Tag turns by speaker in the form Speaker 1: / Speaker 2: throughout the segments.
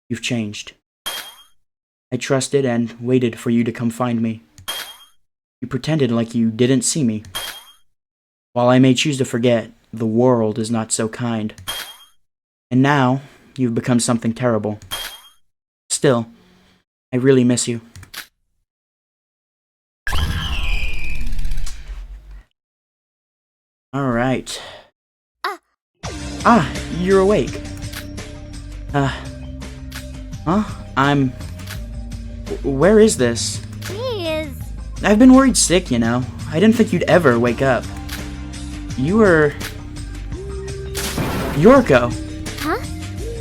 Speaker 1: You've changed. I trusted and waited for you to come find me. You pretended like you didn't see me. While I may choose to forget, the world is not so kind. And now, you've become something terrible. Still, I really miss you. Alright. You're awake. Where is this?
Speaker 2: Jeez.
Speaker 1: I've been worried sick, you know. I didn't think you'd ever wake up. You were... Yorko!
Speaker 2: Huh?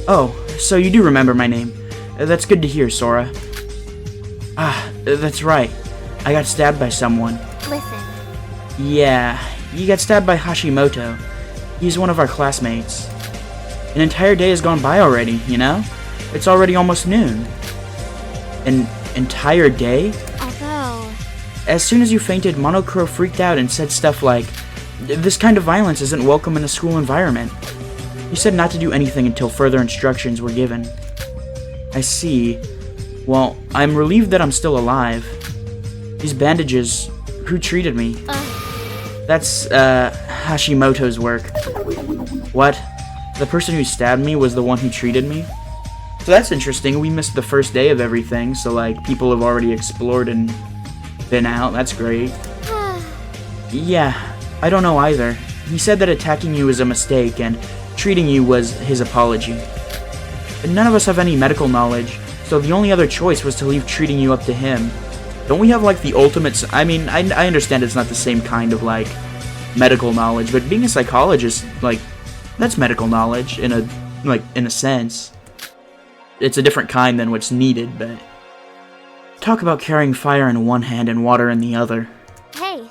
Speaker 1: Oh, so you do remember my name. That's good to hear, Sora. That's right. I got stabbed by someone.
Speaker 2: Listen.
Speaker 1: Yeah, you got stabbed by Hashimoto. He's one of our classmates. An entire day has gone by already, you know? It's already almost noon. An entire day?
Speaker 2: Although...
Speaker 1: As soon as you fainted, Monocro freaked out and said stuff like, "This kind of violence isn't welcome in a school environment." He said not to do anything until further instructions were given. I see. Well, I'm relieved that I'm still alive. These bandages, who treated me? That's, Hashimoto's work. What? The person who stabbed me was the one who treated me? So that's interesting. We missed the first day of everything, so like, people have already explored and been out. That's great. Yeah, I don't know either. He said that attacking you was a mistake, and treating you was his apology. But none of us have any medical knowledge, so the only other choice was to leave treating you up to him. Don't we have, like, the ultimate... I mean, I understand it's not the same kind of, like, medical knowledge, but being a psychologist, like, that's medical knowledge in a sense. It's a different kind than what's needed, but... Talk about carrying fire in one hand and water in the other.
Speaker 2: Hey.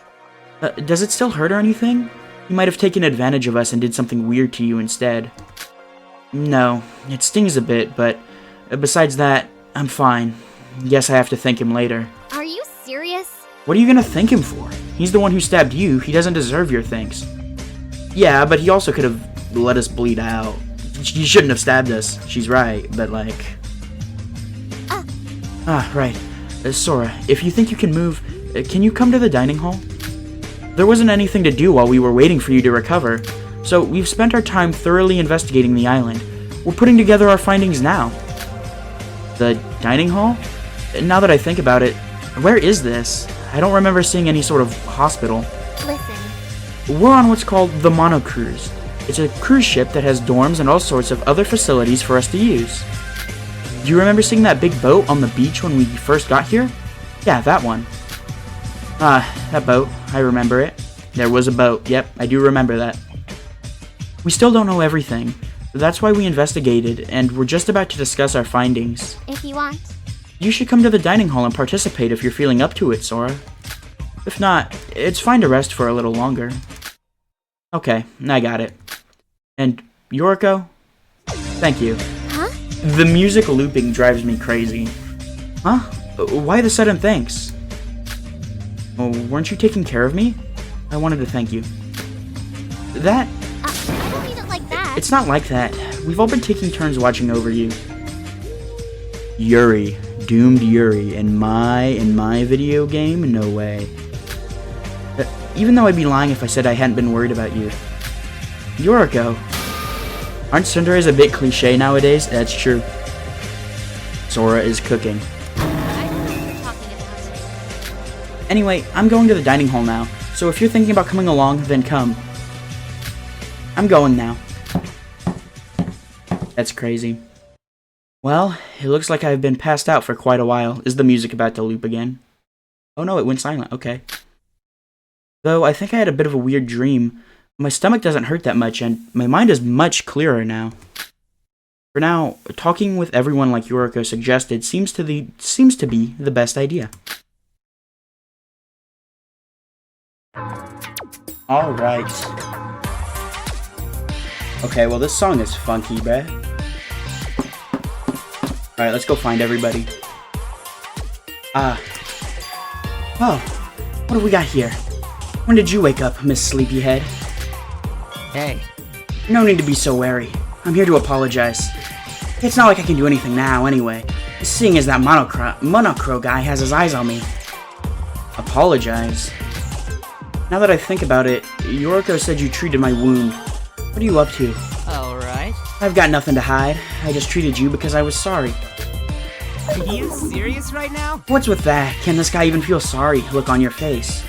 Speaker 1: Does it still hurt or anything? He might have taken advantage of us and did something weird to you instead. No, it stings a bit, but besides that, I'm fine. Guess I have to thank him later.
Speaker 2: Are you serious?
Speaker 1: What are you gonna thank him for? He's the one who stabbed you. He doesn't deserve your thanks. Yeah, but he also could have let us bleed out. He shouldn't have stabbed us. She's right, but like... right. Sora, if you think you can move, can you come to the dining hall? There wasn't anything to do while we were waiting for you to recover, so we've spent our time thoroughly investigating the island. We're putting together our findings now. The dining hall? Now that I think about it, where is this? I don't remember seeing any sort of hospital.
Speaker 2: Listen.
Speaker 1: We're on what's called the Mono Cruise. It's a cruise ship that has dorms and all sorts of other facilities for us to use. Do you remember seeing that big boat on the beach when we first got here? Yeah, that one. That boat. I remember it. There was a boat. Yep, I do remember that. We still don't know everything. That's why we investigated, and we're just about to discuss our findings.
Speaker 2: If you want.
Speaker 1: You should come to the dining hall and participate if you're feeling up to it, Sora. If not, it's fine to rest for a little longer. Okay, I got it. And Yoriko? Thank you.
Speaker 2: Huh?
Speaker 1: The music looping drives me crazy. Huh? Why the sudden thanks? Oh, weren't you taking care of me? I wanted to thank you. That...
Speaker 2: I don't mean it like that.
Speaker 1: It's not like that. We've all been taking turns watching over you. Yuri. Doomed Yuri. In my video game? No way. Even though I'd be lying if I said I hadn't been worried about you. Yoriko. Aren't sundaes a bit cliche nowadays? That's true. Sora is cooking.
Speaker 2: I don't know what you're talking about.
Speaker 1: Anyway, I'm going to the dining hall now, so if you're thinking about coming along, then come. I'm going now. That's crazy. Well, it looks like I've been passed out for quite a while. Is the music about to loop again? Oh no, it went silent. Okay. Though I think I had a bit of a weird dream. My stomach doesn't hurt that much, and my mind is much clearer now. For now, talking with everyone like Yoriko suggested seems to be the best idea. Alright. Okay, well this song is funky, bruh. Alright, let's go find everybody. Oh, what do we got here? When did you wake up, Miss Sleepyhead?
Speaker 3: Hey.
Speaker 1: No need to be so wary. I'm here to apologize. It's not like I can do anything now, anyway. Seeing as that monocro guy has his eyes on me. Apologize. Now that I think about it, Yoriko said you treated my wound. What are you up to?
Speaker 3: Alright.
Speaker 1: I've got nothing to hide. I just treated you because I was sorry.
Speaker 3: Are you serious right now?
Speaker 1: What's with that? Can this guy even feel sorry? Look on your face.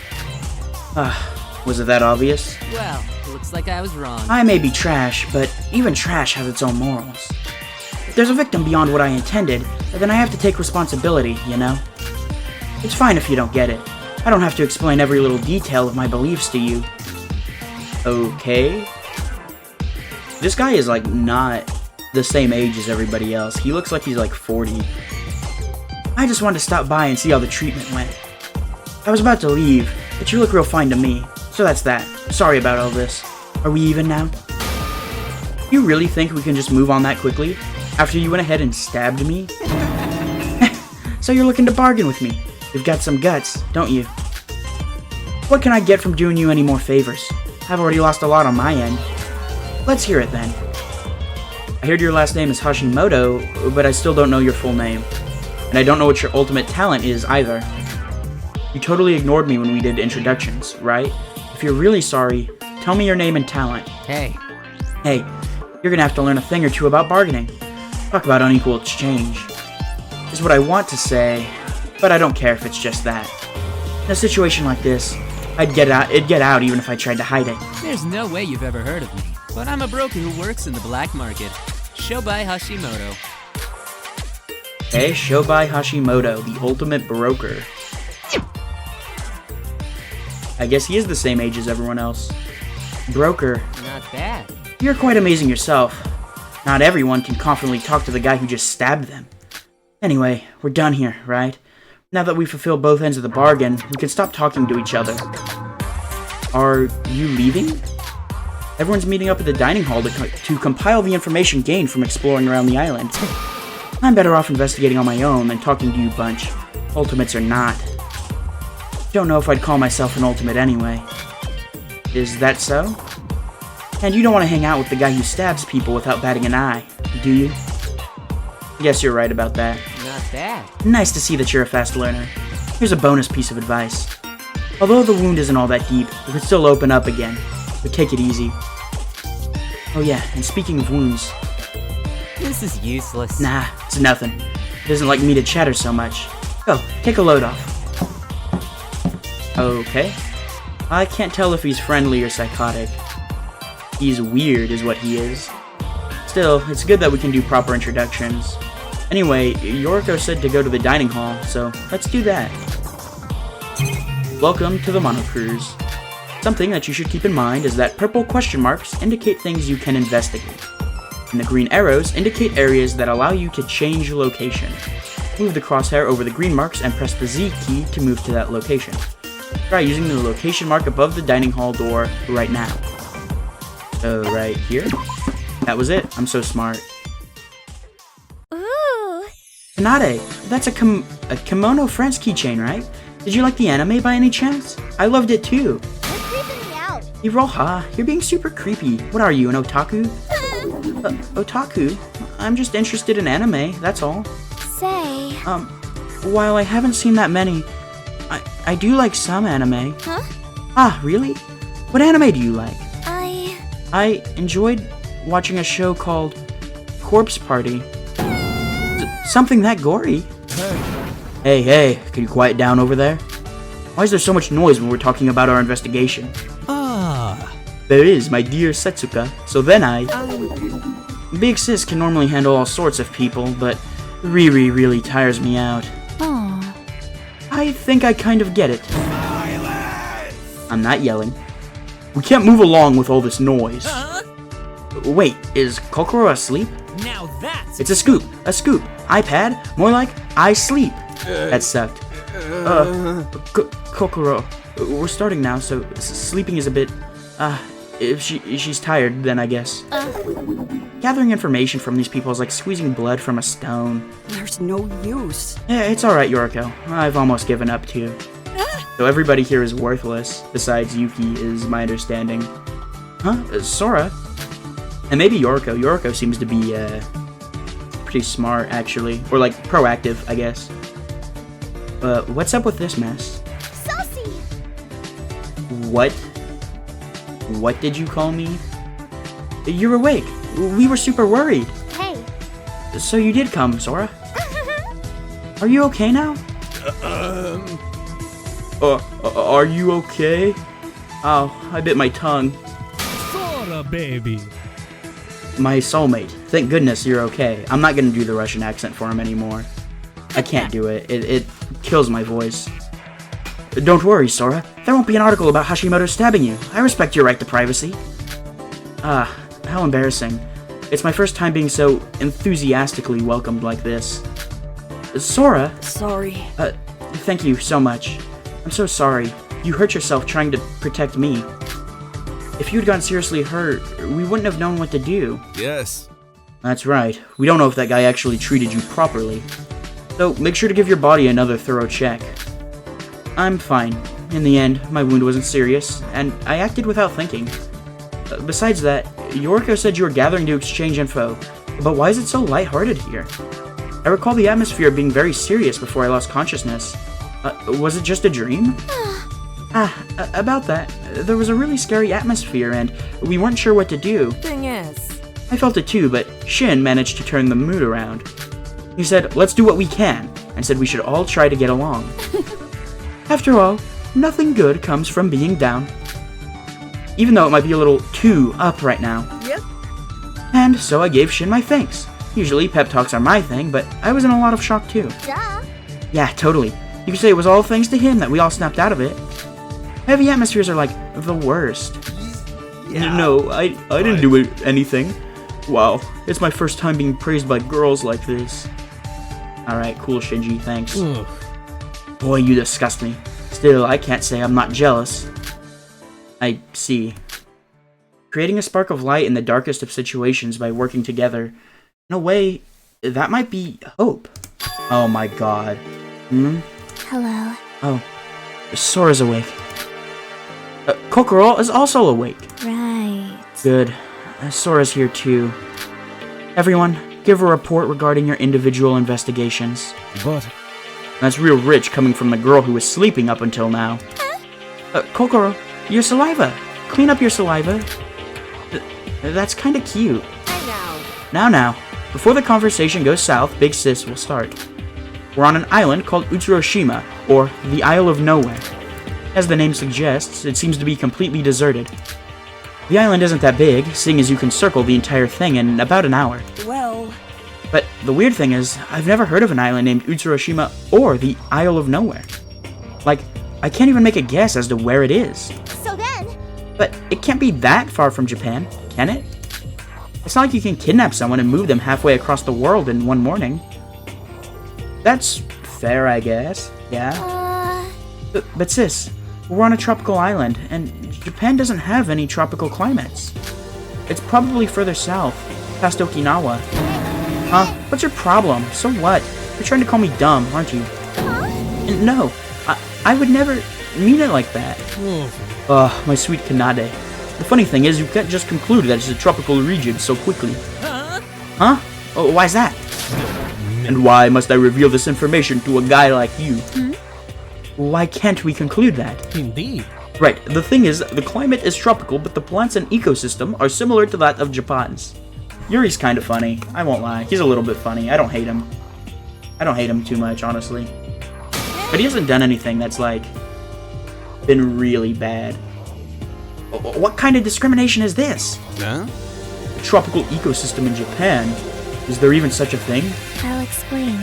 Speaker 1: Was it that obvious?
Speaker 3: Well, looks like I was wrong.
Speaker 1: I may be trash, but even trash has its own morals. If there's a victim beyond what I intended, then I have to take responsibility, you know? It's fine if you don't get it. I don't have to explain every little detail of my beliefs to you. Okay. This guy is like not the same age as everybody else. He looks like he's like 40. I just wanted to stop by and see how the treatment went. I was about to leave, but you look real fine to me. So that's that. Sorry about all this. Are we even now? You really think we can just move on that quickly? After you went ahead and stabbed me? So you're looking to bargain with me. You've got some guts, don't you? What can I get from doing you any more favors? I've already lost a lot on my end. Let's hear it then. I heard your last name is Hashimoto, but I still don't know your full name. And I don't know what your ultimate talent is either. You totally ignored me when we did introductions, right? If you're really sorry, tell me your name and talent.
Speaker 3: Hey.
Speaker 1: Hey, you're gonna have to learn a thing or two about bargaining. Talk about unequal exchange. Is what I want to say, but I don't care if it's just that. In a situation like this, it'd get out even if I tried to hide it.
Speaker 3: There's no way you've ever heard of me, but I'm a broker who works in the black market. Shobai Hashimoto.
Speaker 1: Okay, Shobai Hashimoto, the ultimate broker. I guess he is the same age as everyone else. Broker.
Speaker 3: Not bad.
Speaker 1: You're quite amazing yourself. Not everyone can confidently talk to the guy who just stabbed them. Anyway, we're done here, right? Now that we've fulfilled both ends of the bargain, we can stop talking to each other. Are you leaving? Everyone's meeting up at the dining hall to compile the information gained from exploring around the island. I'm better off investigating on my own than talking to you bunch. Ultimates or not. Don't know if I'd call myself an ultimate anyway. Is that so? And you don't want to hang out with the guy who stabs people without batting an eye, do you? Guess you're right about that.
Speaker 3: Not bad.
Speaker 1: Nice to see that you're a fast learner. Here's a bonus piece of advice. Although the wound isn't all that deep, it could still open up again, but take it easy. Oh yeah, and speaking of wounds...
Speaker 3: This is useless.
Speaker 1: Nah, it's nothing. He doesn't like me to chatter so much. Go, take a load off. Okay. I can't tell if he's friendly or psychotic. He's weird is what he is. Still, it's good that we can do proper introductions. Anyway, Yoriko said to go to the dining hall, so let's do that. Welcome to the Mono Cruise. Something that you should keep in mind is that purple question marks indicate things you can investigate, and the green arrows indicate areas that allow you to change location. Move the crosshair over the green marks and press the Z key to move to that location. Try using the location mark above the dining hall door right now. So right here? That was it. I'm so smart.
Speaker 2: Ooh.
Speaker 1: Kanade, that's a Kimono France keychain, right? Did you like the anime by any chance? I loved it too.
Speaker 2: You're creeping me out.
Speaker 1: Iroha, you're being super creepy. What are you, an otaku? Otaku? I'm just interested in anime, that's all.
Speaker 2: Say.
Speaker 1: While I haven't seen that many, I do like some anime.
Speaker 2: Huh?
Speaker 1: Ah, really? What anime do you like?
Speaker 2: I
Speaker 1: enjoyed watching a show called Corpse Party. Something that gory. Hey, can you quiet down over there? Why is there so much noise when we're talking about our investigation? There is, my dear Setsuka. So then Big Sis can normally handle all sorts of people, but Riri really tires me out.
Speaker 2: Aw.
Speaker 1: I think I kind of get it. Silence! I'm not yelling. We can't move along with all this noise. Wait, is Kokoro asleep?
Speaker 3: Now that's...
Speaker 1: It's a scoop. iPad? More like, I sleep. That sucked. Kokoro. We're starting now, so sleeping is a bit... if she's tired, then I guess. Gathering information from these people is like squeezing blood from a stone.
Speaker 4: There's no use.
Speaker 1: Yeah, it's alright, Yoriko. I've almost given up too. So everybody here is worthless, besides Yuki, is my understanding. Huh? Sora? And maybe Yoriko. Yoriko seems to be, pretty smart, actually. Or, like, proactive, I guess. What's up with this mess?
Speaker 2: Saucy!
Speaker 1: What? What did you call me? You're awake. We were super worried.
Speaker 2: Hey.
Speaker 1: So you did come, Sora. Are you okay now? Are you okay? Ow, I bit my tongue.
Speaker 5: Sora, baby.
Speaker 1: My soulmate. Thank goodness you're okay. I'm not gonna do the Russian accent for him anymore. I can't do it. It kills my voice. Don't worry, Sora. There won't be an article about Hashimoto stabbing you. I respect your right to privacy. How embarrassing. It's my first time being so enthusiastically welcomed like this. Sora?
Speaker 4: Sorry.
Speaker 1: Thank you so much. I'm so sorry. You hurt yourself trying to protect me. If you'd gotten seriously hurt, we wouldn't have known what to do.
Speaker 5: Yes.
Speaker 1: That's right. We don't know if that guy actually treated you properly. So make sure to give your body another thorough check. I'm fine. In the end, my wound wasn't serious, and I acted without thinking. Besides that, Yoriko said you were gathering to exchange info, but why is it so lighthearted here? I recall the atmosphere being very serious before I lost consciousness. Was it just a dream? About that, there was a really scary atmosphere and we weren't sure what to do.
Speaker 4: Thing is,
Speaker 1: I felt it too, but Shin managed to turn the mood around. He said, let's do what we can, and said we should all try to get along. After all, nothing good comes from being down. Even though it might be a little too up right now.
Speaker 4: Yep.
Speaker 1: And so I gave Shin my thanks. Usually pep talks are my thing, but I was in a lot of shock too.
Speaker 2: Duh.
Speaker 1: Yeah, totally. You could say it was all thanks to him that we all snapped out of it. Heavy atmospheres are like the worst.
Speaker 5: Yeah.
Speaker 1: No, I didn't do anything. Wow, it's my first time being praised by girls like this. Alright, cool Shinji, thanks.
Speaker 5: Ugh.
Speaker 1: Boy, you disgust me. Still, I can't say I'm not jealous. I see. Creating a spark of light in the darkest of situations by working together. In a way, that might be hope. Oh my god.
Speaker 2: Hello.
Speaker 1: Oh, Sora's awake. Kokoro is also awake.
Speaker 2: Right.
Speaker 1: Good. Sora's here too. Everyone, give a report regarding your individual investigations.
Speaker 5: But
Speaker 1: That's real rich coming from the girl who was sleeping up until now. Kokoro, your saliva. Clean up your saliva. That's kinda cute.
Speaker 4: I know.
Speaker 1: Now, before the conversation goes south, Big Sis will start. We're on an island called Utsuroshima, or the Isle of Nowhere. As the name suggests, it seems to be completely deserted. The island isn't that big, seeing as you can circle the entire thing in about an hour.
Speaker 4: Well,
Speaker 1: But the weird thing is, I've never heard of an island named Utsuroshima or the Isle of Nowhere. Like, I can't even make a guess as to where it is.
Speaker 2: So then,
Speaker 1: But it can't be that far from Japan, can it? It's not like you can kidnap someone and move them halfway across the world in one morning. That's fair, I guess. Yeah. But sis, we're on a tropical island, and Japan doesn't have any tropical climates. It's probably further south, past Okinawa. Huh? What's your problem? So what? You're trying to call me dumb, aren't you? No, I would never mean it like that. My sweet Kanade. The funny thing is, you can't just conclude that it's a tropical region so quickly. Huh? Oh, why's that? And why must I reveal this information to a guy like you? Why can't we conclude that?
Speaker 5: indeed.
Speaker 1: Right, the thing is, the climate is tropical, but the plants and ecosystem are similar to that of Japan's. Yuri's kind of funny, I won't lie. He's a little bit funny. I don't hate him. I don't hate him too much, honestly. But he hasn't done anything that's, like, been really bad. What kind of discrimination is this?
Speaker 5: Huh?
Speaker 1: A tropical ecosystem in Japan? Is there even such a thing?
Speaker 2: I'll explain.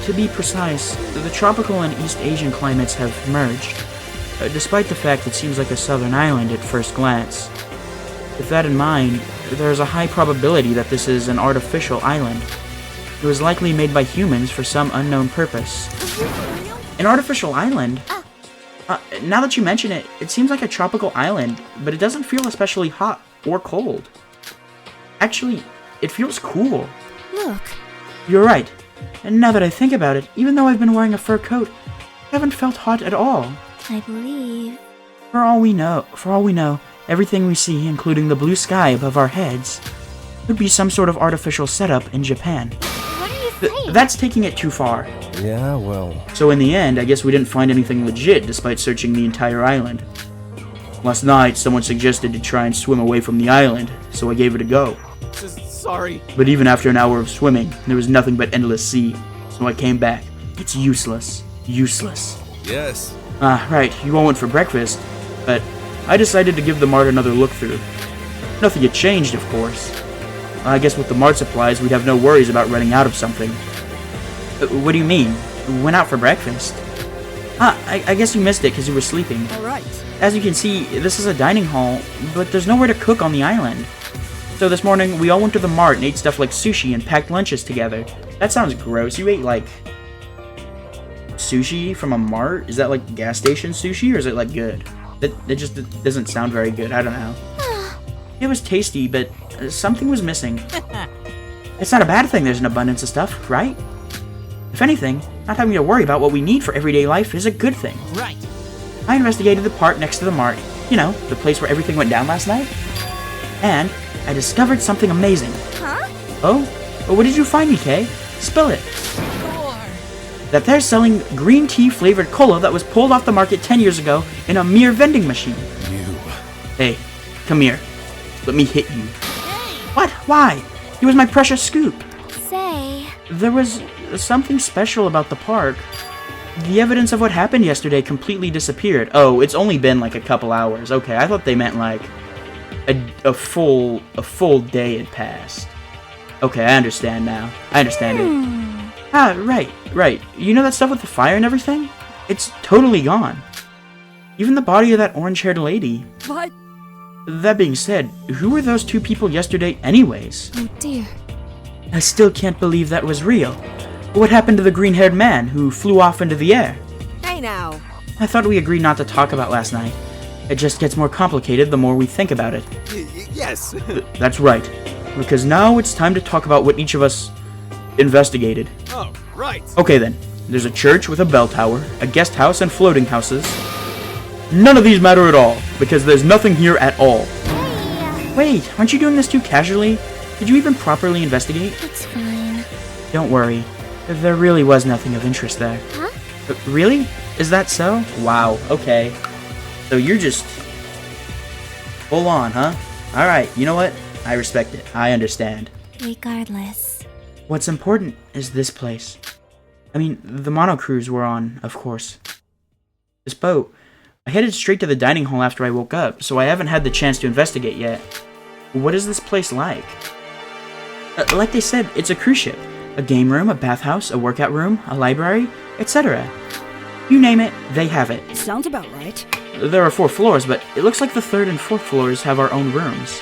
Speaker 1: To be precise, the tropical and East Asian climates have merged, despite the fact it seems like a southern island at first glance. With that in mind, there is a high probability that this is an artificial island. It was likely made by humans for some unknown purpose. An artificial island? Now that you mention it, it seems like a tropical island, but it doesn't feel especially hot or cold. Actually, it feels cool.
Speaker 2: Look.
Speaker 1: You're right. And now that I think about it, even though I've been wearing a fur coat, I haven't felt hot at all.
Speaker 2: I believe.
Speaker 1: For all we know, everything we see, including the blue sky above our heads, could be some sort of artificial setup in Japan. That's taking it too far.
Speaker 6: Yeah, well...
Speaker 1: So in the end, I guess we didn't find anything legit despite searching the entire island. Last night, someone suggested to try and swim away from the island, so I gave it a go.
Speaker 6: Sorry.
Speaker 1: But even after an hour of swimming, there was nothing but endless sea, so I came back. It's useless. Useless.
Speaker 6: Yes.
Speaker 1: Right, you all went for breakfast, but I decided to give the mart another look through. Nothing had changed, of course. I guess with the mart supplies, we'd have no worries about running out of something. What do you mean? Went out for breakfast? I guess you missed it because you were sleeping.
Speaker 4: Alright.
Speaker 1: As you can see, this is a dining hall, but there's nowhere to cook on the island. So this morning, we all went to the mart and ate stuff like sushi and packed lunches together. That sounds gross. You ate, like, sushi from a mart? Is that, like, gas station sushi, or is it, like, good? It just doesn't sound very good. I don't know. It was tasty, but something was missing. It's not a bad thing there's an abundance of stuff, right? If anything, not having to worry about what we need for everyday life is a good thing.
Speaker 3: Right.
Speaker 1: I investigated the part next to the mart, you know, the place where everything went down last night. And I discovered something amazing.
Speaker 2: Huh?
Speaker 1: Oh? What did you find, Nikkei? Spill it. That they're selling green tea flavored cola that was pulled off the market 10 years ago in a mere vending machine. Hey, come here. Let me hit you. What? Why? It was my precious scoop.
Speaker 2: Say.
Speaker 1: There was something special about the park. The evidence of what happened yesterday completely disappeared. Oh, it's only been like a couple hours. Okay, I thought they meant like a full day had passed. Okay, I understand now. I understand it. Right. You know that stuff with the fire and everything? It's totally gone. Even the body of that orange-haired lady.
Speaker 4: What?
Speaker 1: That being said, who were those two people yesterday anyways?
Speaker 2: Oh dear.
Speaker 1: I still can't believe that was real. What happened to the green-haired man who flew off into the air?
Speaker 4: Hey now.
Speaker 1: I thought we agreed not to talk about last night. It just gets more complicated the more we think about it.
Speaker 6: Yes.
Speaker 1: That's right. Because now it's time to talk about what each of us investigated.
Speaker 6: Oh, right.
Speaker 1: Okay then. There's a church with a bell tower, a guest house, and floating houses. None of these matter at all, because there's nothing here at all.
Speaker 2: Hey.
Speaker 1: Wait, aren't you doing this too casually? Did you even properly investigate?
Speaker 2: It's fine.
Speaker 1: Don't worry. There really was nothing of interest there.
Speaker 2: Huh?
Speaker 1: Really? Is that so? Wow, okay. So you're just full on, huh? Alright, you know what? I respect it. I understand.
Speaker 2: Regardless.
Speaker 1: What's important is this place. I mean, the mono cruise we're on, of course. This boat. I headed straight to the dining hall after I woke up, so I haven't had the chance to investigate yet. What is this place like? Like they said, it's a cruise ship. A game room, a bathhouse, a workout room, a library, etc. You name it, they have it.
Speaker 4: Sounds about right.
Speaker 1: There are 4 floors, but it looks like the 3rd and 4th floors have our own rooms.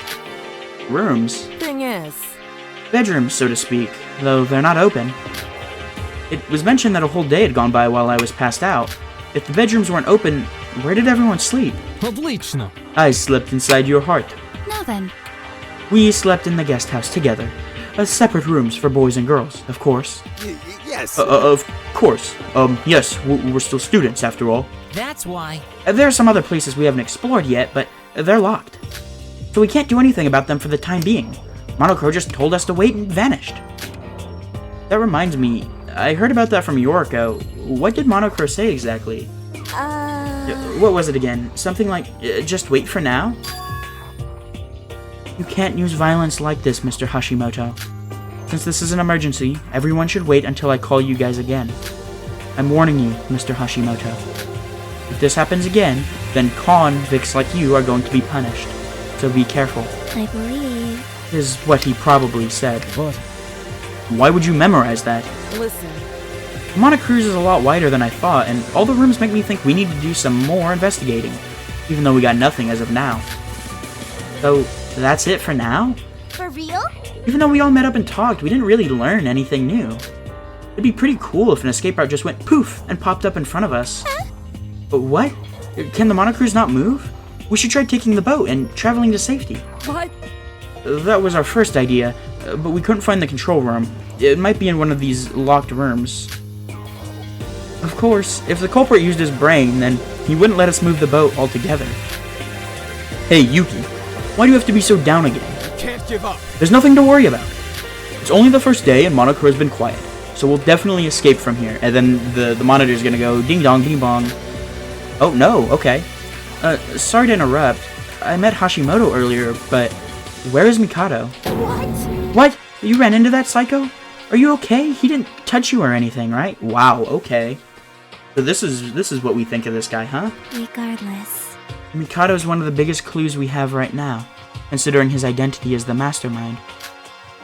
Speaker 1: Rooms?
Speaker 4: Thing is,
Speaker 1: Bedrooms, so to speak, though they're not open. It was mentioned that a whole day had gone by while I was passed out. If the bedrooms weren't open, where did everyone sleep?
Speaker 5: Отлично.
Speaker 1: I slept inside your heart.
Speaker 2: Now then.
Speaker 1: We slept in the guest house together. Separate rooms for boys and girls, of course.
Speaker 6: Yes.
Speaker 1: Of course. Yes, we're still students after all.
Speaker 3: That's why.
Speaker 1: There are some other places we haven't explored yet, but they're locked. So we can't do anything about them for the time being. Monocro just told us to wait and vanished. That reminds me, I heard about that from Yoriko. What did Monocro say exactly? What was it again? Something like, just wait for now? You can't use violence like this, Mr. Hashimoto. Since this is an emergency, everyone should wait until I call you guys again. I'm warning you, Mr. Hashimoto. If this happens again, then convicts like you are going to be punished. So be careful.
Speaker 2: I believe.
Speaker 1: Is what he probably said.
Speaker 5: What?
Speaker 1: Why would you memorize that?
Speaker 4: listen.
Speaker 1: Monocruise is a lot wider than I thought, and all the rooms make me think we need to do some more investigating, even though we got nothing as of now. So, that's it for now?
Speaker 2: For real?
Speaker 1: Even though we all met up and talked, we didn't really learn anything new. It'd be pretty cool if an escape route just went poof and popped up in front of us. But what? Can the monocruise not move? We should try taking the boat and traveling to safety.
Speaker 4: What?
Speaker 1: That was our first idea, but we couldn't find the control room. It might be in one of these locked rooms. Of course, if the culprit used his brain, then he wouldn't let us move the boat altogether. Hey, Yuki, why do you have to be so down again?
Speaker 6: Can't give up.
Speaker 1: There's nothing to worry about. It's only the first day and Monocro has been quiet, so we'll definitely escape from here. And then the monitor's gonna go ding dong, ding bong. Oh, no, okay. Sorry to interrupt. I met Hashimoto earlier, but where is Mikado? What? You ran into that psycho? Are you okay? He didn't touch you or anything, right? Wow, okay. So this is what we think of this guy, huh?
Speaker 2: Regardless.
Speaker 1: Mikado is one of the biggest clues we have right now, considering his identity as the mastermind.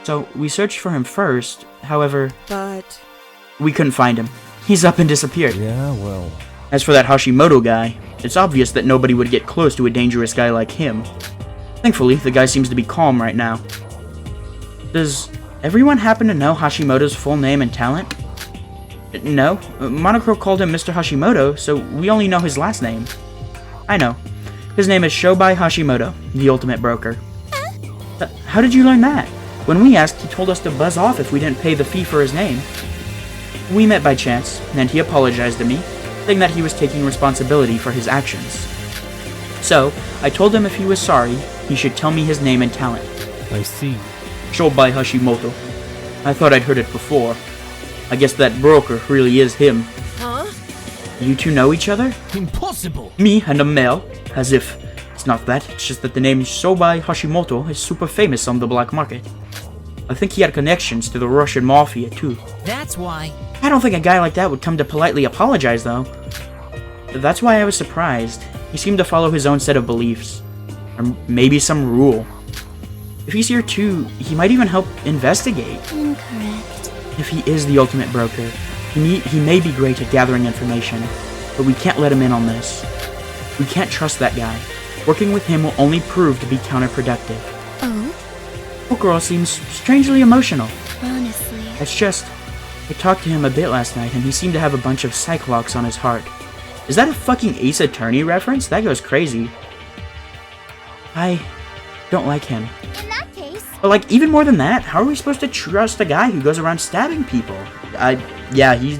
Speaker 1: So we searched for him first, however,
Speaker 4: But
Speaker 1: we couldn't find him. He's up and disappeared.
Speaker 5: Yeah, well.
Speaker 1: As for that Hashimoto guy, it's obvious that nobody would get close to a dangerous guy like him. Thankfully, the guy seems to be calm right now. Does everyone happen to know Hashimoto's full name and talent? No, Monocro called him Mr. Hashimoto, so we only know his last name. I know. His name is Shobai Hashimoto, the ultimate broker. How did you learn that? When we asked, he told us to buzz off if we didn't pay the fee for his name. We met by chance, and he apologized to me, saying that he was taking responsibility for his actions. So, I told him if he was sorry, he should tell me his name and talent.
Speaker 5: I see.
Speaker 1: Shobai Hashimoto. I thought I'd heard it before. I guess that broker really is him.
Speaker 4: Huh?
Speaker 1: You two know each other?
Speaker 5: Impossible!
Speaker 1: Me and a male? As if. It's not that, it's just that the name Shobai Hashimoto is super famous on the black market. I think he had connections to the Russian mafia too.
Speaker 3: That's why.
Speaker 1: I don't think a guy like that would come to politely apologize though. That's why I was surprised. He seemed to follow his own set of beliefs. Or maybe some rule. If he's here too, he might even help investigate.
Speaker 2: Incorrect.
Speaker 1: If he is the ultimate broker, he may be great at gathering information, but we can't let him in on this. We can't trust that guy. Working with him will only prove to be counterproductive.
Speaker 2: Oh?
Speaker 1: Poor girl seems strangely emotional.
Speaker 2: Honestly.
Speaker 1: It's just, I talked to him a bit last night and he seemed to have a bunch of psych locks on his heart. Is that a fucking Ace Attorney reference? That goes crazy. I don't like him.
Speaker 2: In that case.
Speaker 1: But like, even more than that, how are we supposed to trust a guy who goes around stabbing people? Yeah, he's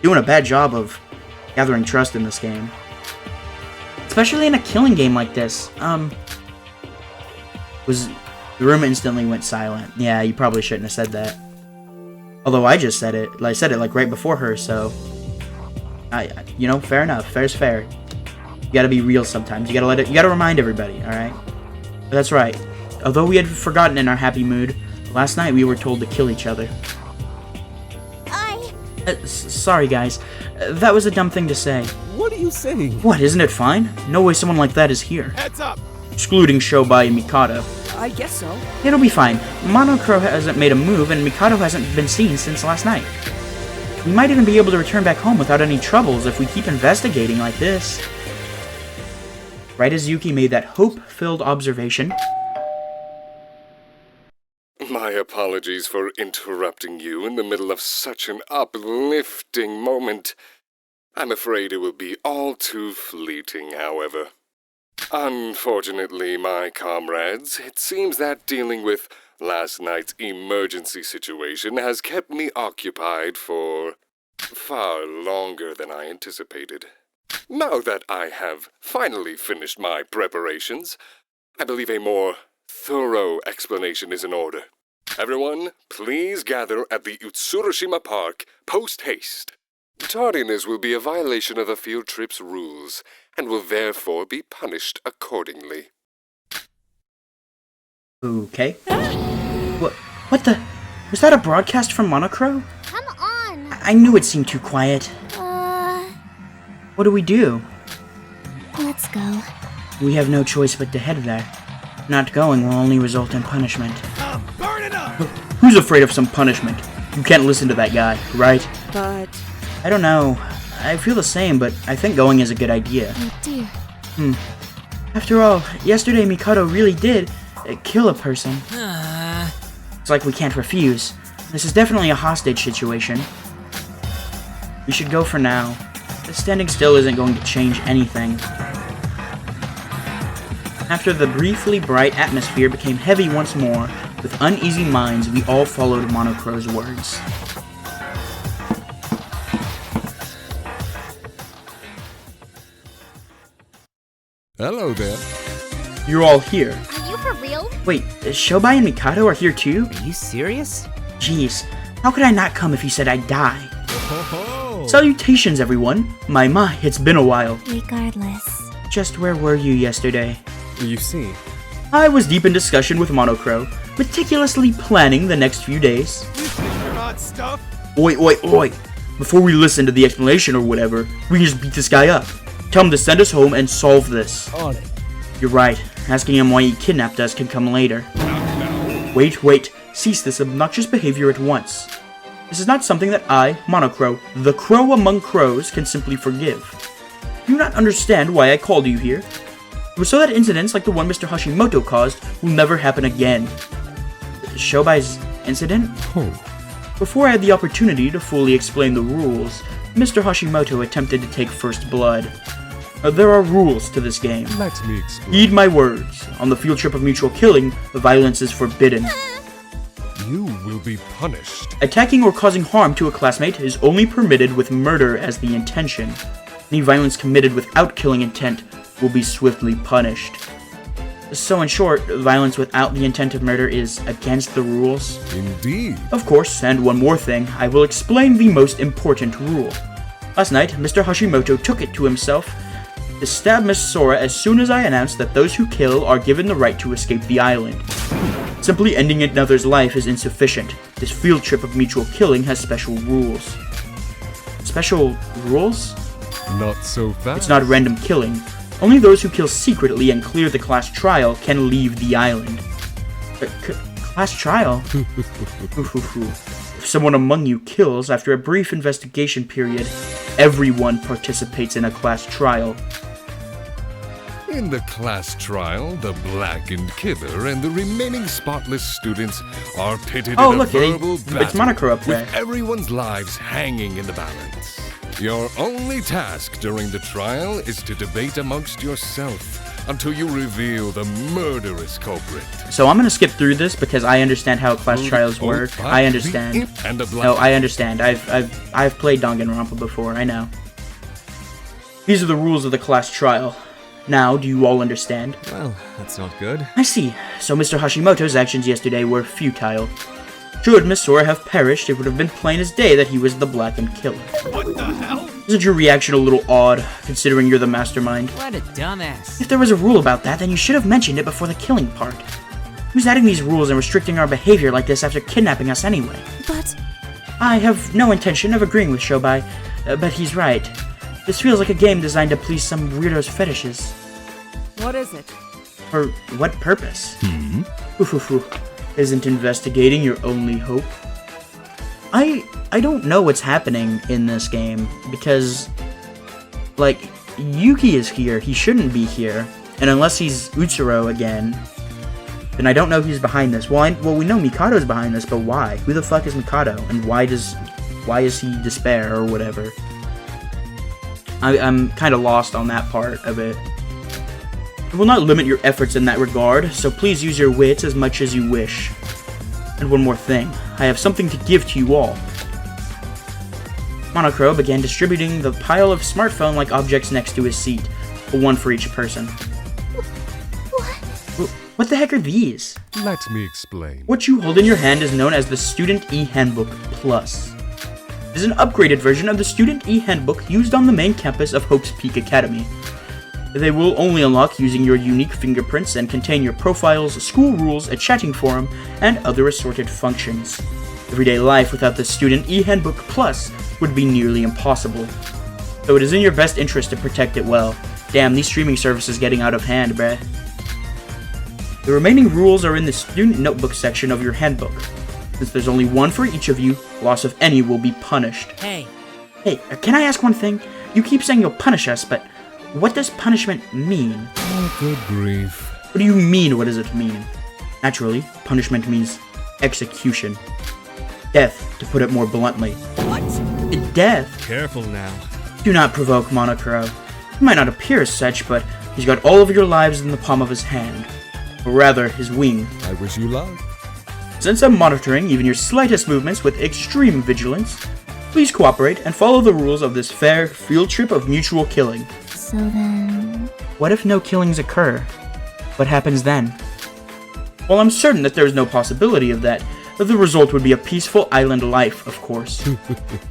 Speaker 1: doing a bad job of gathering trust in this game. Especially in a killing game like this. The room instantly went silent. Yeah, you probably shouldn't have said that. Although I just said it. I said it like right before her, so... you know, fair enough. Fair's fair. You gotta be real sometimes. You gotta remind everybody, alright? But that's right. Although we had forgotten in our happy mood, last night we were told to kill each other. Sorry guys. That was a dumb thing to say.
Speaker 6: What are you saying?
Speaker 1: What, isn't it fine? No way someone like that is here.
Speaker 6: Heads up!
Speaker 1: Excluding Shobai and Mikado.
Speaker 4: I guess so.
Speaker 1: It'll be fine. Monocro hasn't made a move and Mikado hasn't been seen since last night. We might even be able to return back home without any troubles if we keep investigating like this. Right as Yuki made that hope-filled observation...
Speaker 7: My apologies for interrupting you in the middle of such an uplifting moment. I'm afraid it will be all too fleeting, however. Unfortunately, my comrades, it seems that dealing with last night's emergency situation has kept me occupied for far longer than I anticipated. Now that I have finally finished my preparations, I believe a more thorough explanation is in order. Everyone, please gather at the Utsurushima Park post-haste. Tardiness will be a violation of the field trip's rules, and will therefore be punished accordingly.
Speaker 1: Okay. What the... Was that a broadcast from Monocro?
Speaker 2: Come on.
Speaker 1: I knew it seemed too quiet. What do we do?
Speaker 2: Let's go.
Speaker 1: We have no choice but to head there. Not going will only result in punishment.
Speaker 6: I'm burning up!
Speaker 1: Who's afraid of some punishment? You can't listen to that guy, right?
Speaker 4: But
Speaker 1: I don't know. I feel the same, but I think going is a good idea.
Speaker 2: Oh dear.
Speaker 1: After all, yesterday Mikado really did kill a person. It's like we can't refuse. This is definitely a hostage situation. We should go for now. Standing still isn't going to change anything. After the briefly bright atmosphere became heavy once more, with uneasy minds we all followed Monocro's words.
Speaker 5: Hello there.
Speaker 1: You're all here.
Speaker 2: Are you for real?
Speaker 1: Wait, Shobai and Mikado are here too?
Speaker 3: Are you serious?
Speaker 1: Jeez, How could I not come if he said I'd die?
Speaker 5: Oh,
Speaker 1: Salutations, everyone. My, it's been a while.
Speaker 2: Regardless.
Speaker 1: Just where were you yesterday?
Speaker 5: you see.
Speaker 1: I was deep in discussion with Monocro, meticulously planning the next few days.
Speaker 6: You think you're not stuff?
Speaker 1: Oi. Before we listen to the explanation or whatever, we can just beat this guy up. Tell him to send us home and solve this.
Speaker 5: On it.
Speaker 1: You're right. Asking him why he kidnapped us can come later. Wait. Cease this obnoxious behavior at once. This is not something that I, Monocro, the crow among crows, can simply forgive. Do you not understand why I called you here? It was so that incidents like the one Mr. Hashimoto caused will never happen again. Shobai's incident?
Speaker 5: Oh.
Speaker 1: Before I had the opportunity to fully explain the rules, Mr. Hashimoto attempted to take first blood. There are rules to this game.
Speaker 5: Let me explain.
Speaker 1: Heed my words. On the field trip of mutual killing, violence is forbidden.
Speaker 5: You will be punished.
Speaker 1: Attacking or causing harm to a classmate is only permitted with murder as the intention. Any violence committed without killing intent will be swiftly punished. So in short, violence without the intent of murder is against the rules.
Speaker 5: Indeed.
Speaker 1: Of course, and one more thing, I will explain the most important rule. Last night, Mr. Hashimoto took it to himself to stab Miss Sora as soon as I announced that those who kill are given the right to escape the island. Simply ending another's life is insufficient. This field trip of mutual killing has special rules. Special rules?
Speaker 5: Not so fast.
Speaker 1: It's not random killing. Only those who kill secretly and clear the class trial can leave the island. Class trial? If someone among you kills after a brief investigation period, everyone participates in a class trial.
Speaker 7: In the class trial, the blackened killer and the remaining spotless students are pitted
Speaker 1: Oh,
Speaker 7: in a
Speaker 1: look,
Speaker 7: verbal
Speaker 1: it's
Speaker 7: battle
Speaker 1: Monocro up there.
Speaker 7: with everyone's lives hanging in the balance. Your only task during the trial is to debate amongst yourself until you reveal the murderous culprit.
Speaker 1: So I'm gonna skip through this because I understand how class trials work. I understand. No, I understand. I've played Danganronpa before. I know. These are the rules of the class trial. Now, do you all understand?
Speaker 5: Well, that's not good.
Speaker 1: I see. So Mr. Hashimoto's actions yesterday were futile. Should Miss Sora have perished, it would have been plain as day that he was the blackened killer.
Speaker 6: What the hell?
Speaker 1: Isn't your reaction a little odd, considering you're the mastermind?
Speaker 3: What a dumbass.
Speaker 1: If there was a rule about that, then you should have mentioned it before the killing part. Who's adding these rules and restricting our behavior like this after kidnapping us anyway?
Speaker 2: But
Speaker 1: I have no intention of agreeing with Shobai, but he's right. This feels like a game designed to please some weirdo's fetishes.
Speaker 4: What is it?
Speaker 1: For what purpose? Isn't investigating your only hope? I don't know what's happening in this game, because, like, Yuki is here, he shouldn't be here, and unless he's Utsuro again, then I don't know who's behind this. Well, we know Mikado's behind this, but why? Who the fuck is Mikado, and why is he Despair, or whatever? I'm kind of lost on that part of it. I will not limit your efforts in that regard, so please use your wits as much as you wish. And one more thing, I have something to give to you all. Monocro began distributing the pile of smartphone-like objects next to his seat, one for each person. What the heck are these?
Speaker 5: Let me explain.
Speaker 1: What you hold in your hand is known as the Student E-Handbook Plus. It is an upgraded version of the Student E-Handbook used on the main campus of Hope's Peak Academy. They will only unlock using your unique fingerprints and contain your profiles, school rules, a chatting forum, and other assorted functions. Everyday life without the Student E-Handbook Plus would be nearly impossible. So it is in your best interest to protect it well. Damn, these streaming services getting out of hand, bruh. The remaining rules are in the Student Notebook section of your handbook. Since there's only one for each of you, loss of any will be punished.
Speaker 3: Hey,
Speaker 1: Hey, can I ask one thing? You keep saying you'll punish us, but what does punishment mean?
Speaker 5: Oh, good grief.
Speaker 1: What do you mean, what does it mean? Naturally, punishment means execution. Death, to put it more bluntly. What? Death?
Speaker 5: Careful now.
Speaker 1: Do not provoke Monocro. He might not appear as such, but he's got all of your lives in the palm of his hand. Or rather, his wing.
Speaker 5: I wish you luck.
Speaker 1: Since I'm monitoring even your slightest movements with extreme vigilance, please cooperate and follow the rules of this fair field trip of mutual killing.
Speaker 2: so then...
Speaker 1: What if no killings occur? What happens then? While I'm certain that there is no possibility of that, The result would be a peaceful island life, of course.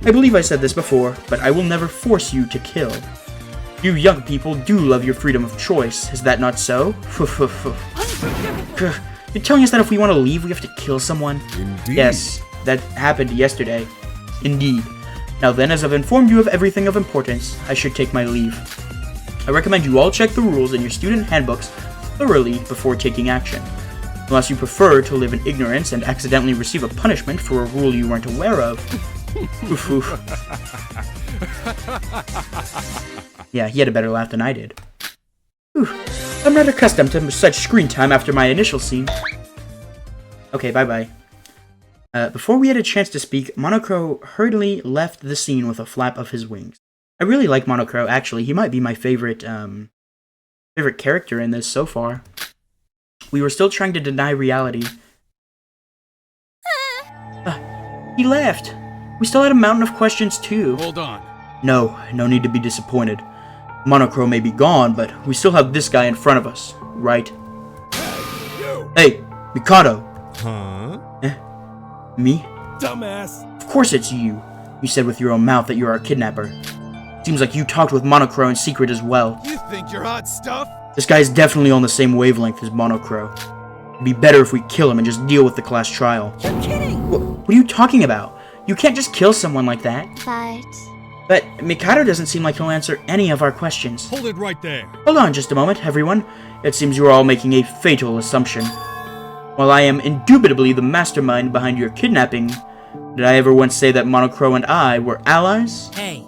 Speaker 1: I believe I said this before, but I will never force you to kill. You young people do love your freedom of choice, is that not so? You're telling us that if we want to leave, we have to kill someone?
Speaker 5: Indeed.
Speaker 1: Yes, that happened yesterday. Indeed. Now then, as I've informed you of everything of importance, I should take my leave. I recommend you all check the rules in your student handbooks thoroughly before taking action. Unless you prefer to live in ignorance and accidentally receive a punishment for a rule you weren't aware of. Oof, oof. Yeah, he had a better laugh than I did. Whew. I'm not accustomed to such screen time after my initial scene. Okay, bye-bye. Before we had a chance to speak, Monocro hurriedly left the scene with a flap of his wings. I really like Monocro, actually. He might be my favorite character in this so far. We were still trying to deny reality. He left. We still had a mountain of questions, too.
Speaker 6: Hold on.
Speaker 1: No need to be disappointed. Monocro may be gone, but we still have this guy in front of us, right? Hey, Mikado.
Speaker 5: Huh?
Speaker 1: Me?
Speaker 6: Dumbass.
Speaker 1: Of course it's you. You said with your own mouth that you're our kidnapper. Seems like you talked with Monocro in secret as well.
Speaker 6: You think you're hot stuff?
Speaker 1: This guy's definitely on the same wavelength as Monocro. It'd be better if we kill him and just deal with the class trial.
Speaker 4: You're kidding!
Speaker 1: What are you talking about? You can't just kill someone like that.
Speaker 2: But
Speaker 1: But Mikado doesn't seem like he'll answer any of our questions.
Speaker 6: Hold it right there.
Speaker 1: Hold on just a moment, everyone. It seems you are all making a fatal assumption. While I am indubitably the mastermind behind your kidnapping, did I ever once say that Monocro and I were allies?
Speaker 3: Hey,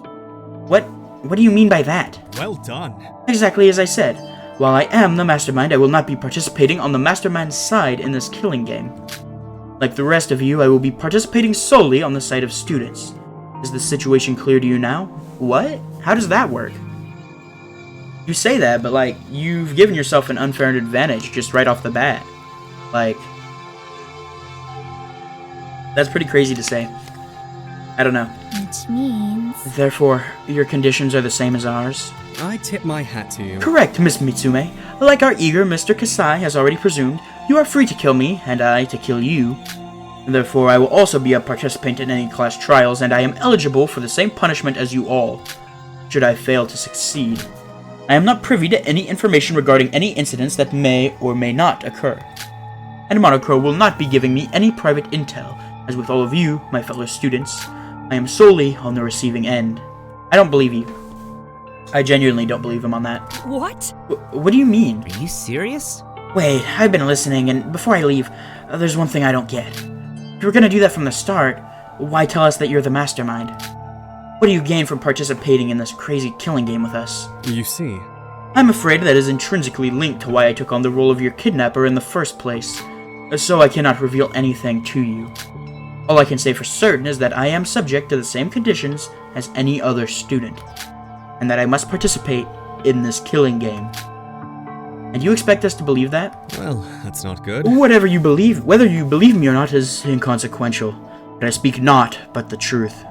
Speaker 1: What do you mean by that?
Speaker 6: Well done.
Speaker 1: Exactly as I said. While I am the mastermind, I will not be participating on the mastermind's side in this killing game. Like the rest of you, I will be participating solely on the side of students. Is the situation clear to you now? What? How does that work? You say that, but like, you've given yourself an unfair advantage just right off the bat. Like, that's pretty crazy to say. I don't know.
Speaker 2: which means
Speaker 1: Therefore, your conditions are the same as ours?
Speaker 8: I tip my hat to you.
Speaker 1: Correct, Miss Mitsume. Like our eager Mr. Kasai has already presumed, you are free to kill me, and I to kill you. Therefore, I will also be a participant in any class trials, and I am eligible for the same punishment as you all, should I fail to succeed. I am not privy to any information regarding any incidents that may or may not occur. And Monocro will not be giving me any private intel, as with all of you, my fellow students, I am solely on the receiving end. I don't believe you. I genuinely don't believe him on that.
Speaker 4: What?
Speaker 1: What do you mean?
Speaker 3: are you serious?
Speaker 1: Wait, I've been listening, and before I leave, there's one thing I don't get. If you were gonna do that from the start, why tell us that you're the mastermind? What do you gain from participating in this crazy killing game with us?
Speaker 8: You see,
Speaker 1: I'm afraid that is intrinsically linked to why I took on the role of your kidnapper in the first place, so I cannot reveal anything to you. All I can say for certain is that I am subject to the same conditions as any other student, and that I must participate in this killing game. And you expect us to believe that?
Speaker 8: well, that's not good.
Speaker 1: Whatever you believe, whether you believe me or not, is inconsequential. But I speak not but the truth.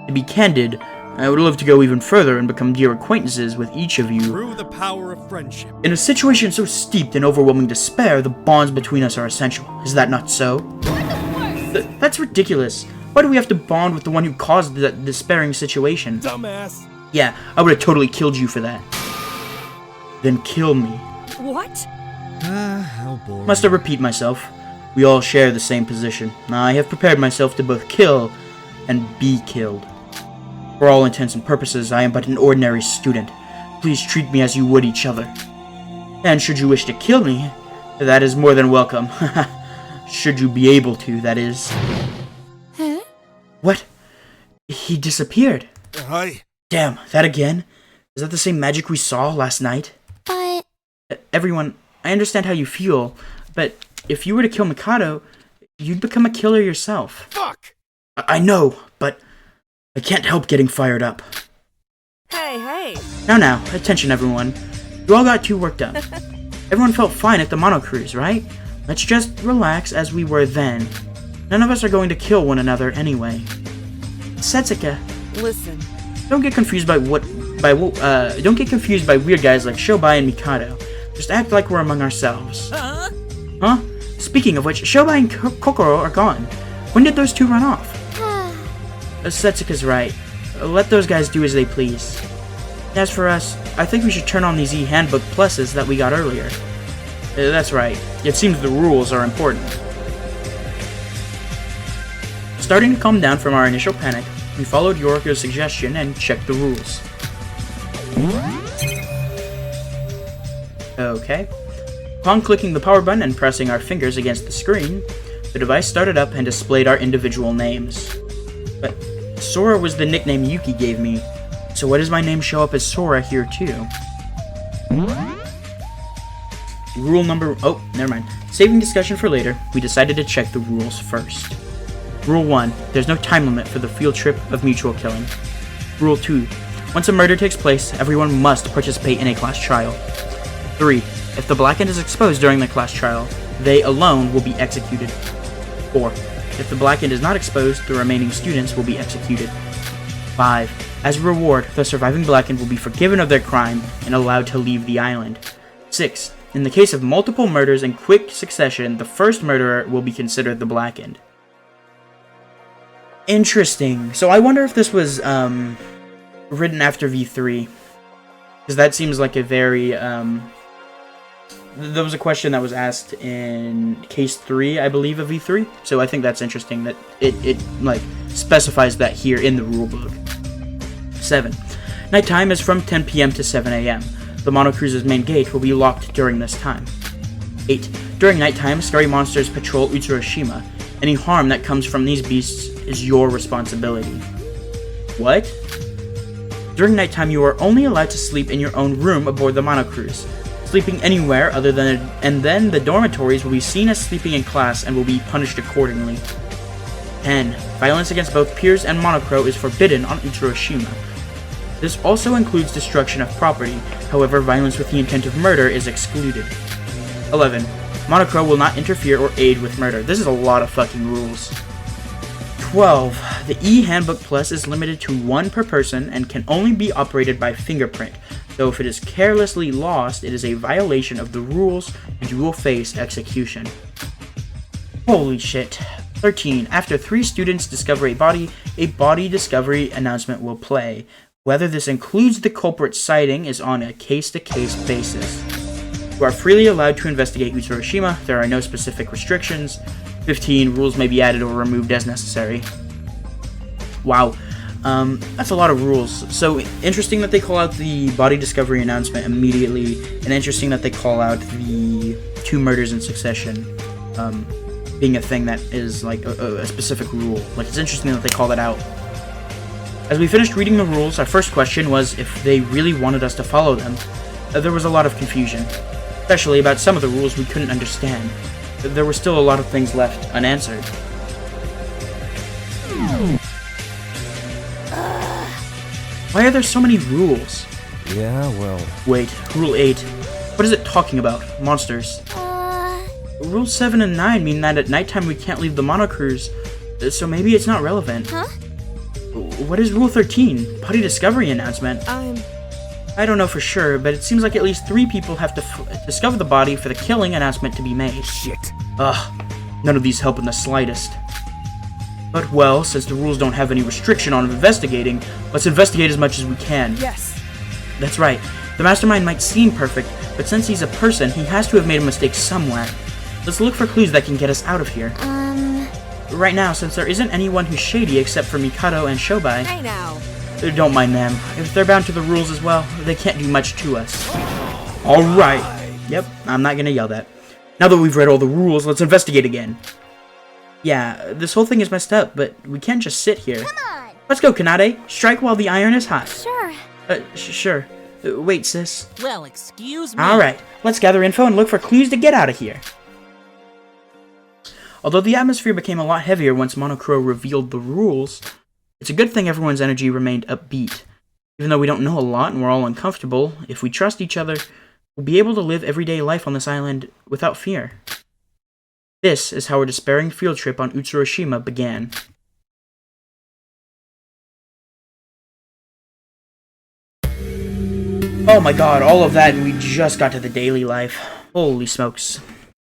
Speaker 1: To be candid, I would love to go even further and become dear acquaintances with each of you.
Speaker 6: Through the power of friendship.
Speaker 1: In a situation so steeped in overwhelming despair, the bonds between us are essential. Is that not so? That's ridiculous. Why do we have to bond with the one who caused that despairing situation?
Speaker 6: Dumbass.
Speaker 1: Yeah, I would have totally killed you for that. Then kill me.
Speaker 4: What?
Speaker 8: How boring.
Speaker 1: Must I repeat myself? We all share the same position. I have prepared myself to both kill and be killed. For all intents and purposes, I am but an ordinary student. Please treat me as you would each other. And should you wish to kill me, that is more than welcome. Should you be able to, that is.
Speaker 2: Huh?
Speaker 1: What? He disappeared.
Speaker 6: Hi.
Speaker 1: Damn, that again? Is that the same magic we saw last night?
Speaker 2: But
Speaker 1: Everyone, I understand how you feel, but if you were to kill Mikado, you'd become a killer yourself.
Speaker 6: Fuck.
Speaker 1: I know, but I can't help getting fired up.
Speaker 4: Hey!
Speaker 1: Now, attention everyone. You all got too worked up. Everyone felt fine at the mono cruise, right? Let's just relax as we were then. None of us are going to kill one another anyway. Setsuka,
Speaker 4: Listen,
Speaker 1: don't get confused by don't get confused by weird guys like Shobai and Mikado. Just act like we're among ourselves. Huh? Speaking of which, Shobai and Kokoro are gone. When did those two run off? Setsuka's right. Let those guys do as they please. As for us, I think we should turn on these e-handbook pluses that we got earlier. That's right. It seems the rules are important. Starting to calm down from our initial panic, we followed Yoriko's suggestion and checked the rules. Okay. Upon clicking the power button and pressing our fingers against the screen, the device started up and displayed our individual names. But Sora was the nickname Yuki gave me, so why does my name show up as Sora here too? Rule number... oh, never mind. Saving discussion for later, we decided to check the rules first. Rule 1. There's no time limit for the field trip of mutual killing. Rule 2. Once a murder takes place, everyone must participate in a class trial. 3. If the Blackened is exposed during the class trial, they alone will be executed. 4. If the Blackened is not exposed, the remaining students will be executed. 5. As a reward, the surviving Blackened will be forgiven of their crime and allowed to leave the island. 6. In the case of multiple murders in quick succession, the first murderer will be considered the Blackened. Interesting. So I wonder if this was written after V3. Because that seems like a very... there was a question that was asked in case 3, I believe, of V3. So I think that's interesting that it like specifies that here in the rulebook. 7. Nighttime is from 10 p.m. to 7 a.m. The Monocruise's main gate will be locked during this time. 8. During nighttime, scary monsters patrol Utsuroshima. Any harm that comes from these beasts is your responsibility. What? During nighttime, you are only allowed to sleep in your own room aboard the Monocruise. Sleeping anywhere other than and then the dormitories will be seen as sleeping in class and will be punished accordingly. 10. Violence against both peers and Monocro is forbidden on Utsuroshima. This also includes destruction of property, however violence with the intent of murder is excluded. 11. Monocro will not interfere or aid with murder. This is a lot of fucking rules. 12. The E-Handbook Plus is limited to 1 per person and can only be operated by fingerprint, though if it is carelessly lost, it is a violation of the rules and you will face execution. Holy shit. 13. After 3 students discover a body discovery announcement will play. Whether this includes the culprit's sighting is on a case-to-case basis. You are freely allowed to investigate Utsuroshima. There are no specific restrictions. 15. Rules may be added or removed as necessary. Wow. That's a lot of rules. So, interesting that they call out the body discovery announcement immediately, and interesting that they call out the 2 murders in succession, being a thing that is, like, a specific rule. Like, it's interesting that they call that out. As we finished reading the rules, our first question was if they really wanted us to follow them. There was a lot of confusion, especially about some of the rules we couldn't understand. There were still a lot of things left unanswered. Why are there so many rules?
Speaker 5: Yeah, well...
Speaker 1: Wait, Rule 8. What is it talking about? Monsters. Rule 7 and 9 mean that at nighttime we can't leave the Monocruise, so maybe it's not relevant.
Speaker 2: Huh?
Speaker 1: What is Rule 13? Body discovery announcement. I don't know for sure, but it seems like at least 3 people have to discover the body for the killing announcement to be made.
Speaker 5: Shit.
Speaker 1: Ugh, none of these help in the slightest. But well, since the rules don't have any restriction on investigating, let's investigate as much as we can.
Speaker 4: Yes.
Speaker 1: That's right. The mastermind might seem perfect, but since he's a person, he has to have made a mistake somewhere. Let's look for clues that can get us out of here. Right now, since there isn't anyone who's shady except for Mikado and Shobai...
Speaker 4: Hey now.
Speaker 1: Don't mind them. If they're bound to the rules as well, they can't do much to us. Alright. Yep, I'm not gonna yell that. Now that we've read all the rules, let's investigate again. Yeah, this whole thing is messed up, but we can't just sit here.
Speaker 2: Come on!
Speaker 1: Let's go, Kanade. Strike while the iron is hot.
Speaker 2: Sure.
Speaker 1: Sure. Wait, sis.
Speaker 3: Well, excuse me.
Speaker 1: Alright, let's gather info and look for clues to get out of here. Although the atmosphere became a lot heavier once Monocro revealed the rules, it's a good thing everyone's energy remained upbeat. Even though we don't know a lot and we're all uncomfortable, if we trust each other, we'll be able to live everyday life on this island without fear. This is how our despairing field trip on Utsuroshima began. Oh my god, all of that and we just got to the daily life. Holy smokes.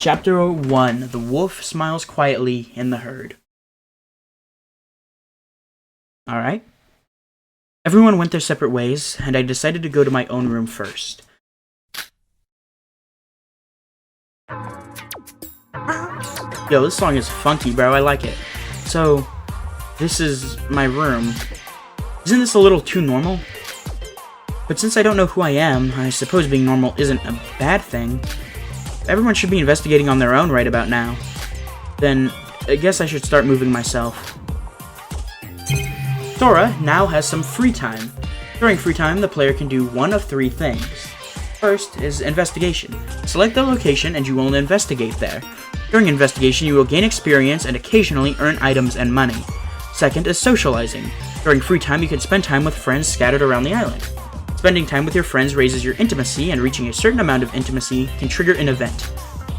Speaker 1: Chapter 1. The Wolf Smiles Quietly in the Herd. Alright. Everyone went their separate ways, and I decided to go to my own room first. Yo, this song is funky, bro. I like it. So, this is my room. Isn't this a little too normal? But since I don't know who I am, I suppose being normal isn't a bad thing. Everyone should be investigating on their own right about now. Then, I guess I should start moving myself. Sora now has some free time. During free time, the player can do one of three things. First is investigation. Select the location and you will investigate there. During investigation, you will gain experience and occasionally earn items and money. Second is socializing. During free time, you can spend time with friends scattered around the island. Spending time with your friends raises your intimacy, and reaching a certain amount of intimacy can trigger an event.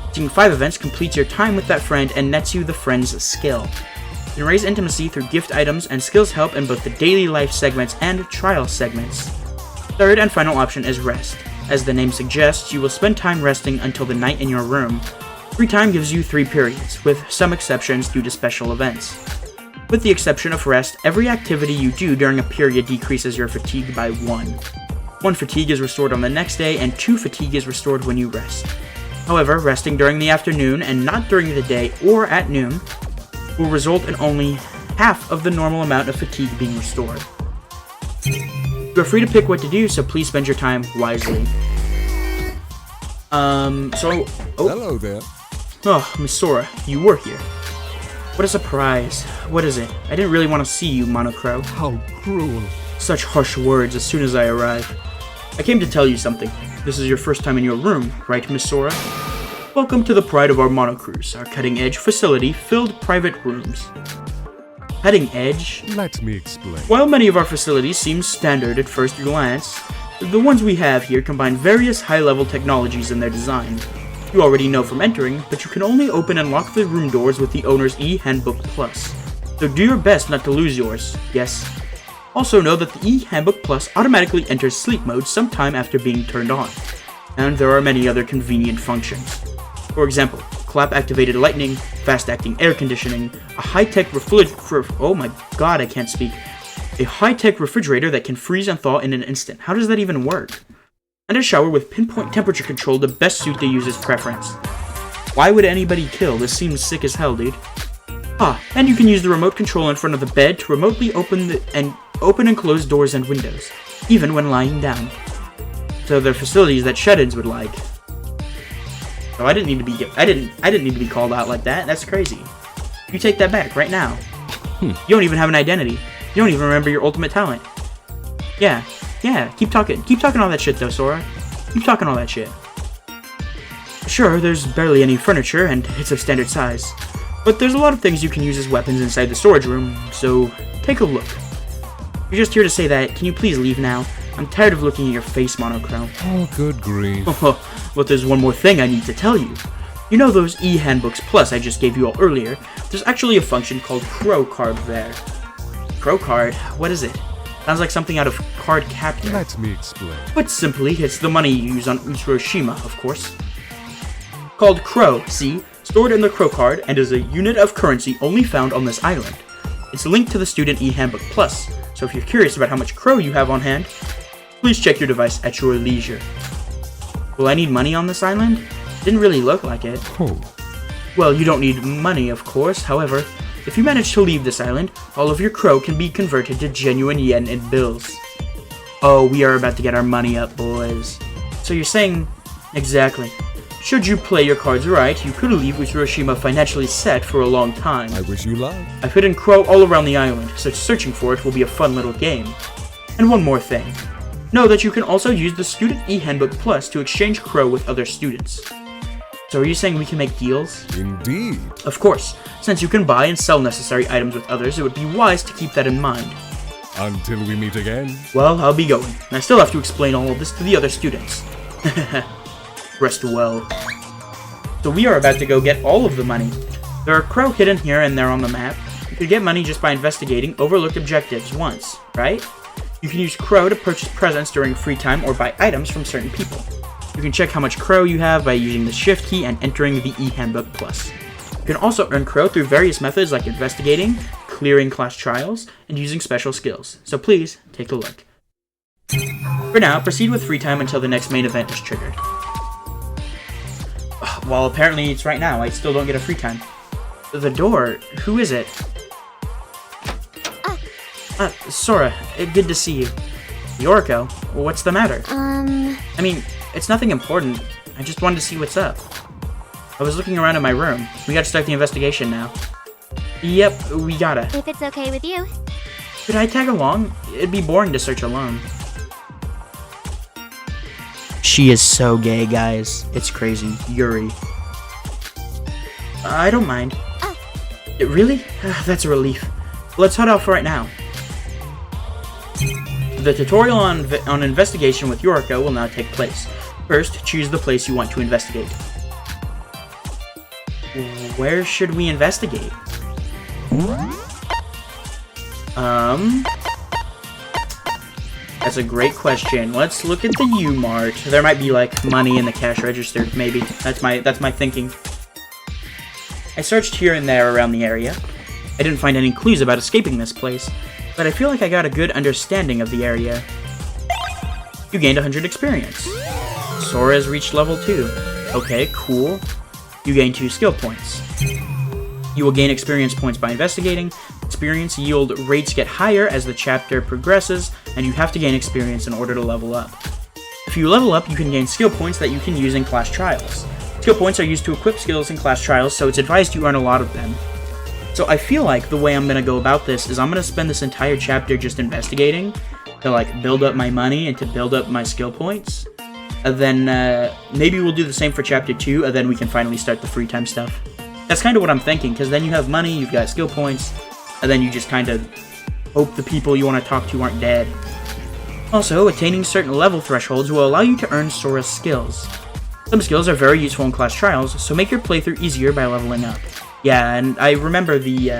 Speaker 1: Reaching 5 events completes your time with that friend and nets you the friend's skill. You can raise intimacy through gift items, and skills help in both the daily life segments and trial segments. Third and final option is rest. As the name suggests, you will spend time resting until the night in your room. Free time gives you 3 periods, with some exceptions due to special events. With the exception of rest, every activity you do during a period decreases your fatigue by 1. 1 fatigue is restored on the next day, and 2 fatigue is restored when you rest. However, resting during the afternoon and not during the day or at noon will result in only half of the normal amount of fatigue being restored. You are free to pick what to do, so please spend your time wisely.
Speaker 5: Hello there.
Speaker 1: Oh, Miss Sora, you were here. What a surprise. What is it? I didn't really want to see you, Monocro.
Speaker 5: How cruel.
Speaker 1: Such harsh words as soon as I arrived. I came to tell you something. This is your first time in your room, right, Miss Sora? Welcome to the pride of our Monocruise, our cutting-edge facility-filled private rooms. Cutting edge?
Speaker 5: Let me explain.
Speaker 1: While many of our facilities seem standard at first glance, the ones we have here combine various high-level technologies in their design. You already know from entering, but you can only open and lock the room doors with the owner's e-Handbook Plus. So do your best not to lose yours, yes? Also know that the e-Handbook Plus automatically enters sleep mode sometime after being turned on. And there are many other convenient functions. For example, clap-activated lightning, fast-acting air conditioning, a high-tech oh my god, I can't speak. A high-tech refrigerator that can freeze and thaw in an instant. How does that even work? And a shower with pinpoint temperature control to best suit the user's preference. Why would anybody kill? This seems sick as hell, dude. And you can use the remote control in front of the bed to remotely open and close doors and windows, even when lying down. So they're facilities that shut-ins would like. So I didn't need to be called out like that. That's crazy. You take that back right now. You don't even have an identity. You don't even remember your ultimate talent. Yeah, keep talking all that shit though, Sora. Keep talking all that shit. Sure, there's barely any furniture, and it's of standard size. But there's a lot of things you can use as weapons inside the storage room, so take a look. You're just here to say that. Can you please leave now? I'm tired of looking at your face, Monochrome.
Speaker 5: Oh, good grief.
Speaker 1: But there's one more thing I need to tell you. You know those e-Handbooks Plus I just gave you all earlier? There's actually a function called Crow Card there. Crow Card? What is it? Sounds like something out of Card Captor.
Speaker 5: Let me explain.
Speaker 1: But simply, it's the money you use on Utsuroshima, of course. Called Crow, see? Stored in the Crow Card, and is a unit of currency only found on this island. It's linked to the Student e-Handbook Plus, so if you're curious about how much Crow you have on hand, please check your device at your leisure. Will I need money on this island? Didn't really look like it.
Speaker 5: Oh.
Speaker 1: Well, you don't need money, of course. However, if you manage to leave this island, all of your Crow can be converted to genuine yen in bills. Oh, we are about to get our money up, boys. So you're saying... Exactly. Should you play your cards right, you could leave Utsuroshima financially set for a long time.
Speaker 5: I wish you luck.
Speaker 1: I've hidden Crow all around the island, so searching for it will be a fun little game. And one more thing. Know that you can also use the Student e-Handbook Plus to exchange Crow with other students. So are you saying we can make deals?
Speaker 5: Indeed.
Speaker 1: Of course. Since you can buy and sell necessary items with others, it would be wise to keep that in mind.
Speaker 5: Until we meet again.
Speaker 1: Well, I'll be going. And I still have to explain all of this to the other students. Rest well. So we are about to go get all of the money. There are Crow hidden here and there on the map. You could get money just by investigating overlooked objectives once, right? You can use Crow to purchase presents during free time or buy items from certain people. You can check how much Crow you have by using the Shift key and entering the eHandbook Plus. You can also earn Crow through various methods like investigating, clearing class trials, and using special skills, so please take a look. For now, proceed with free time until the next main event is triggered. Well, apparently it's right now. I still don't get a free time. The door? Who is it? Sora, good to see you. Yoriko, what's the matter? I mean, it's nothing important. I just wanted to see what's up. I was looking around in my room. We gotta start the investigation now. Yep, we gotta.
Speaker 2: If it's okay with you.
Speaker 1: Could I tag along? It'd be boring to search alone. She is so gay, guys. It's crazy. Yuri. I don't mind. Really? That's a relief. Let's head out for right now. The tutorial on investigation with Yoriko will now take place. First, choose the place you want to investigate. Where should we investigate? That's a great question. Let's look at the U-Mart. There might be like money in the cash register, maybe. That's my thinking. I searched here and there around the area. I didn't find any clues about escaping this place, but I feel like I got a good understanding of the area. You gained 100 experience. Sora has reached level 2. Okay, cool. You gain 2 skill points. You will gain experience points by investigating. Experience yield rates get higher as the chapter progresses, and you have to gain experience in order to level up. If you level up, you can gain skill points that you can use in class trials. Skill points are used to equip skills in class trials, so it's advised you earn a lot of them. So I feel like the way I'm going to go about this is I'm going to spend this entire chapter just investigating to like build up my money and to build up my skill points. And then maybe we'll do the same for chapter 2, and then we can finally start the free time stuff. That's kind of what I'm thinking, because then you have money, you've got skill points, and then you just kind of hope the people you want to talk to aren't dead. Also, attaining certain level thresholds will allow you to earn Sora's skills. Some skills are very useful in class trials, so make your playthrough easier by leveling up. Yeah, and I remember the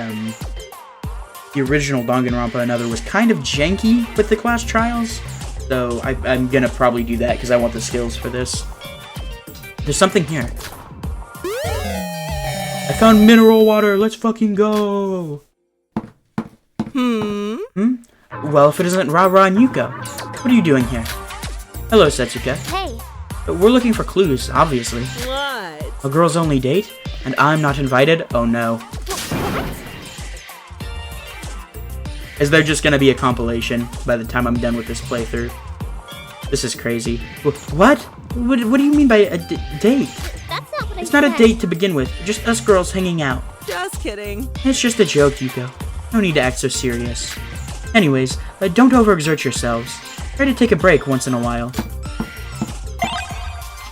Speaker 1: original Danganronpa Another was kind of janky with the class trials, so I'm gonna probably do that because I want the skills for this. There's something here. I found mineral water, let's fucking go! Well, if it isn't Ra-Ra and Yuko, what are you doing here? Hello, Setsuka.
Speaker 2: Hey.
Speaker 1: We're looking for clues, obviously.
Speaker 4: What?
Speaker 1: A girls only date? And I'm not invited? Oh no. Is there just gonna be a compilation by the time I'm done with this playthrough? This is crazy. What? What do you mean by a date?
Speaker 2: That's not what I
Speaker 1: It's
Speaker 2: said.
Speaker 1: not a date to begin with, just us girls hanging out.
Speaker 4: Just kidding.
Speaker 1: It's just a joke, Yuko. No need to act so serious. Anyways, don't overexert yourselves. Try to take a break once in a while.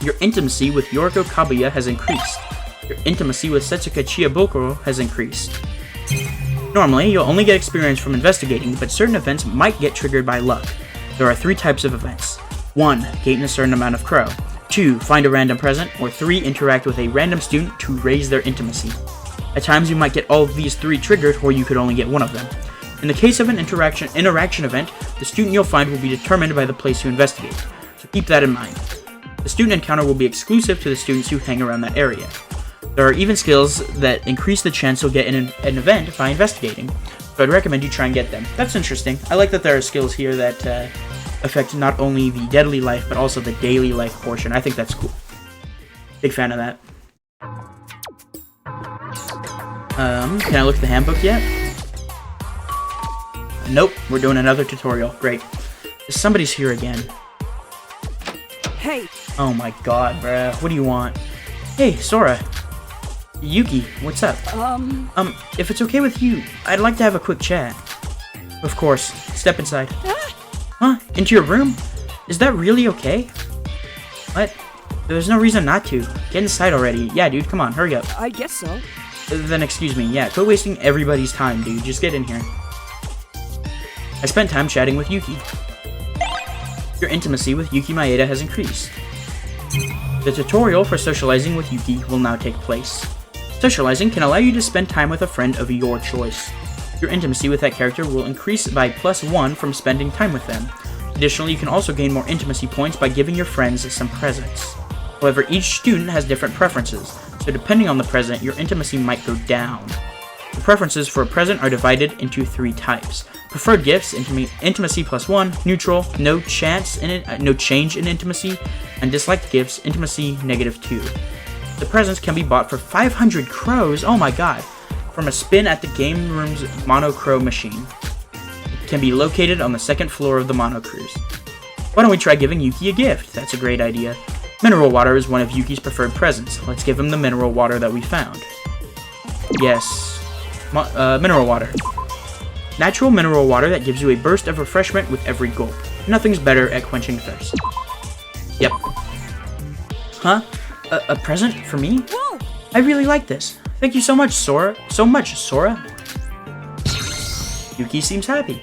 Speaker 1: Your intimacy with Yoriko Kabuya has increased. Your intimacy with Setsuka Chiyabukuro has increased. Normally, you'll only get experience from investigating, but certain events might get triggered by luck. There are 3 types of events. 1. Gain a certain amount of Crow. 2. Find a random present. Or 3. Interact with a random student to raise their intimacy. At times, you might get all of these 3 triggered, or you could only get one of them. In the case of an interaction event, the student you'll find will be determined by the place you investigate, so keep that in mind. The student encounter will be exclusive to the students who hang around that area. There are even skills that increase the chance you'll get in an event by investigating, so I'd recommend you try and get them. That's interesting. I like that there are skills here that affect not only the deadly life, but also the daily life portion. I think that's cool. Big fan of that. Can I look at the handbook yet? Nope, we're doing another tutorial. Great. Somebody's here again.
Speaker 4: Hey.
Speaker 1: Oh my god, bruh. What do you want? Hey, Sora. Yuki, what's up? If it's okay with you, I'd like to have a quick chat. Of course. Step inside. Huh? Into your room? Is that really okay? What? There's no reason not to. Get inside already. Yeah, dude, come on, hurry up.
Speaker 4: I guess so.
Speaker 1: Then excuse me, yeah, quit wasting everybody's time, dude. Just get in here. I spent time chatting with Yuki. Your intimacy with Yuki Maeda has increased. The tutorial for socializing with Yuki will now take place. Socializing can allow you to spend time with a friend of your choice. Your intimacy with that character will increase by +1 from spending time with them. To Additionally, you can also gain more intimacy points by giving your friends some presents. However, each student has different preferences, so depending on the present, your intimacy might go down. The preferences for a present are divided into 3 types. Preferred gifts, intimacy +1, neutral, no change in intimacy, and disliked gifts, intimacy -2. The presents can be bought for 500 crows, oh my god, from a spin at the game room's monocro machine. It can be located on the 2nd floor of the monocruise. Why don't we try giving Yuki a gift? That's a great idea. Mineral water is one of Yuki's preferred presents. Let's give him the mineral water that we found. Yes. Mineral water. Natural mineral water that gives you a burst of refreshment with every gulp. Nothing's better at quenching thirst. Yep. Huh? A present for me?
Speaker 4: Whoa!
Speaker 1: I really like this. Thank you so much, Sora. Yuki seems happy.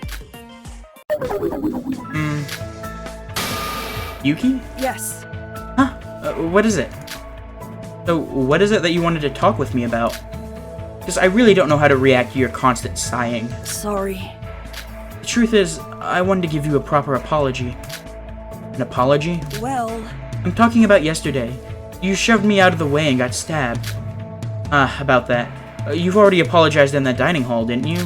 Speaker 1: Yuki?
Speaker 4: Yes.
Speaker 1: Huh? What is it? So, what is it that you wanted to talk with me about? Because I really don't know how to react to your constant sighing.
Speaker 4: Sorry.
Speaker 1: The truth is, I wanted to give you a proper apology. An apology?
Speaker 4: Well,
Speaker 1: I'm talking about yesterday. You shoved me out of the way and got stabbed. About that. You've already apologized in that dining hall, didn't you?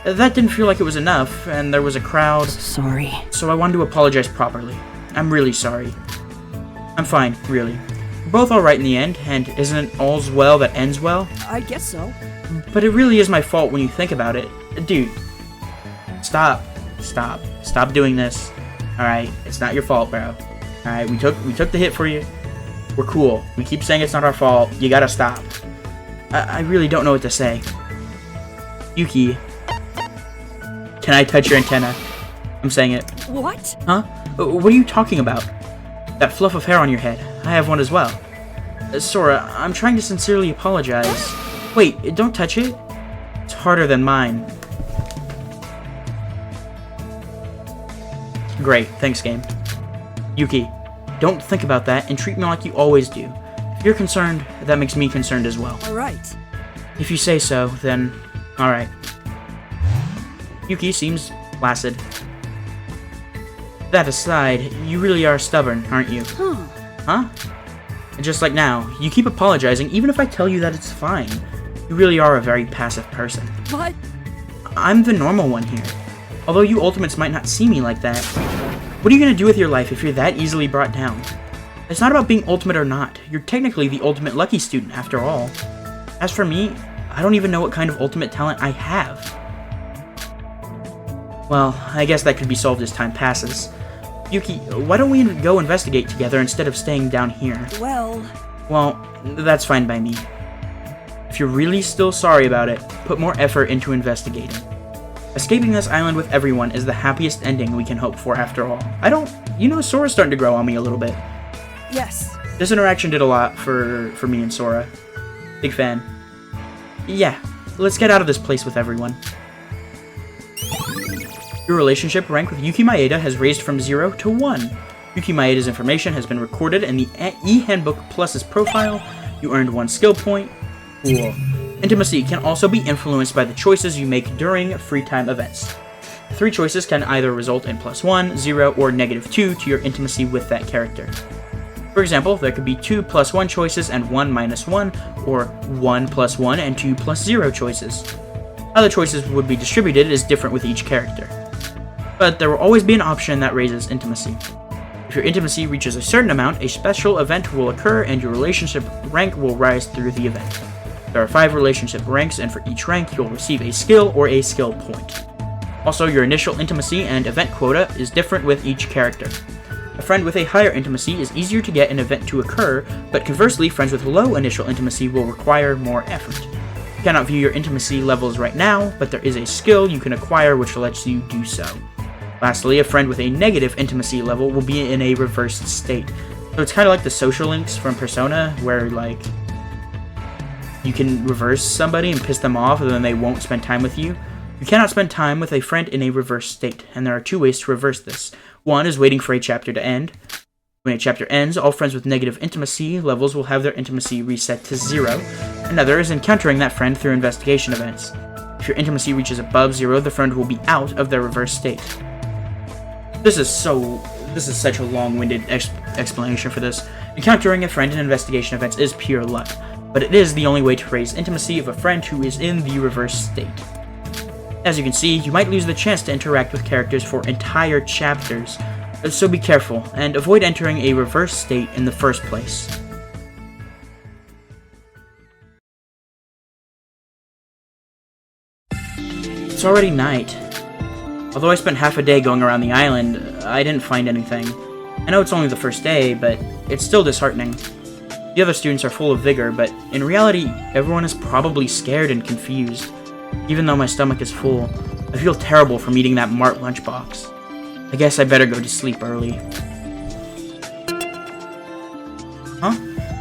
Speaker 1: That didn't feel like it was enough, and there was a crowd.
Speaker 4: sorry.
Speaker 1: So I wanted to apologize properly. I'm really sorry. I'm fine, really. We're both alright in the end, and isn't all's well that ends well?
Speaker 4: I guess so.
Speaker 1: But it really is my fault when you think about it. Dude, stop. Stop doing this. Alright, it's not your fault, bro. Alright, we took the hit for you. We're cool. We keep saying it's not our fault. You gotta stop. I really don't know what to say. Yuki, can I touch your antenna? I'm saying it.
Speaker 4: What?
Speaker 1: Huh? What are you talking about? That fluff of hair on your head. I have one as well. Sora, I'm trying to sincerely apologize. Wait, don't touch it. It's harder than mine. Great, thanks, game. Yuki, don't think about that and treat me like you always do. If you're concerned, that makes me concerned as well.
Speaker 4: Alright.
Speaker 1: If you say so, then alright. Yuki seems placid. That aside, you really are stubborn, aren't you? Huh? And just like now, you keep apologizing even if I tell you that it's fine. You really are a very passive person.
Speaker 4: But
Speaker 1: I'm the normal one here. Although you ultimates might not see me like that. What are you gonna do with your life if you're that easily brought down? It's not about being ultimate or not. You're technically the ultimate lucky student after all. As for me, I don't even know what kind of ultimate talent I have. Well, I guess that could be solved as time passes. Yuki, why don't we go investigate together instead of staying down here?
Speaker 4: well,
Speaker 1: Well, that's fine by me. If you're really still sorry about it, put more effort into investigating. Escaping this island with everyone is the happiest ending we can hope for after all. Sora's starting to grow on me a little bit.
Speaker 4: yes.
Speaker 1: This interaction did a lot for me and Sora. Big fan. Yeah, let's get out of this place with everyone. Your relationship rank with Yuki Maeda has raised from 0 to 1. Yuki Maeda's information has been recorded in the e-handbook Plus's profile. You earned 1 skill point. Cool. Intimacy can also be influenced by the choices you make during free time events. 3 choices can either result in +1, 0, or -2 to your intimacy with that character. For example, there could be 2 +1 choices and 1 -1, or 1 +1 and 2 +0 choices. How the choices would be distributed is different with each character. But there will always be an option that raises intimacy. If your intimacy reaches a certain amount, a special event will occur and your relationship rank will rise through the event. There are 5 relationship ranks, and for each rank, you'll receive a skill or a skill point. Also, your initial intimacy and event quota is different with each character. A friend with a higher intimacy is easier to get an event to occur, but conversely, friends with low initial intimacy will require more effort. You cannot view your intimacy levels right now, but there is a skill you can acquire which lets you do so. Lastly, a friend with a negative intimacy level will be in a reversed state. So it's kind of like the social links from Persona, where, like, you can reverse somebody and piss them off, and then they won't spend time with you. You cannot spend time with a friend in a reversed state, and there are 2 ways to reverse this. One is waiting for a chapter to end. When a chapter ends, all friends with negative intimacy levels will have their intimacy reset to 0. Another is encountering that friend through investigation events. If your intimacy reaches above 0, the friend will be out of their reverse state. This is such a long-winded explanation for this. Encountering a friend in investigation events is pure luck, but it is the only way to raise intimacy of a friend who is in the reverse state. As you can see, you might lose the chance to interact with characters for entire chapters, so be careful, and avoid entering a reverse state in the first place. It's already night. Although I spent half a day going around the island, I didn't find anything. I know it's only the first day, but it's still disheartening. The other students are full of vigor, but in reality, everyone is probably scared and confused. Even though my stomach is full, I feel terrible from eating that Mart lunchbox. I guess I better go to sleep early. Huh?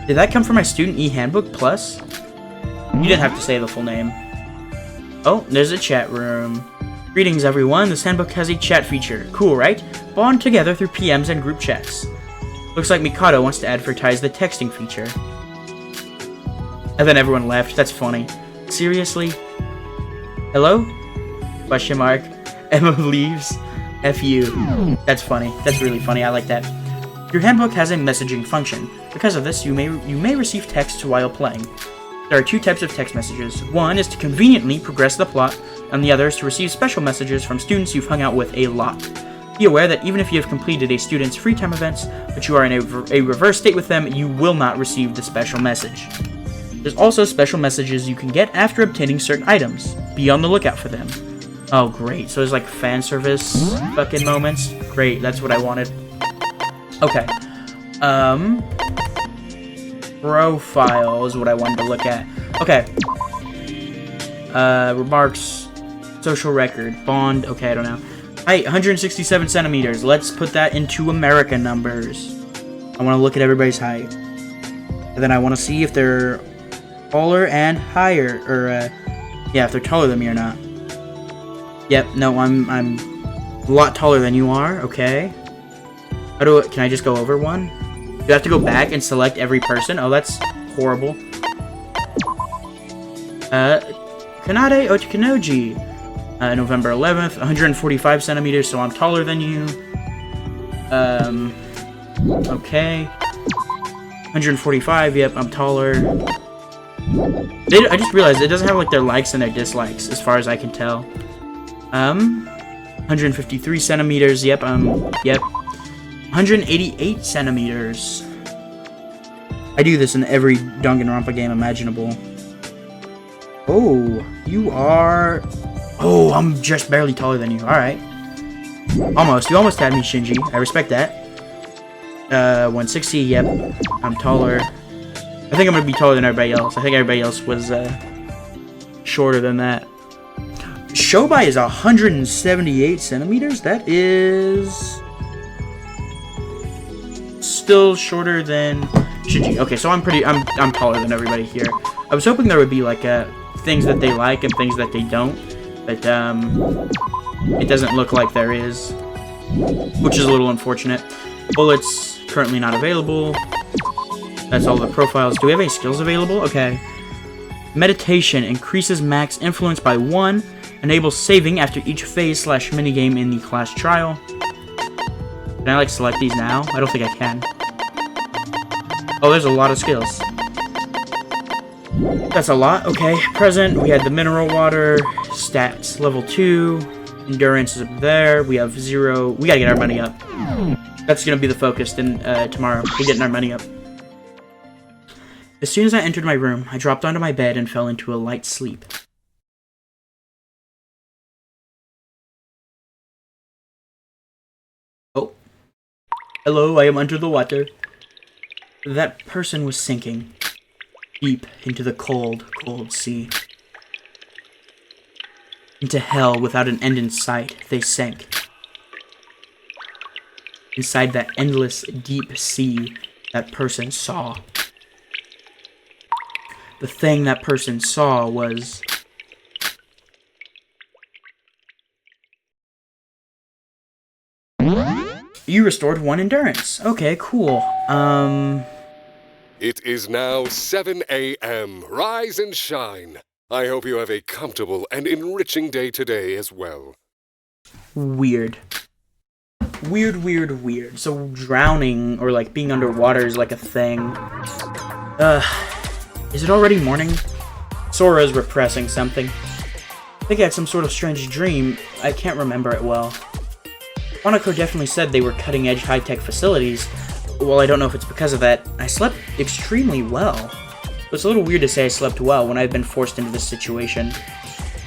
Speaker 1: Did that come from my Student E-Handbook Plus? You didn't have to say the full name. Oh, there's a chat room. Greetings everyone, this handbook has a chat feature. Cool, right? Bond together through PMs and group chats. Looks like Mikado wants to advertise the texting feature. And then everyone left, that's funny. Seriously? Hello? Question mark. Emma leaves. F you. That's funny. That's really funny, I like that. Your handbook has a messaging function. Because of this, you may receive texts while playing. There are two types of text messages. One is to conveniently progress the plot, and the other is to receive special messages from students you've hung out with a lot. Be aware that even if you have completed a student's free time events, but you are in a reverse state with them, you will not receive the special message. There's also special messages you can get after obtaining certain items. Be on the lookout for them. Oh great, so there's like fan service fucking moments? Great, that's what I wanted. Okay. Profile is what I wanted to look at. Okay. Remarks. Social record. Bond. Okay, I don't know. Height, 167 centimeters. Let's put that into American numbers. I want to look at everybody's height. And then I want to see if they're taller and higher. Or, yeah, if they're taller than me or not. Yep, no, I'm a lot taller than you are. Okay. Can I just go over one? Do I have to go back and select every person? Oh, that's horrible. Kanade Ochikanoji. November 11th, 145 centimeters, so I'm taller than you. Okay. 145, yep, I'm taller. I just realized it doesn't have, like, their likes and their dislikes, as far as I can tell. 153 centimeters, yep, yep. 188 centimeters. I do this in every Danganronpa game imaginable. Oh, you are... Oh, I'm just barely taller than you. Alright. Almost. You almost had me, Shinji. I respect that. 160, yep. I'm taller. I think I'm gonna be taller than everybody else. I think everybody else was, shorter than that. Shobai is 178 centimeters? That is... still shorter than Shinji. Okay, so I'm taller than everybody here. I was hoping there would be, like, things that they like and things that they don't. But, it doesn't look like there is, which is a little unfortunate. Bullets, currently not available. That's all the profiles. Do we have any skills available? Okay. Meditation, increases max influence by 1, enables saving after each phase / minigame in the class trial. Can I, like, select these now? I don't think I can. Oh, there's a lot of skills. That's a lot. Okay, present. We had the mineral water. Stats, level 2. Endurance is up there. We have 0. We gotta get our money up. That's gonna be the focus tomorrow. We're getting our money up. As soon as I entered my room, I dropped onto my bed and fell into a light sleep. Oh. Hello, I am under the water. That person was sinking. Deep into the cold, cold sea. Into hell without an end in sight, they sank. Inside that endless, deep sea, that person saw. The thing that person saw was... You restored 1 endurance. Okay, cool.
Speaker 7: It is now 7 a.m. Rise and shine. I hope you have a comfortable and enriching day today as well.
Speaker 1: Weird. Weird. So drowning or like being underwater is like a thing. Is it already morning? Sora's repressing something. I think I had some sort of strange dream. I can't remember it well. Monaco definitely said they were cutting-edge high-tech facilities. Well, I don't know if it's because of that. I slept extremely well. It's a little weird to say I slept well when I've been forced into this situation.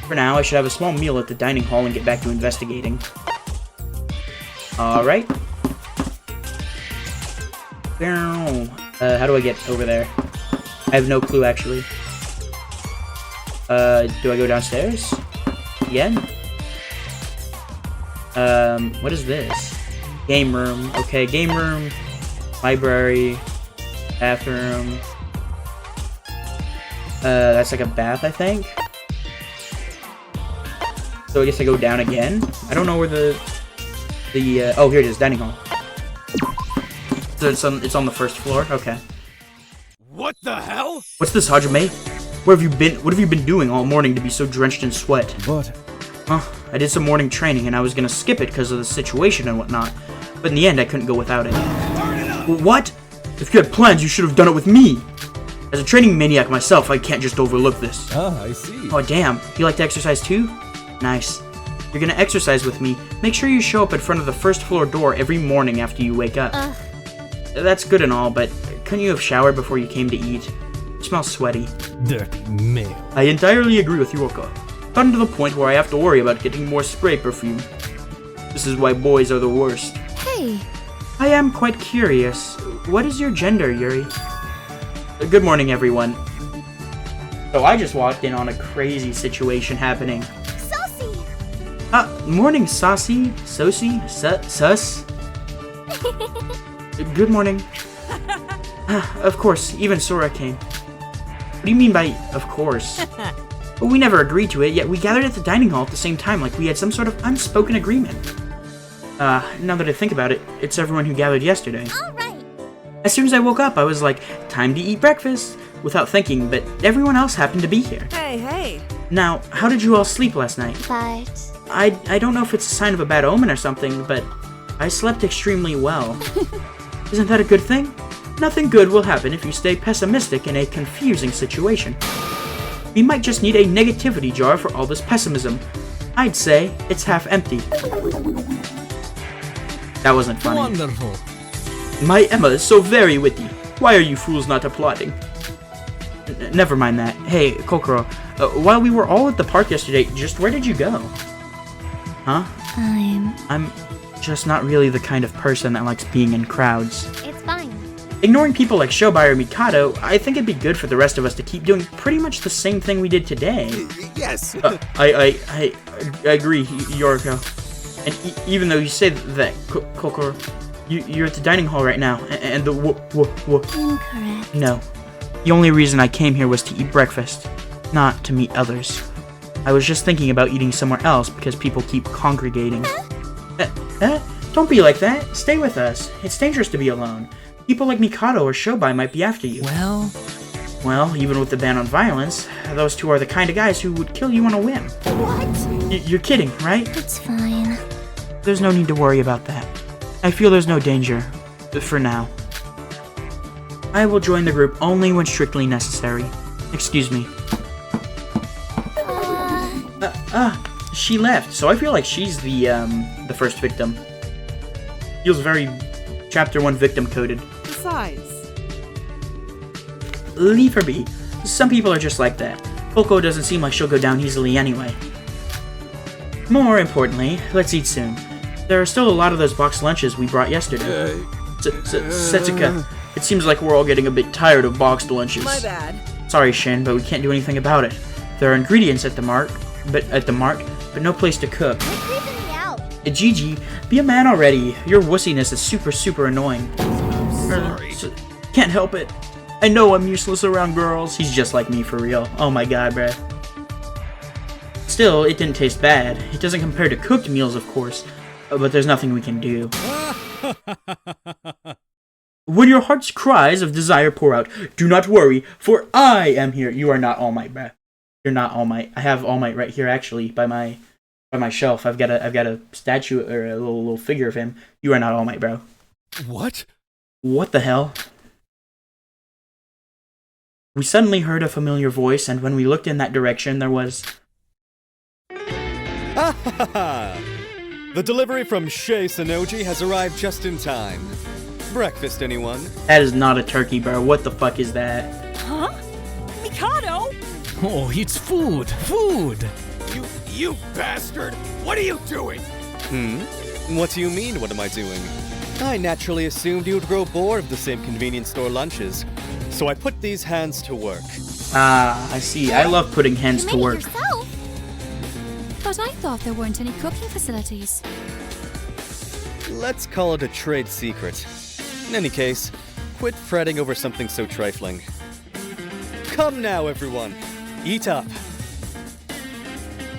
Speaker 1: For now, I should have a small meal at the dining hall and get back to investigating. Alright. How do I get over there? I have no clue, actually. Do I go downstairs? Again? What is this? Game room. Okay, game room. Library. Bathroom. That's like a bath, I think. So I guess I go down again. I don't know where oh, here it is, dining hall. So it's on the first floor. Okay.
Speaker 6: What the hell?
Speaker 5: What's this, Hajime? Where have you been? What have you been doing all morning to be so drenched in sweat?
Speaker 8: But
Speaker 5: I did some morning training and I was gonna skip it because of the situation and whatnot. But in the end, I couldn't go without it. What? If you had plans, you should have done it with me. As a training maniac myself, I can't just overlook this.
Speaker 8: ah, I see.
Speaker 5: Oh, damn. You like to exercise too? Nice. You're gonna exercise with me. Make sure you show up in front of the first floor door every morning after you wake up. That's good and all, but couldn't you have showered before you came to eat? You smell sweaty.
Speaker 8: Dirty male.
Speaker 5: I entirely agree with you, Oka. Gotten to the point where I have to worry about getting more spray perfume. This is why boys are the worst.
Speaker 2: Hey.
Speaker 5: I am quite curious. What is your gender, Yuri? Good morning, everyone. So I just walked in on a crazy situation happening.
Speaker 2: Saucy.
Speaker 5: Morning, Saucy, Sosi, Sus. Good morning. Of course, even Sora came. What do you mean by, of course? Well, we never agreed to it, yet we gathered at the dining hall at the same time like we had some sort of unspoken agreement. Now that I think about it, it's everyone who gathered yesterday.
Speaker 2: All right.
Speaker 5: As soon as I woke up, I was like, time to eat breakfast, without thinking, but everyone else happened to be here.
Speaker 4: Hey.
Speaker 5: Now, how did you all sleep last night?
Speaker 2: But
Speaker 5: I don't know if it's a sign of a bad omen or something, but I slept extremely well. Isn't that a good thing? Nothing good will happen if you stay pessimistic in a confusing situation. We might just need a negativity jar for all this pessimism. I'd say it's half empty. That wasn't funny.
Speaker 8: Wonderful.
Speaker 5: My Emma is so very witty. Why are you fools not applauding? Never mind that. Hey, Kokoro, while we were all at the park yesterday, just where did you go? Huh? I'm just not really the kind of person that likes being in crowds.
Speaker 2: it's fine.
Speaker 5: Ignoring people like Shobai or Mikado, I think it'd be good for the rest of us to keep doing pretty much the same thing we did today.
Speaker 6: Yes.
Speaker 5: I agree, Yoriko. And even though you say that, Kokoro, you're at the dining hall right now, and the
Speaker 2: Incorrect.
Speaker 5: No. The only reason I came here was to eat breakfast, not to meet others. I was just thinking about eating somewhere else because people keep congregating. Don't be like that. Stay with us. It's dangerous to be alone. People like Mikado or Shobai might be after you. Well, even with the ban on violence, those two are the kind of guys who would kill you on a whim.
Speaker 2: What?
Speaker 5: You're kidding, right?
Speaker 2: It's fine.
Speaker 5: There's no need to worry about that. I feel there's no danger. For now. I will join the group only when strictly necessary. Excuse me. She left, so I feel like she's the first victim. Feels very Chapter 1 victim coded.
Speaker 4: Besides,
Speaker 5: Leave her be. Some people are just like that. Coco doesn't seem like she'll go down easily anyway. More importantly, let's eat soon. There are still a lot of those boxed lunches we brought yesterday. Setsuka, it seems like we're all getting a bit tired of boxed lunches.
Speaker 4: my bad.
Speaker 5: Sorry, Shin, but we can't do anything about it. There are ingredients at the mart, but no place to cook.
Speaker 2: You're creeping me out.
Speaker 5: Gigi, be a man already. Your wussiness is super annoying.
Speaker 6: Sorry.
Speaker 5: Can't help it. I know I'm useless around girls. He's just like me for real. Oh my god, bruh. Still, it didn't taste bad. It doesn't compare to cooked meals, of course, but there's nothing we can do. When your heart's cries of desire pour out, do not worry, for I am here. You are not All Might, bruh. You're not All Might. I have All Might right here, actually, by my
Speaker 1: By my shelf, I've got a statue or a little figure of him. You are not All Might, bro.
Speaker 6: What?
Speaker 1: What the hell? We suddenly heard a familiar voice, and when we looked in that direction, there was...
Speaker 8: Ha ha ha! The delivery from Shei Sonoji has arrived just in time. Breakfast, anyone?
Speaker 1: That is not a turkey, bro. What the fuck is that?
Speaker 4: Huh? Mikado?
Speaker 3: Oh, it's food! Food!
Speaker 6: You bastard! What are you doing?
Speaker 8: What do you mean, what am I doing? I naturally assumed you would grow bored of the same convenience store lunches. So I put these hands to work.
Speaker 1: Ah, I see. I love putting hands
Speaker 2: You
Speaker 1: to
Speaker 2: made it
Speaker 1: work.
Speaker 2: yourself? But I thought there weren't any cooking facilities.
Speaker 8: Let's call it a trade secret. In any case, quit fretting over something so trifling. Come now, everyone. Eat up.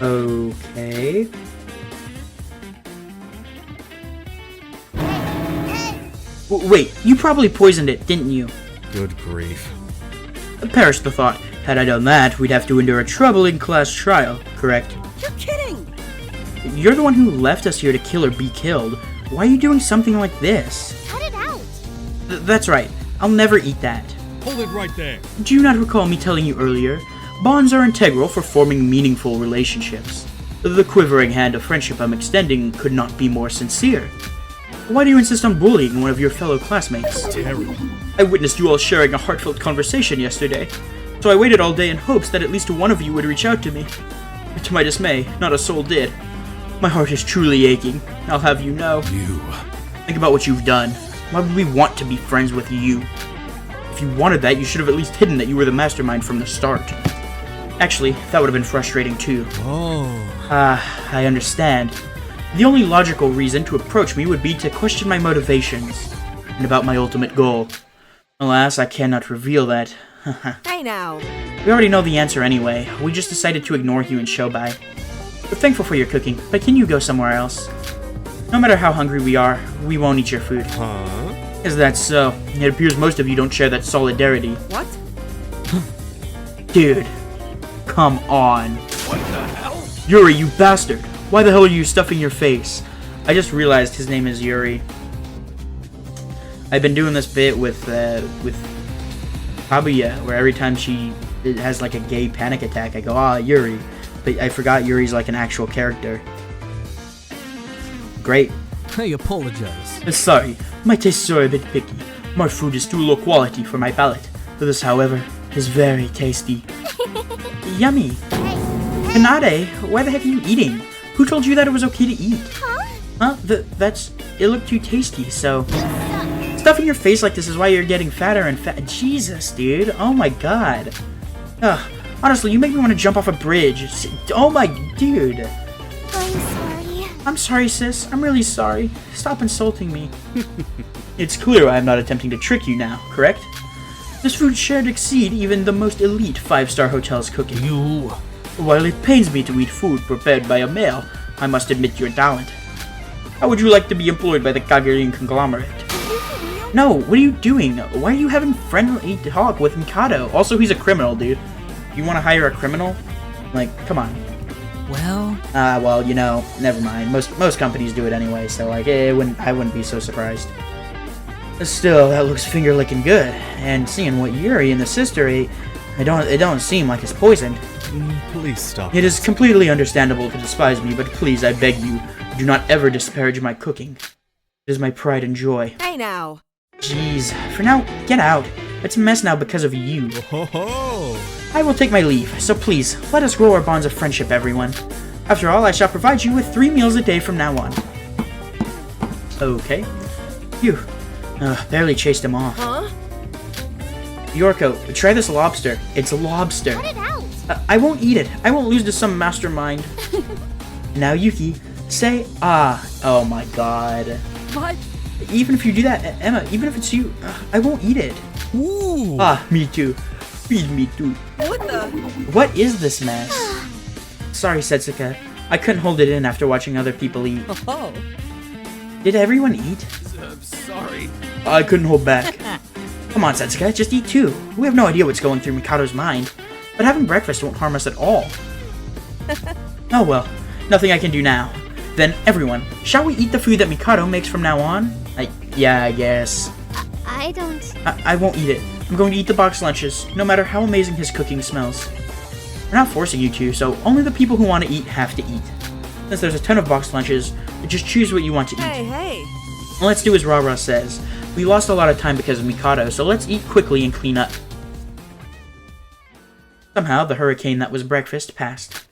Speaker 1: Okay. Wait, you probably poisoned it, didn't you?
Speaker 8: Good grief.
Speaker 1: Perish the thought. Had I done that, we'd have to endure a troubling class trial, correct?
Speaker 4: You're kidding!
Speaker 1: You're the one who left us here to kill or be killed. Why are you doing something like this?
Speaker 2: Cut it out.
Speaker 1: That's right. I'll never eat that.
Speaker 6: Hold it right there.
Speaker 1: Do you not recall me telling you earlier? Bonds are integral for forming meaningful relationships. The quivering hand of friendship I'm extending could not be more sincere. Why do you insist on bullying one of your fellow classmates?
Speaker 6: Terrible.
Speaker 1: I witnessed you all sharing a heartfelt conversation yesterday, so I waited all day in hopes that at least one of you would reach out to me. But to my dismay, not a soul did. My heart is truly aching, I'll have you know. Think about what you've done. Why would we want to be friends with you? If you wanted that, you should have at least hidden that you were the mastermind from the start. Actually, that would have been frustrating too. I understand. The only logical reason to approach me would be to question my motivations, and about my ultimate goal. Alas, I cannot reveal that.
Speaker 4: Hey now.
Speaker 1: We already know the answer anyway. We just decided to ignore you and Shobai. We're thankful for your cooking, but can you go somewhere else? No matter how hungry we are, we won't eat your food. Is that so? It appears most of you don't share that solidarity.
Speaker 4: What?
Speaker 1: Dude, come on.
Speaker 6: What the hell?
Speaker 1: Yuri, you bastard! Why the hell are you stuffing your face? I just realized his name is Yuri. I've been doing this bit with Kabuya, where every time she has like a gay panic attack, I go, ah, Yuri. But I forgot Yuri's like an actual character. Great.
Speaker 3: I apologize.
Speaker 1: Sorry, my tastes are a bit picky. My food is too low quality for my palate. This, however, is very tasty. Yummy. Kanade, why the heck are you eating? Who told you that it was okay to eat? Huh? It looked too tasty, so... Stuffing your face like this is why you're getting fatter and fat. Jesus, dude. Oh my god. Ugh. Honestly, you make me want to jump off a bridge. Oh my... Dude.
Speaker 2: I'm sorry.
Speaker 1: I'm sorry, sis. I'm really sorry. Stop insulting me. It's clear I am not attempting to trick you now, correct? This food should exceed even the most elite 5-star hotel's cooking. While it pains me to eat food prepared by a male, I must admit your talent. How would you like to be employed by the Kagurine conglomerate? No, what are you doing? Why are you having friendly talk with Mikado? Also, he's a criminal, dude. You want to hire a criminal? Like, come on.
Speaker 3: Well...
Speaker 1: well, you know, never mind. Most companies do it anyway, so like, I wouldn't be so surprised. Still, that looks finger-licking good. And seeing what Yuri and the sister ate, it don't seem like it's poisoned.
Speaker 8: Please stop.
Speaker 1: It is completely understandable to despise me, but please, I beg you, do not ever disparage my cooking. It is my pride and joy.
Speaker 4: Hey now.
Speaker 1: Jeez, for now, get out. It's a mess now because of you. I will take my leave, so please, let us grow our bonds of friendship, everyone. After all, I shall provide you with 3 meals a day from now on. Okay. Phew. Barely chased him off.
Speaker 4: Huh?
Speaker 1: Yorko, try this lobster. It's a lobster.
Speaker 2: Cut it out.
Speaker 1: I won't eat it. I won't lose to some mastermind. Now, Yuki, say ah. Oh my god.
Speaker 4: What?
Speaker 1: Even if you do that, Emma, even if it's you, I won't eat it.
Speaker 3: Ooh!
Speaker 1: Ah, me too. Feed me too.
Speaker 4: What the?
Speaker 1: What is this mess? Sorry, Setsuka. I couldn't hold it in after watching other people eat.
Speaker 4: Oh.
Speaker 1: Did everyone eat?
Speaker 6: Sorry.
Speaker 1: I couldn't hold back. Come on, Setsuka, just eat too. We have no idea what's going through Mikado's mind, but having breakfast won't harm us at all. Oh well, Nothing I can do now. Then, everyone, shall we eat the food that Mikado makes from now on? Yeah, I guess.
Speaker 2: I don't...
Speaker 1: I won't eat it. I'm going to eat the box lunches, no matter how amazing his cooking smells. We're not forcing you to, so only the people who want to eat have to eat. Since there's a ton of box lunches, just choose what you want to eat.
Speaker 4: Hey.
Speaker 1: Let's do as Rara says. We lost a lot of time because of Mikado, so let's eat quickly and clean up. Somehow, the hurricane that was breakfast passed,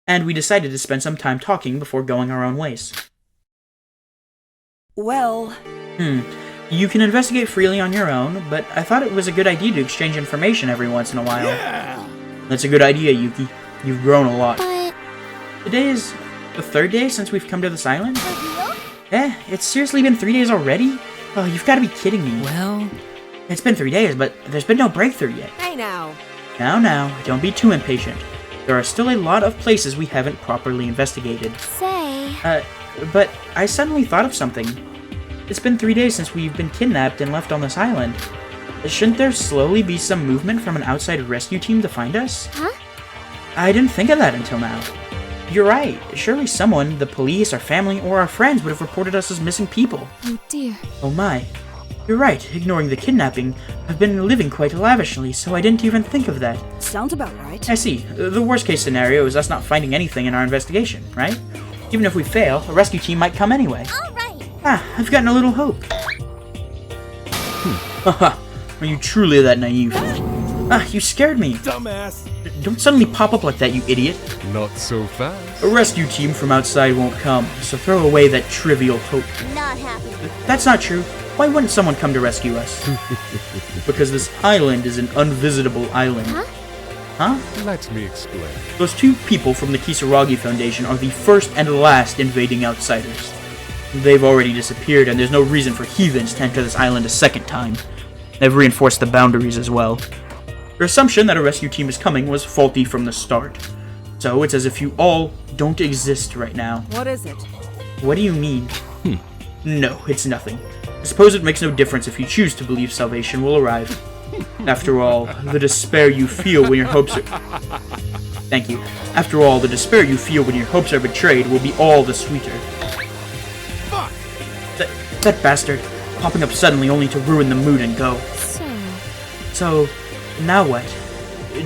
Speaker 1: and we decided to spend some time talking before going our own ways.
Speaker 4: Well...
Speaker 1: You can investigate freely on your own, but I thought it was a good idea to exchange information every once in a while.
Speaker 6: Yeah!
Speaker 1: That's a good idea, Yuki. You've grown a lot.
Speaker 2: But...
Speaker 1: Today is the 3rd day since we've come to this island?
Speaker 2: For real?
Speaker 1: It's seriously been 3 days already? Oh, you've got to be kidding me.
Speaker 3: Well,
Speaker 1: It's been 3 days, but there's been no breakthrough yet.
Speaker 4: Hey now.
Speaker 1: Now, don't be too impatient. There are still a lot of places we haven't properly investigated.
Speaker 2: Say...
Speaker 1: But I suddenly thought of something. It's been 3 days since we've been kidnapped and left on this island. Shouldn't there slowly be some movement from an outside rescue team to find us?
Speaker 2: Huh?
Speaker 1: I didn't think of that until now. You're right. Surely someone, the police, our family, or our friends would have reported us as missing people.
Speaker 2: Oh dear.
Speaker 1: Oh my. You're right. Ignoring the kidnapping, I've been living quite lavishly, so I didn't even think of that.
Speaker 4: Sounds about right.
Speaker 1: I see. The worst case scenario is us not finding anything in our investigation, right? Even if we fail, a rescue team might come anyway.
Speaker 2: Alright.
Speaker 1: I've gotten a little hope. Haha, are you truly that naive? You scared me.
Speaker 6: Dumbass!
Speaker 1: Don't suddenly pop up like that, you idiot.
Speaker 7: Not so fast.
Speaker 1: A rescue team from outside won't come, so throw away that trivial hope.
Speaker 2: Not happy.
Speaker 1: That's not true. Why wouldn't someone come to rescue us? Because this island is an unvisitable island. Huh?
Speaker 7: Let me explain.
Speaker 1: Those 2 people from the Kisaragi Foundation are the first and last invading outsiders. They've already disappeared, and there's no reason for heathens to enter this island a second time. They've reinforced the boundaries as well. Your assumption that a rescue team is coming was faulty from the start. So it's as if you all don't exist right now.
Speaker 4: What is it?
Speaker 1: What do you mean? No, it's nothing. I suppose it makes no difference if you choose to believe salvation will arrive. After all, the despair you feel when your hopes are... Thank you. After all, the despair you feel when your hopes are betrayed will be all the sweeter.
Speaker 6: Fuck!
Speaker 1: That bastard, popping up suddenly only to ruin the mood and go. So, now what?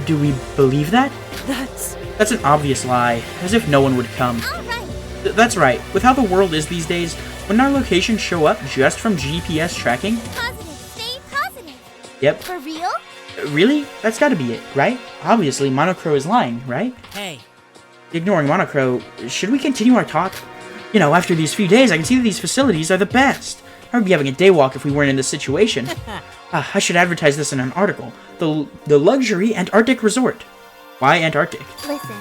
Speaker 1: Do we believe that? That's an obvious lie, as if no one would come.
Speaker 2: Alright.
Speaker 1: That's right. With how the world is these days, wouldn't our locations show up just from GPS tracking?
Speaker 2: Positive. Stay positive.
Speaker 1: Yep.
Speaker 2: For real?
Speaker 1: Really? That's gotta be it, right? Obviously, Monocro is lying, right?
Speaker 3: hey,
Speaker 1: Ignoring Monocro, should we continue our talk? You know, after these few days, I can see that these facilities are the best. I would be having a day walk if we weren't in this situation. I should advertise this in an article. The Luxury Antarctic Resort. Why Antarctic?
Speaker 2: Listen.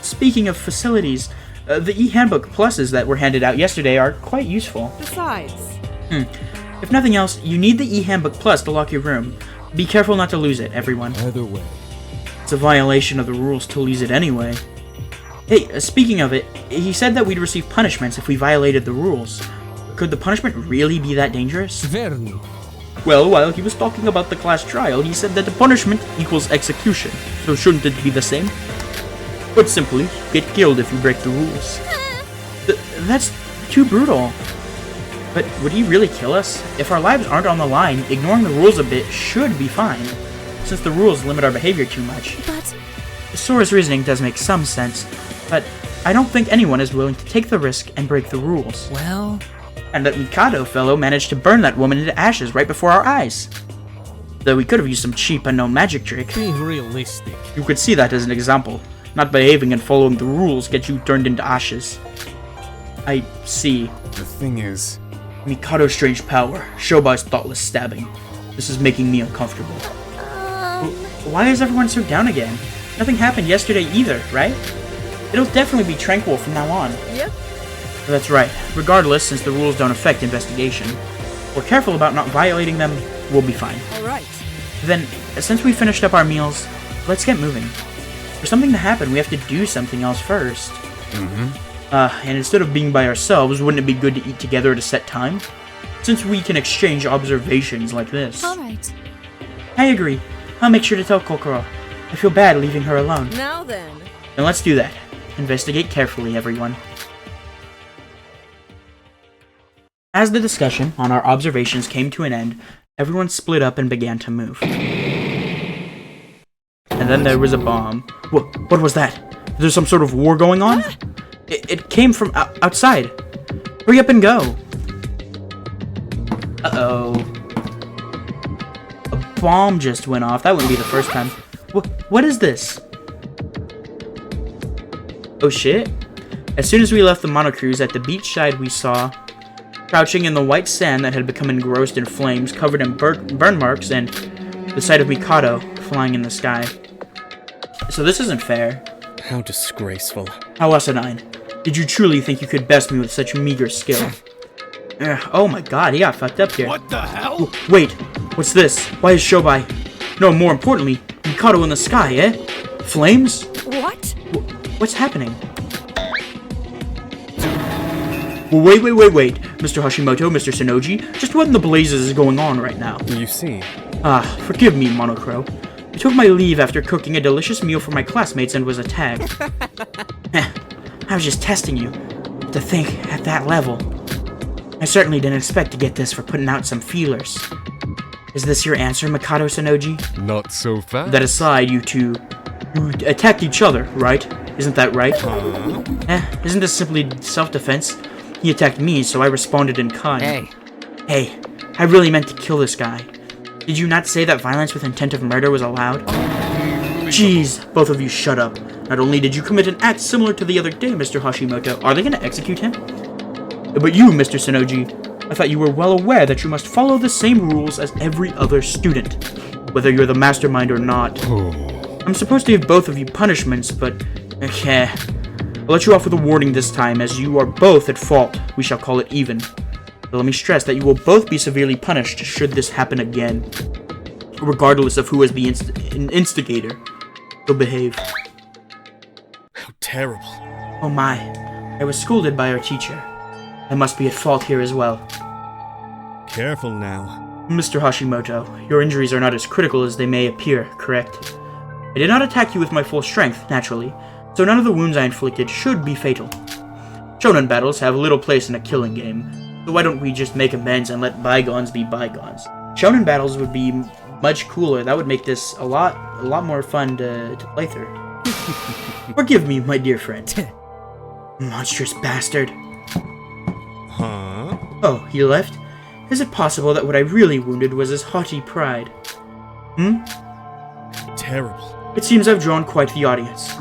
Speaker 1: Speaking of facilities, the e-handbook pluses that were handed out yesterday are quite useful.
Speaker 4: Besides...
Speaker 1: If nothing else, you need the e-handbook plus to lock your room. Be careful not to lose it, everyone.
Speaker 6: Either way.
Speaker 1: It's a violation of the rules to lose it anyway. Hey, speaking of it, he said that we'd receive punishments if we violated the rules. Could the punishment really be that dangerous?
Speaker 6: Very.
Speaker 1: Well, while he was talking about the class trial, he said that the punishment equals execution, so shouldn't it be the same? Put simply, you get killed if you break the rules. That's too brutal. But would he really kill us? If our lives aren't on the line, ignoring the rules a bit should be fine, since the rules limit our behavior too much.
Speaker 2: But...
Speaker 1: Sora's reasoning does make some sense, but I don't think anyone is willing to take the risk and break the rules.
Speaker 3: well,
Speaker 1: And that Mikado fellow managed to burn that woman into ashes right before our eyes. Though we could have used some cheap unknown magic trick.
Speaker 6: Be realistic.
Speaker 1: You could see that as an example. Not behaving and following the rules gets you turned into ashes. I see.
Speaker 6: The thing is...
Speaker 1: Mikado's strange power, Shobai's thoughtless stabbing. This is making me uncomfortable. Why is everyone so down again? Nothing happened yesterday either, right? It'll definitely be tranquil from now on.
Speaker 4: Yep.
Speaker 1: That's right. Regardless, since the rules don't affect investigation, we're careful about not violating them, we'll be fine.
Speaker 4: Alright.
Speaker 1: Then, since we finished up our meals, let's get moving. For something to happen, we have to do something else first. And instead of being by ourselves, wouldn't it be good to eat together at a set time? Since we can exchange observations like this.
Speaker 2: Alright.
Speaker 1: I agree. I'll make sure to tell Kokoro. I feel bad leaving her alone.
Speaker 4: Now then.
Speaker 1: Then let's do that. Investigate carefully, everyone. As the discussion on our observations came to an end, everyone split up and began to move. And then there was a bomb. What was that? Is there some sort of war going on? It came from outside. Hurry up and go. Uh-oh. A bomb just went off. That wouldn't be the first time. What is this? Oh shit. As soon as we left the monocruise at the beach side, we saw, crouching in the white sand that had become engrossed in flames, covered in burn marks, and the sight of Mikado flying in the sky. So this isn't fair.
Speaker 8: How disgraceful.
Speaker 1: How asinine. Did you truly think you could best me with such meager skill? Oh my god, he got fucked up here.
Speaker 6: What the hell?
Speaker 1: Wait, what's this? Why is Shobai... No, more importantly, Mikado in the sky, eh? Flames?
Speaker 4: What?
Speaker 1: What's happening? Wait, Mr. Hashimoto, Mr. Sonoji, just what in the blazes is going on right now?
Speaker 8: You see.
Speaker 1: Forgive me, Monocro. I took my leave after cooking a delicious meal for my classmates and was attacked. I was just testing you. To think, at that level. I certainly didn't expect to get this for putting out some feelers. Is this your answer, Mikado Sonoji?
Speaker 7: Not so fast.
Speaker 1: That aside, you two attacked each other, right? Isn't that right? Isn't this simply self-defense? He attacked me, so I responded in kind. Hey, I really meant to kill this guy. Did you not say that violence with intent of murder was allowed? Jeez, both of you shut up. Not only did you commit an act similar to the other day, Mr. Hashimoto, are they gonna execute him? But you, Mr. Sonoji, I thought you were well aware that you must follow the same rules as every other student, whether you're the mastermind or not. I'm supposed to give both of you punishments, but... I'll let you off with a warning this time, as you are both at fault. We shall call it even. But let me stress that you will both be severely punished should this happen again, regardless of who is the instigator. So behave.
Speaker 8: How terrible.
Speaker 1: Oh my, I was scolded by our teacher. I must be at fault here as well.
Speaker 8: Careful now.
Speaker 1: Mr. Hashimoto, your injuries are not as critical as they may appear, correct? I did not attack you with my full strength, naturally, so none of the wounds I inflicted should be fatal. Shonen battles have little place in a killing game, so why don't we just make amends and let bygones be bygones? Shonen battles would be much cooler. That would make this a lot more fun to play through. Forgive me, my dear friend. Monstrous bastard.
Speaker 8: Huh?
Speaker 1: Oh, he left? Is it possible that what I really wounded was his haughty pride?
Speaker 8: Terrible.
Speaker 1: It seems I've drawn quite the audience.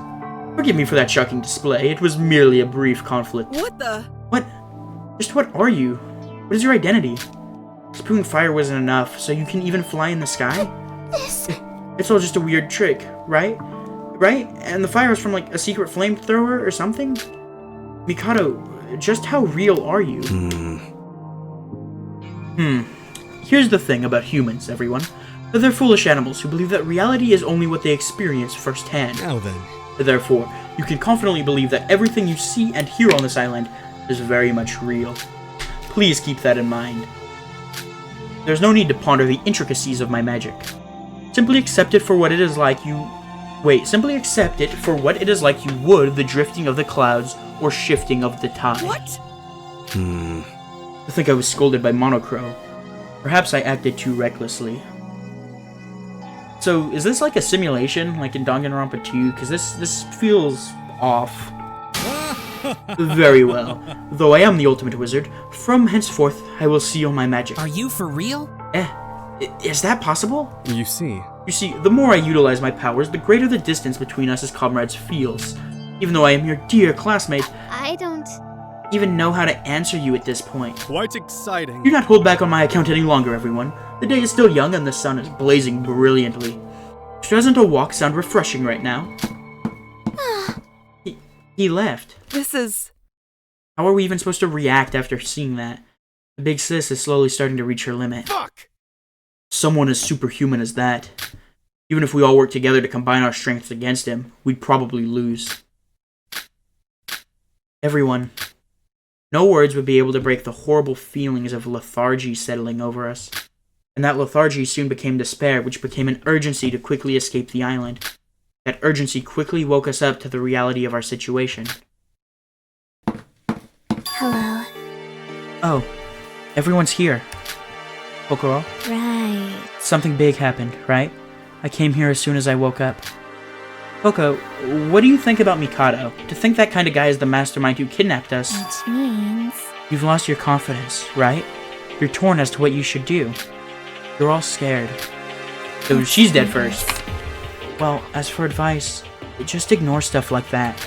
Speaker 1: Forgive me for that shocking display. It was merely a brief conflict.
Speaker 4: What the?
Speaker 1: What? Just what are you? What is your identity? Spewing fire wasn't enough, so you can even fly in the sky?
Speaker 2: This...
Speaker 1: It's all just a weird trick, right? Right? And the fire is from, like, a secret flamethrower or something? Mikado, just how real are you? Here's the thing about humans, everyone. They're foolish animals who believe that reality is only what they experience firsthand.
Speaker 8: Now then.
Speaker 1: Therefore, you can confidently believe that everything you see and hear on this island is very much real. Please keep that in mind. There's no need to ponder the intricacies of my magic. Simply accept it for what it is like you... Simply accept it for what it is like you would the drifting of the clouds or shifting of the tide.
Speaker 4: What?
Speaker 1: I think I was scolded by Monocro. Perhaps I acted too recklessly. So, is this like a simulation, like in Danganronpa 2? Because this feels off. Very well. Though I am the ultimate wizard, from henceforth I will seal my magic.
Speaker 3: Are you for real?
Speaker 1: Is that possible?
Speaker 8: You see.
Speaker 1: You see, the more I utilize my powers, the greater the distance between us as comrades feels. Even though I am your dear classmate,
Speaker 2: I don't...
Speaker 1: even know how to answer you at this point.
Speaker 8: Quite exciting.
Speaker 1: Do not hold back on my account any longer, everyone. The day is still young and the sun is blazing brilliantly. Doesn't a walk sound refreshing right now? He left.
Speaker 4: This is...
Speaker 1: How are we even supposed to react after seeing that? The big sis is slowly starting to reach her limit.
Speaker 6: Fuck!
Speaker 1: Someone as superhuman as that. Even if we all work together to combine our strengths against him, we'd probably lose. Everyone. No words would be able to break the horrible feelings of lethargy settling over us. And that lethargy soon became despair, which became an urgency to quickly escape the island. That urgency quickly woke us up to the reality of our situation.
Speaker 2: Hello.
Speaker 1: Oh, everyone's here. Kokoro,
Speaker 2: Right.
Speaker 1: something big happened, right? I came here as soon as I woke up. Coco, what do you think about Mikado? To think that kind of guy is the mastermind who kidnapped us.
Speaker 2: Which means...
Speaker 1: You've lost your confidence, right? You're torn as to what you should do. You're all scared. So she's dead first. Well, as for advice, just ignore stuff like that.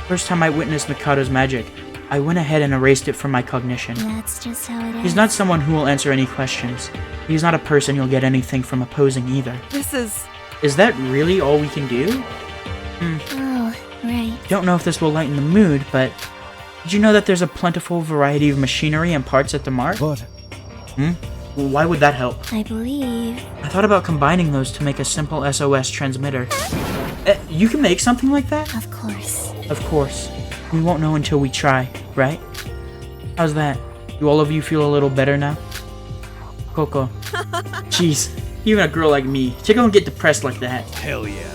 Speaker 1: First time I witnessed Mikado's magic, I went ahead and erased it from my cognition.
Speaker 2: That's just how it is.
Speaker 1: He's not someone who will answer any questions. He's not a person you'll get anything from opposing either.
Speaker 4: This is...
Speaker 1: Is that really all we can do?
Speaker 2: Oh, right.
Speaker 1: Don't know if this will lighten the mood, but did you know that there's a plentiful variety of machinery and parts at the mart?
Speaker 6: But
Speaker 1: Why would that help?
Speaker 2: I believe...
Speaker 1: I thought about combining those to make a simple SOS transmitter. You can make something like that?
Speaker 2: Of course.
Speaker 1: Of course. We won't know until we try, right? How's that? Do all of you feel a little better now? Coco. Jeez, even a girl like me, she don't get depressed like that.
Speaker 6: hell yeah.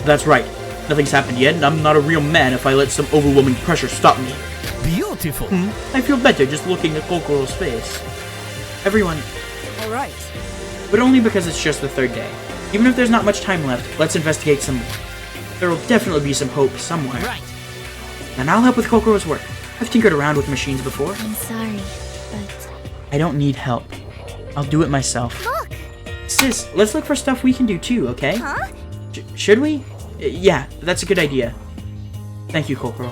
Speaker 1: That's right. Nothing's happened yet, and I'm not a real man if I let some overwhelming pressure stop me.
Speaker 6: Beautiful.
Speaker 1: I feel better just looking at Kokoro's face. Everyone,
Speaker 4: All right.
Speaker 1: but only because it's just the third day. Even if there's not much time left, let's investigate some more. There will definitely be some hope somewhere.
Speaker 3: Right.
Speaker 1: And I'll help with Kokoro's work. I've tinkered around with machines before.
Speaker 2: I'm sorry, but...
Speaker 1: I don't need help. I'll do it myself.
Speaker 2: Look!
Speaker 1: Sis, let's look for stuff we can do too, okay?
Speaker 2: Huh?
Speaker 1: Should we? Yeah, that's a good idea. Thank you, Kokoro.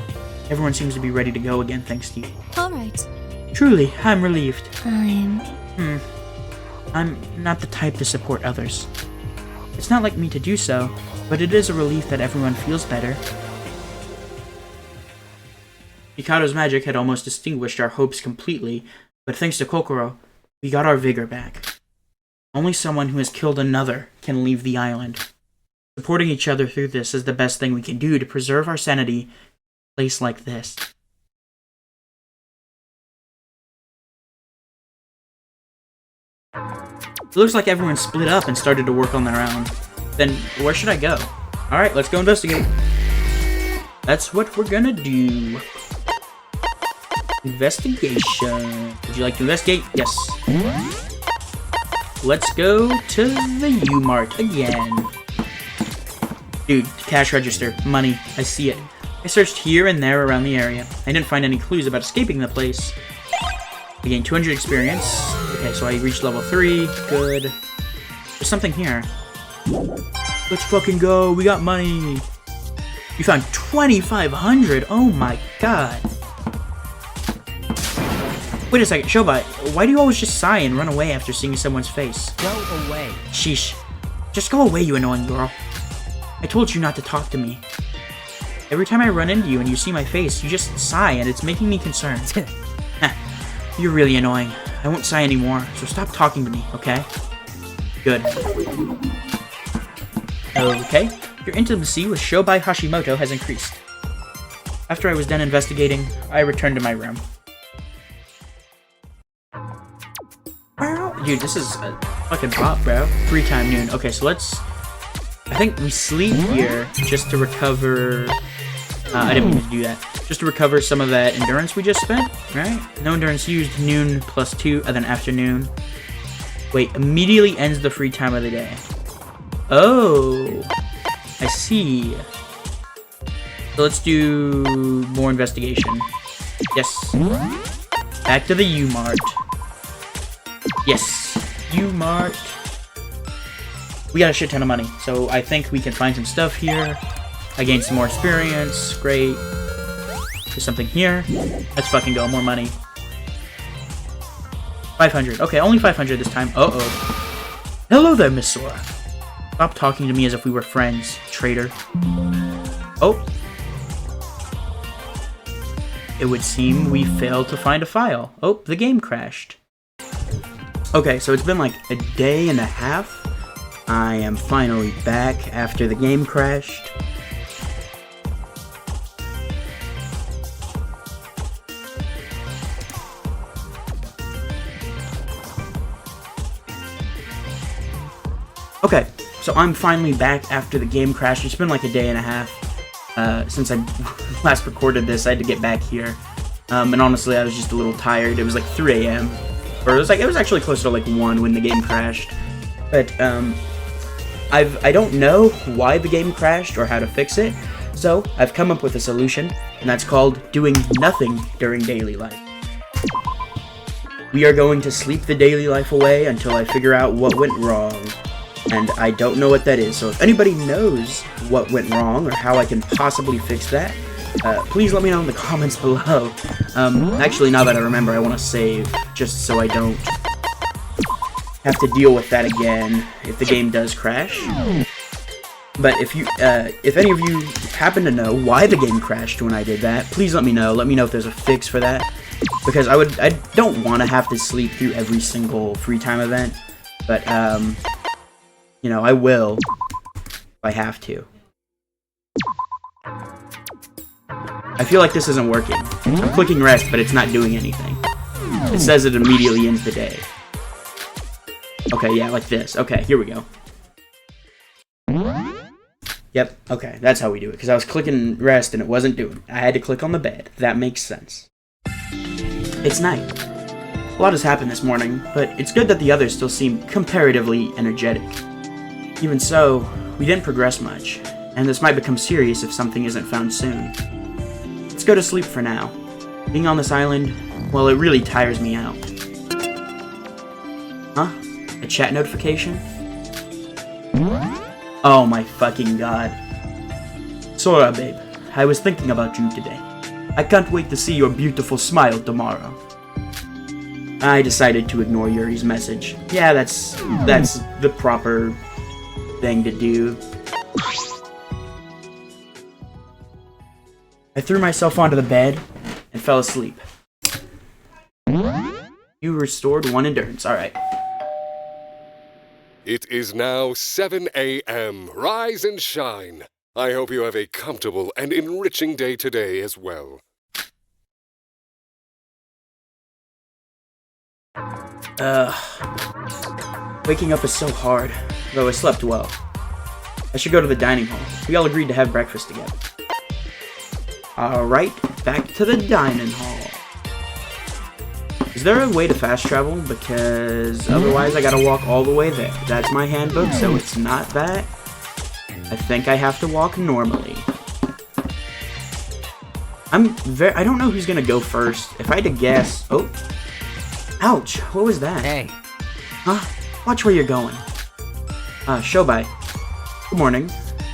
Speaker 1: Everyone seems to be ready to go again, thanks to you.
Speaker 2: Alright.
Speaker 1: Truly, I'm relieved.
Speaker 2: I'm
Speaker 1: not the type to support others. It's not like me to do so, but it is a relief that everyone feels better. Mikado's magic had almost extinguished our hopes completely, but thanks to Kokoro, we got our vigor back. Only someone who has killed another can leave the island. Supporting each other through this is the best thing we can do to preserve our sanity in a place like this. It looks like everyone split up and started to work on their own. Then, where should I go? Alright, let's go investigate. That's what we're gonna do. Investigation. Would you like to investigate? Yes. Let's go to the U-Mart again. Dude, cash register. Money. I see it. I searched here and there around the area. I didn't find any clues about escaping the place. I gained 200 experience. Okay, so I reached level 3. Good. There's something here. Let's fucking go. We got money. You found 2,500. Oh my god. Wait a second, Shobai. Why do you always just sigh and run away after seeing someone's face?
Speaker 3: Go away.
Speaker 1: Sheesh. Just go away, you annoying girl. I told you not to talk to me. Every time I run into you and you see my face, you just sigh and it's making me concerned. Heh. You're really annoying. I won't sigh anymore, so stop talking to me, okay? Good. Okay, your intimacy with Shobai Hashimoto has increased. After I was done investigating, I returned to my room. Dude, this is a fucking pop, bro. Free time noon. Okay, so let's... I think we sleep here just to recover... I didn't mean to do that. Just to recover some of that endurance we just spent, right? No endurance used, noon plus 2, and then afternoon. Wait, immediately ends the free time of the day. Oh, I see. So let's do more investigation. Yes. Back to the U-Mart. Yes, U-Mart. We got a shit ton of money, so I think we can find some stuff here. I gained some more experience. Great. There's something here. Let's fucking go. More money. 500. Okay, only 500 this time. Uh-oh. Hello there, Miss Sora. Stop talking to me as if we were friends, traitor. Oh. It would seem we failed to find a file. Oh, the game crashed. Okay, so it's been like a day and a half. I am finally back after the game crashed. Okay, So I'm finally back after the game crashed. It's been like a day and a half since I last recorded this. I had to get back here. And honestly, I was just a little tired. It was like 3 a.m. Or it was actually closer to like 1 when the game crashed. But I don't know why the game crashed or how to fix it. So I've come up with a solution, and that's called doing nothing during daily life. We are going to sleep the daily life away until I figure out what went wrong. And I don't know what that is, so if anybody knows what went wrong or how I can possibly fix that, please let me know in the comments below. Actually, now that I remember, I want to save, just so I don't have to deal with that again if the game does crash. But if any of you happen to know why the game crashed when I did that, please let me know. Let me know if there's a fix for that, because I don't want to have to sleep through every single free time event, but you know, I will if I have to. I feel like this isn't working. I'm clicking rest, but it's not doing anything. It says it immediately ends the day. Okay, yeah, like this. Okay, here we go. Yep, okay, that's how we do it, because I was clicking rest and it wasn't doing it. I had to click on the bed. That makes sense. It's night. A lot has happened this morning, but it's good that the others still seem comparatively energetic. Even so, we didn't progress much, and this might become serious if something isn't found soon. Let's go to sleep for now. Being on this island, well, it really tires me out. Huh? A chat notification? Oh my fucking god. Sora, babe, I was thinking about you today. I can't wait to see your beautiful smile tomorrow. I decided to ignore Yuri's message. Yeah, that's the proper thing to do. I threw myself onto the bed and fell asleep. You restored 1 endurance, alright.
Speaker 7: It is now 7 a.m. Rise and shine. I hope you have a comfortable and enriching day today as well.
Speaker 1: Waking up is so hard, though I slept well. I should go to the dining hall. We all agreed to have breakfast together. Alright, back to the dining hall. Is there a way to fast travel? Because otherwise I gotta walk all the way there. That's my handbook, so it's not that. I think I have to walk normally. I don't know who's gonna go first. If I had to guess... Oh. Ouch, what was that?
Speaker 3: Hey.
Speaker 1: Huh? Watch where you're going. Shobai. Good morning.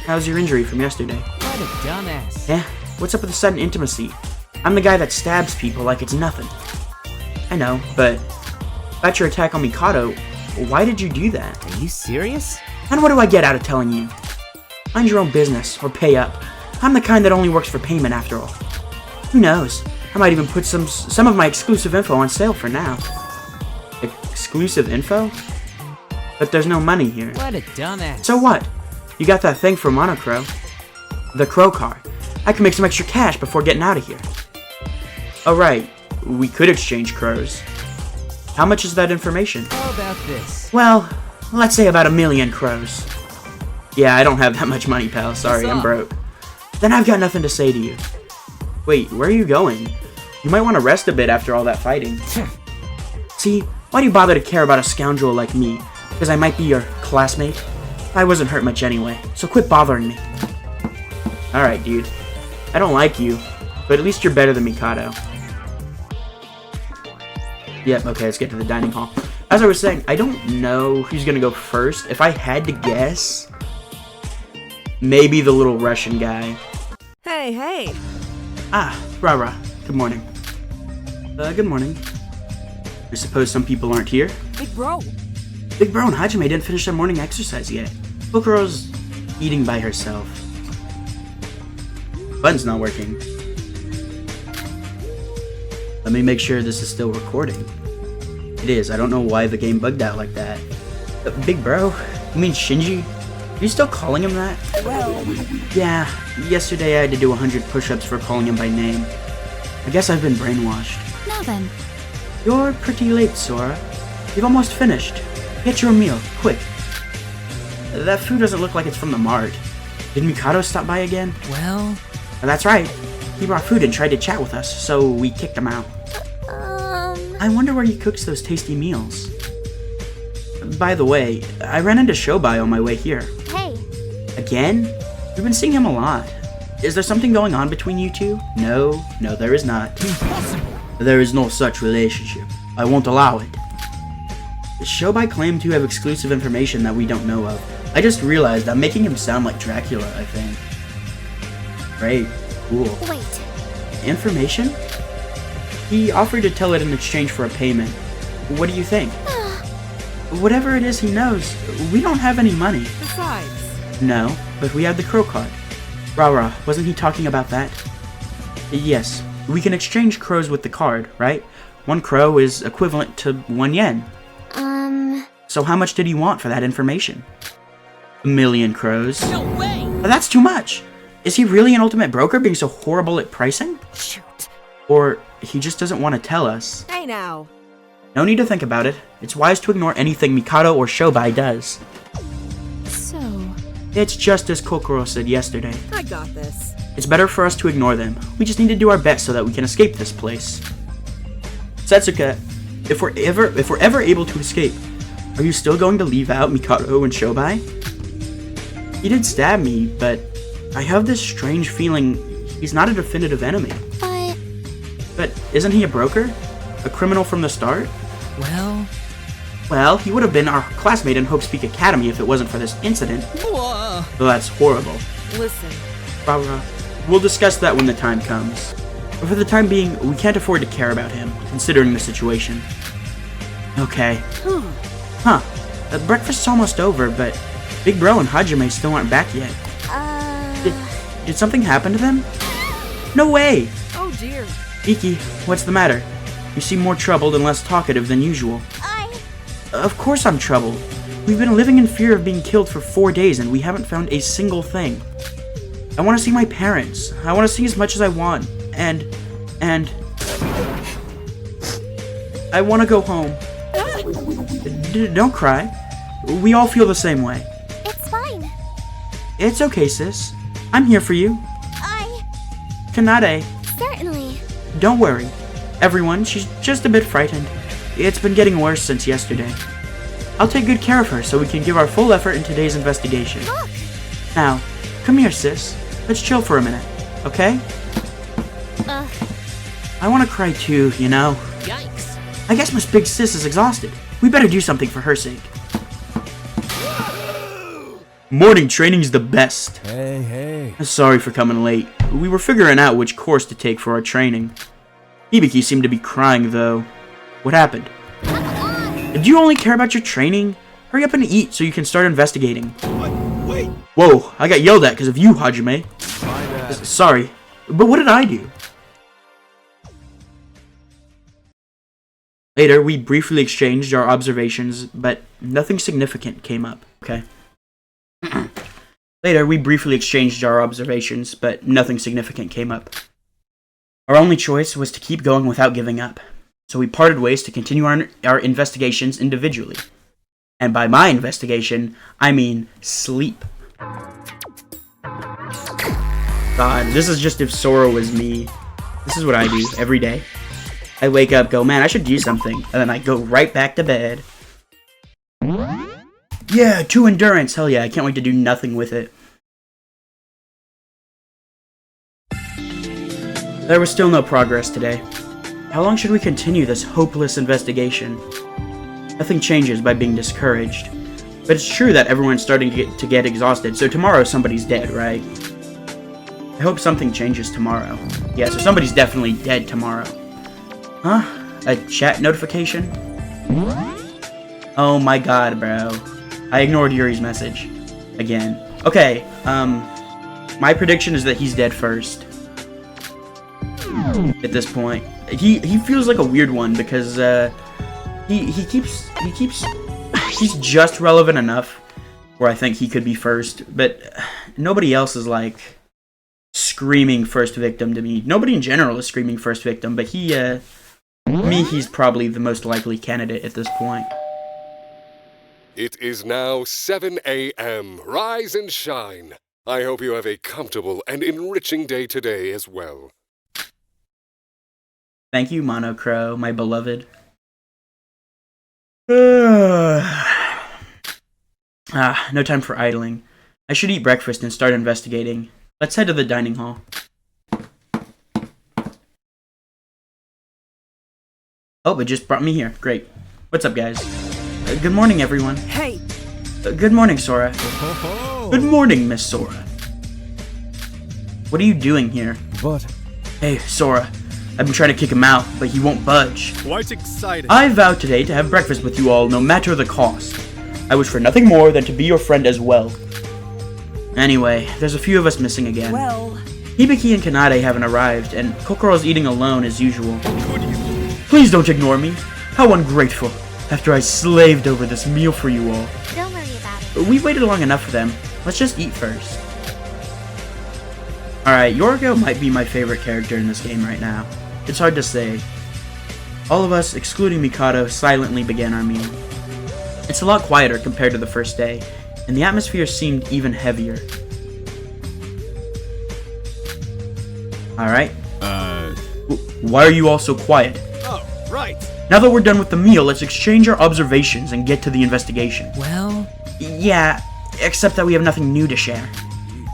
Speaker 1: How's your injury from yesterday?
Speaker 3: What a dumbass.
Speaker 1: Yeah? What's up with the sudden intimacy? I'm the guy that stabs people like it's nothing. I know, but about your attack on Mikado, why did you do that?
Speaker 3: Are you serious?
Speaker 1: And what do I get out of telling you? Mind your own business, or pay up. I'm the kind that only works for payment after all. Who knows? I might even put some of my exclusive info on sale for now. Exclusive info? But there's no money here.
Speaker 3: What a dumbass.
Speaker 1: So what? You got that thing from Monocro. The Crow car. I can make some extra cash before getting out of here. Oh right, we could exchange crows. How much is that information?
Speaker 3: How about this?
Speaker 1: Well, let's say about 1 million crows. Yeah, I don't have that much money, pal. Sorry, I'm broke. Then I've got nothing to say to you. Wait, where are you going? You might want to rest a bit after all that fighting. See, why do you bother to care about a scoundrel like me? Because I might be your classmate? I wasn't hurt much anyway, so quit bothering me. Alright, dude. I don't like you, but at least you're better than Mikado. Yep, okay, let's get to the dining hall. As I was saying, I don't know who's gonna go first. If I had to guess, maybe the little Russian guy.
Speaker 4: Hey.
Speaker 1: Ah, Rara. Good morning. Good morning. I suppose some people aren't here?
Speaker 4: Big bro.
Speaker 1: Big Bro and Hajime didn't finish their morning exercise yet. Bokuro's eating by herself. Button's not working. Let me make sure this is still recording. It is. I don't know why the game bugged out like that. Big Bro? You mean Shinji? Are you still calling him that?
Speaker 4: Well...
Speaker 1: Yeah. Yesterday I had to do 100 push-ups for calling him by name. I guess I've been brainwashed.
Speaker 2: Now then.
Speaker 1: You're pretty late, Sora. You've almost finished. Get your meal, quick. That food doesn't look like it's from the mart. Did Mikado stop by again?
Speaker 3: Well,
Speaker 1: That's right. He brought food and tried to chat with us, so we kicked him out. I wonder where he cooks those tasty meals. By the way, I ran into Shobai on my way here.
Speaker 2: Hey.
Speaker 1: Again? We've been seeing him a lot. Is there something going on between you two? No, there is not.
Speaker 6: Impossible!
Speaker 1: There is no such relationship. I won't allow it. Shobai claimed to have exclusive information that we don't know of. I just realized I'm making him sound like Dracula, I think. Great. Cool.
Speaker 2: Wait.
Speaker 1: Information? He offered to tell it in exchange for a payment. What do you think? Whatever it is he knows, we don't have any money.
Speaker 4: Besides,
Speaker 1: No, but we have the crow card. Rara, wasn't he talking about that? Yes, we can exchange crows with the card, right? 1 crow is equivalent to 1 yen. So how much did he want for that information? 1 million crows.
Speaker 4: no way!
Speaker 1: But that's too much! Is he really an ultimate broker being so horrible at pricing?
Speaker 4: Shoot.
Speaker 1: Or he just doesn't want to tell us?
Speaker 4: Hey now.
Speaker 1: No need to think about it. It's wise to ignore anything Mikado or Shobai does.
Speaker 2: So,
Speaker 1: It's just as Kokoro said yesterday.
Speaker 4: I got this.
Speaker 1: It's better for us to ignore them. We just need to do our best so that we can escape this place. Setsuka, if we're ever able to escape, are you still going to leave out Mikado and Shobai? He did stab me, but I have this strange feeling he's not a definitive enemy. But isn't he a broker? A criminal from the start? Well, he would have been our classmate in Hope Speak Academy if it wasn't for this incident.
Speaker 8: Whoa.
Speaker 1: Though that's horrible.
Speaker 4: Listen.
Speaker 1: Barbara, we'll discuss that when the time comes. But for the time being, we can't afford to care about him, considering the situation. Okay. Huh. Breakfast's almost over, but Big Bro and Hajime still aren't back yet. Did something happen to them? No way!
Speaker 4: Oh dear.
Speaker 1: Iki, what's the matter? You seem more troubled and less talkative than usual. Of course I'm troubled. We've been living in fear of being killed for 4 days and we haven't found a single thing. I want to see my parents. I want to see as much as I want. And... I want to go home. Don't cry. We all feel the same way.
Speaker 2: it's fine.
Speaker 1: It's okay, sis. I'm here for you. Kanade,
Speaker 2: Certainly.
Speaker 1: don't worry. Everyone, she's just a bit frightened. It's been getting worse since yesterday. I'll take good care of her so we can give our full effort in today's investigation.
Speaker 2: Look.
Speaker 1: Now, come here, sis. Let's chill for a minute, okay? I want to cry too, you know?
Speaker 4: Yikes.
Speaker 1: I guess my big sis is exhausted. We better do something for her sake. Morning training's the best.
Speaker 6: Hey.
Speaker 1: Sorry for coming late. We were figuring out which course to take for our training. Hibiki seemed to be crying, though. What happened? Do you only care about your training? Hurry up and eat so you can start investigating.
Speaker 6: What? Wait!
Speaker 1: Whoa, I got yelled at because of you, Hajime.
Speaker 6: My bad.
Speaker 1: Sorry, but what did I do? Later, we briefly exchanged our observations, but nothing significant came up. Okay. Later, we briefly exchanged our observations, but nothing significant came up. Our only choice was to keep going without giving up, so we parted ways to continue our investigations individually. And by my investigation, I mean sleep. God, this is just if Sora was me. This is what I do every day. I wake up, go, man, I should do something, and then I go right back to bed. Yeah, 2 endurance, hell yeah, I can't wait to do nothing with it. There was still no progress today. How long should we continue this hopeless investigation? Nothing changes by being discouraged. But it's true that everyone's starting to get exhausted, so tomorrow somebody's dead, right? I hope something changes tomorrow. Yeah, so somebody's definitely dead tomorrow. Huh? A chat notification? Oh my god, bro. I ignored Yuri's message. Again. Okay, my prediction is that he's dead first. At this point. He feels like a weird one because, he's just relevant enough where I think he could be first, but nobody else is like screaming first victim to me. Nobody in general is screaming first victim, but he's probably the most likely candidate at this point.
Speaker 7: It is now 7 a.m. Rise and shine. I hope you have a comfortable and enriching day today as well.
Speaker 1: Thank you, Monocro, my beloved. No time for idling. I should eat breakfast and start investigating. Let's head to the dining hall. Oh, it just brought me here. Great. What's up, guys? Good morning, everyone.
Speaker 4: Hey,
Speaker 1: Good morning, Sora. Good morning, Miss Sora. What are you doing here?
Speaker 8: But
Speaker 1: Hey, Sora. I've been trying to kick him out, but he won't budge.
Speaker 8: quite excited.
Speaker 1: I vowed today to have breakfast with you all, no matter the cost. I wish for nothing more than to be your friend as well. Anyway, there's a few of us missing again.
Speaker 4: well,
Speaker 1: Hibiki and Kanade haven't arrived, and Kokoro's eating alone as usual. Please don't ignore me. How ungrateful. After I slaved over this meal for you all.
Speaker 2: Don't worry about it.
Speaker 1: We waited long enough for them. Let's just eat first. Alright, Yorgo might be my favorite character in this game right now. It's hard to say. All of us, excluding Mikado, silently began our meal. It's a lot quieter compared to the first day, and the atmosphere seemed even heavier. Alright. Why are you all so quiet?
Speaker 8: Oh, right.
Speaker 1: Now that we're done with the meal, let's exchange our observations and get to the investigation.
Speaker 3: Well,
Speaker 1: Yeah, except that we have nothing new to share.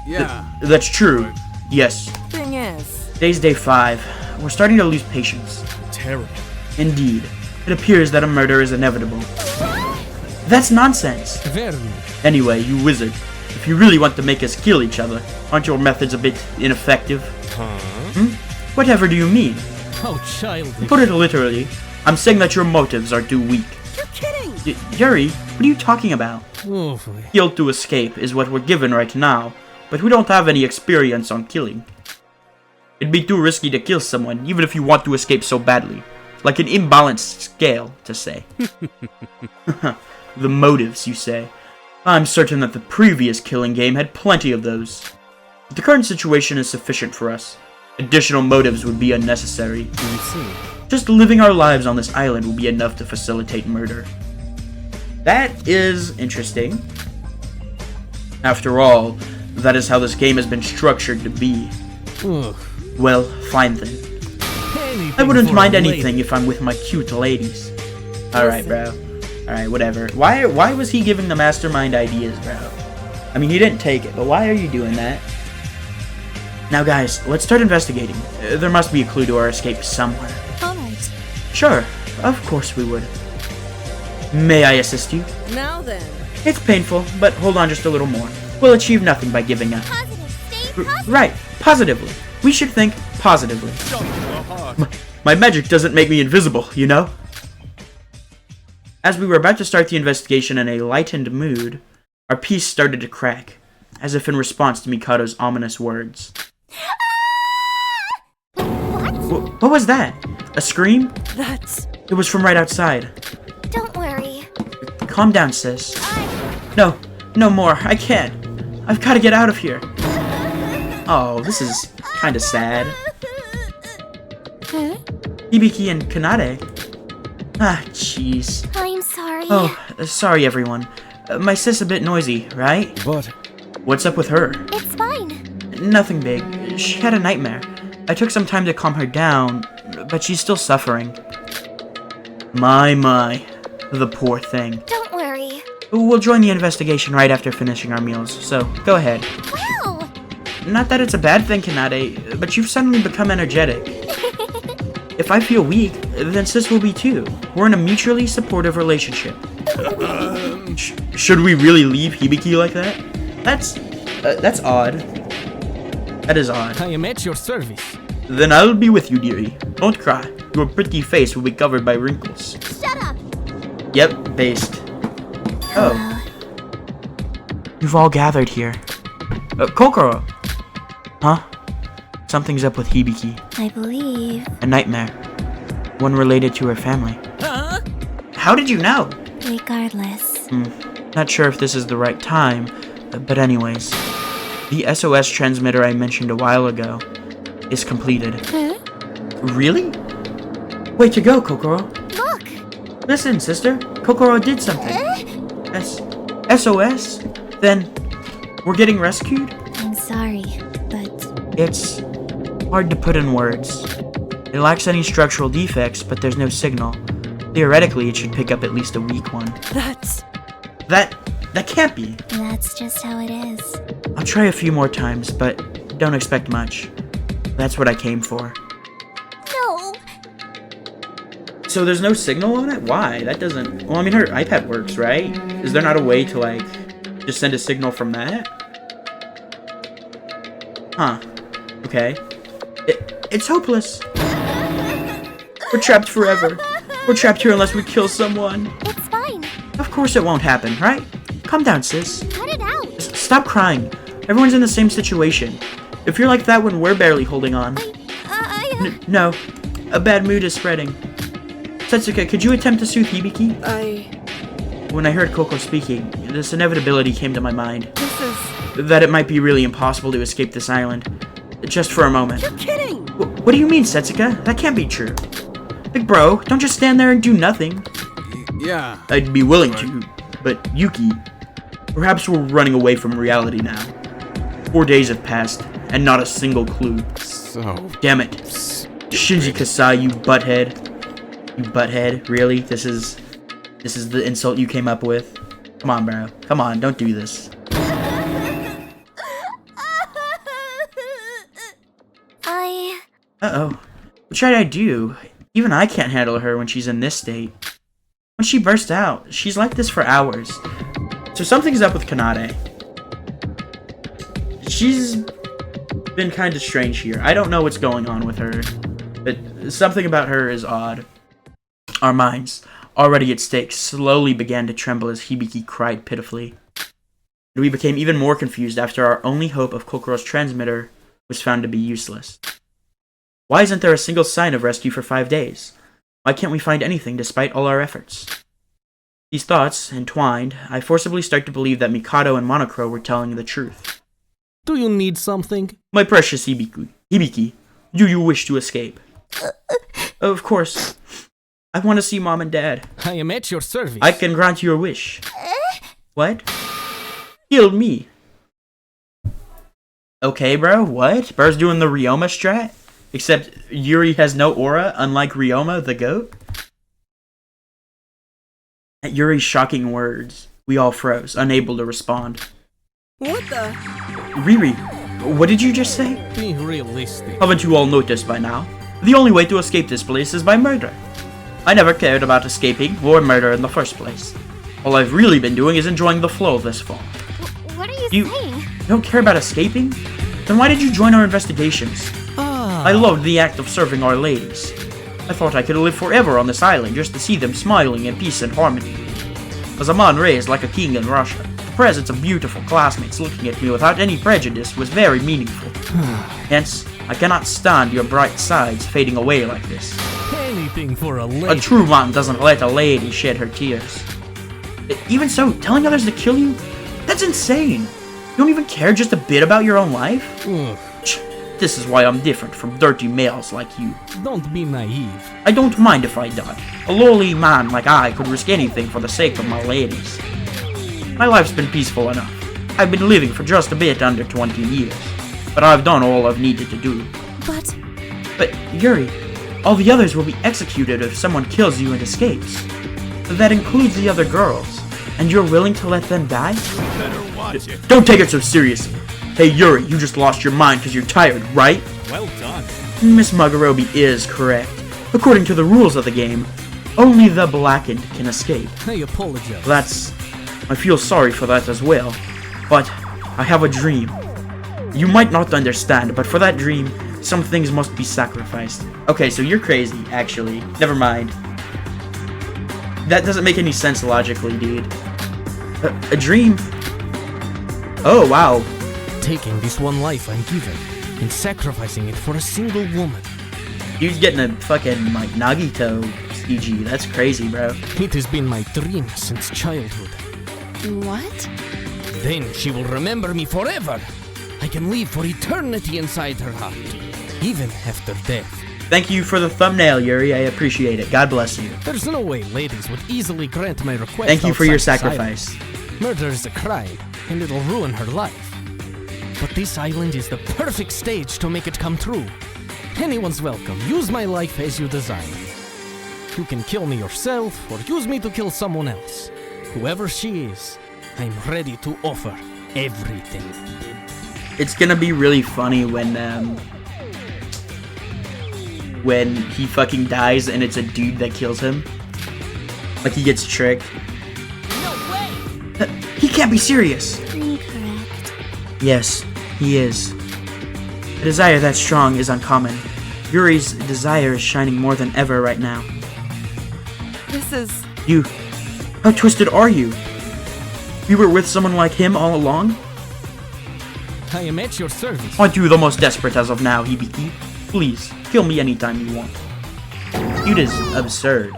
Speaker 8: Yeah.
Speaker 1: That's true. Yes.
Speaker 4: thing is,
Speaker 1: Today's day 5. We're starting to lose patience.
Speaker 8: Terrible.
Speaker 1: Indeed. It appears that a murder is inevitable. That's nonsense.
Speaker 3: very.
Speaker 1: Anyway, you wizard. If you really want to make us kill each other, aren't your methods a bit ineffective? Whatever do you mean?
Speaker 3: Oh, childish.
Speaker 1: Put it literally, I'm saying that your motives are too weak.
Speaker 4: you're kidding.
Speaker 1: Yuri, what are you talking about?
Speaker 3: Oh,
Speaker 1: Skill to escape is what we're given right now, but we don't have any experience on killing. It'd be too risky to kill someone, even if you want to escape so badly. Like an imbalanced scale, to say. The motives, you say. I'm certain that the previous killing game had plenty of those. But the current situation is sufficient for us. Additional motives would be unnecessary.
Speaker 3: I see.
Speaker 1: Just living our lives on this island will be enough to facilitate murder. That is interesting. After all, that is how this game has been structured to be.
Speaker 3: Ugh.
Speaker 1: Well, fine then. I wouldn't mind anything if I'm with my cute ladies. Alright, bro. Alright, whatever. Why was he giving the mastermind ideas, bro? I mean, he didn't take it, but why are you doing that? Now, guys, let's start investigating. There must be a clue to our escape somewhere.
Speaker 2: Alright.
Speaker 1: Sure, of course we would. May I assist you?
Speaker 4: Now then,
Speaker 1: It's painful, but hold on just a little more. We'll achieve nothing by giving up.
Speaker 2: Positive. Stay positive.
Speaker 1: Right, positively. We should think positively. My magic doesn't make me invisible, you know? As we were about to start the investigation in a lightened mood, our piece started to crack, as if in response to Mikado's ominous words. What was that? A scream?
Speaker 4: that's
Speaker 1: It was from right outside.
Speaker 2: Don't worry.
Speaker 1: Calm down, sis. No, no more. I can't. I've got to get out of here. Oh, this is kind of sad.
Speaker 2: Huh?
Speaker 1: Hibiki and Kanade. Ah, jeez.
Speaker 2: I'm sorry.
Speaker 1: Oh, sorry everyone. My sis a bit noisy, right?
Speaker 8: But
Speaker 1: What's up with her?
Speaker 2: It's fine.
Speaker 1: Nothing big. She had a nightmare. I took some time to calm her down, but she's still suffering. My. The poor thing.
Speaker 2: Don't worry.
Speaker 1: We'll join the investigation right after finishing our meals, so go ahead.
Speaker 2: Wow.
Speaker 1: Not that it's a bad thing, Kanade, but you've suddenly become energetic. If I feel weak, then sis will be too. We're in a mutually supportive relationship. Should we really leave Hibiki like that? That's odd. That is odd.
Speaker 3: I am at your service.
Speaker 1: Then I'll be with you, dearie. Don't cry. Your pretty face will be covered by wrinkles.
Speaker 2: Shut up.
Speaker 1: Yep, based. Oh. You've all gathered here. Kokoro! Huh? Something's up with Hibiki.
Speaker 2: I believe.
Speaker 1: A nightmare. One related to her family.
Speaker 3: Huh?
Speaker 1: How did you know?
Speaker 2: Regardless.
Speaker 1: Not sure if this is the right time, but anyways. The SOS transmitter I mentioned a while ago is completed.
Speaker 2: Huh?
Speaker 1: Really? Way to go, Kokoro.
Speaker 2: Look.
Speaker 1: Listen, sister. Kokoro did something.
Speaker 5: SOS? Then we're getting rescued?
Speaker 2: I'm sorry, but
Speaker 5: It's hard to put in words. It lacks any structural defects, but there's no signal. Theoretically, it should pick up at least a weak one.
Speaker 4: That's...
Speaker 5: That can't be.
Speaker 2: that's just how it is.
Speaker 5: I'll try a few more times, but don't expect much. That's what I came for.
Speaker 2: No!
Speaker 5: So there's no signal on it? Why? That doesn't... Well, I mean, her iPad works, right? Is there not a way to, like, just send a signal from that? Huh. Okay. It's hopeless. We're trapped forever. We're trapped here unless we kill someone.
Speaker 2: It's fine.
Speaker 5: Of course it won't happen, right? Calm down, sis.
Speaker 2: Cut it out.
Speaker 5: Just stop crying. Everyone's in the same situation. If you're like that when we're barely holding on. No. A bad mood is spreading. Setsuka, could you attempt to soothe Hibiki? When I heard Koko speaking, this inevitability came to my mind.
Speaker 4: This is...
Speaker 5: That it might be really impossible to escape this island. Just for a moment.
Speaker 4: You're kidding!
Speaker 5: What do you mean, Setsuka? That can't be true. Big bro, don't just stand there and do nothing.
Speaker 6: Yeah.
Speaker 5: I'd be willing to, but Yuki, perhaps we're running away from reality now. 4 days have passed, and not a single clue.
Speaker 6: So...
Speaker 5: Damn it. Shinji Kasai, you butthead. You butthead? Really? This is the insult you came up with? Come on, bro. Come on, don't do this. Uh-oh. What should I do? Even I can't handle her when she's in this state. When she bursts out, she's like this for hours. So something's up with Kanade. She's been kind of strange here. I don't know what's going on with her, but something about her is odd. Our minds, already at stake, slowly began to tremble as Hibiki cried pitifully. And we became even more confused after our only hope of Kokoro's transmitter was found to be useless. Why isn't there a single sign of rescue for 5 days? Why can't we find anything despite all our efforts? These thoughts, entwined, I forcibly start to believe that Mikado and Monocro were telling the truth.
Speaker 9: Do you need something?
Speaker 5: My precious Hibiki, do you wish to escape? Of course. I want to see Mom and Dad.
Speaker 9: I am at your service.
Speaker 5: I can grant your wish. What? Kill me. Okay, bro, what? Bro's doing the Ryoma strat? Except Yuri has no aura, unlike Ryoma, the goat? At Yuri's shocking words, we all froze, unable to respond.
Speaker 4: What the...
Speaker 5: Riri, what did you just say?
Speaker 9: Be realistic.
Speaker 5: Haven't you all noticed by now? The only way to escape this place is by murder. I never cared about escaping or murder in the first place. All I've really been doing is enjoying the flow this fall.
Speaker 2: What are
Speaker 5: You
Speaker 2: you saying?
Speaker 5: don't care about escaping? Then why did you join our investigations? I loved the act of serving our ladies. I thought I could live forever on this island just to see them smiling in peace and harmony. As a man raised like a king in Russia, the presence of beautiful classmates looking at me without any prejudice was very meaningful. Hence, I cannot stand your bright sides fading away like this.
Speaker 9: Anything for a
Speaker 5: A
Speaker 9: lady.
Speaker 5: true man doesn't let a lady shed her tears. Even so, telling others to kill you? That's insane! You don't even care just a bit about your own life?
Speaker 9: Ugh,
Speaker 5: This is why I'm different from dirty males like you.
Speaker 9: don't be naive.
Speaker 5: I don't mind if I die. A lowly man like I could risk anything for the sake of my ladies. My life's been peaceful enough. I've been living for just a bit under 20 years. But I've done all I've needed to do. But Yuri, all the others will be executed if someone kills you and escapes. That includes the other girls. And you're willing to let them die?
Speaker 6: Better watch it.
Speaker 5: Don't take it so seriously. Hey Yuri, you just lost your mind because you're tired, right?
Speaker 6: Well done.
Speaker 5: Miss Magarobi is correct. According to the rules of the game, only the blackened can escape.
Speaker 9: I apologize.
Speaker 5: I feel sorry for that as well. But I have a dream. You might not understand, but for that dream, some things must be sacrificed. Okay, so you're crazy, actually. Never mind. That doesn't make any sense logically, dude. A dream? Oh, wow.
Speaker 9: Taking this one life I'm given and sacrificing it for a single woman.
Speaker 5: Dude's getting a fucking, like, Nagito CG. That's crazy, bro.
Speaker 9: It has been my dream since childhood.
Speaker 2: What?
Speaker 9: Then she will remember me forever. I can live for eternity inside her heart, even after death.
Speaker 1: Thank you for the thumbnail, Yuri. I appreciate it. God bless you.
Speaker 9: There's no way ladies would easily grant my request.
Speaker 1: Thank you for your
Speaker 9: outside
Speaker 1: sacrifice.
Speaker 9: this island. Murder is a crime, and it'll ruin her life. But this island is the perfect stage to make it come true. Anyone's welcome. Use my life as you desire. You can kill me yourself, or use me to kill someone else. Whoever she is, I'm ready to offer everything.
Speaker 1: It's gonna be really funny when he fucking dies and it's a dude that kills him. Like he gets tricked.
Speaker 2: No way!
Speaker 1: He can't be serious!
Speaker 2: Incorrect.
Speaker 1: Yes, he is. A desire that strong is uncommon. Yuri's desire is shining more than ever right now.
Speaker 4: This is...
Speaker 1: You... How twisted are you? You were with someone like him all along?
Speaker 9: I am at your service.
Speaker 1: Aren't you the most desperate as of now, Hibiki? Please, kill me anytime you want. Dude is absurd.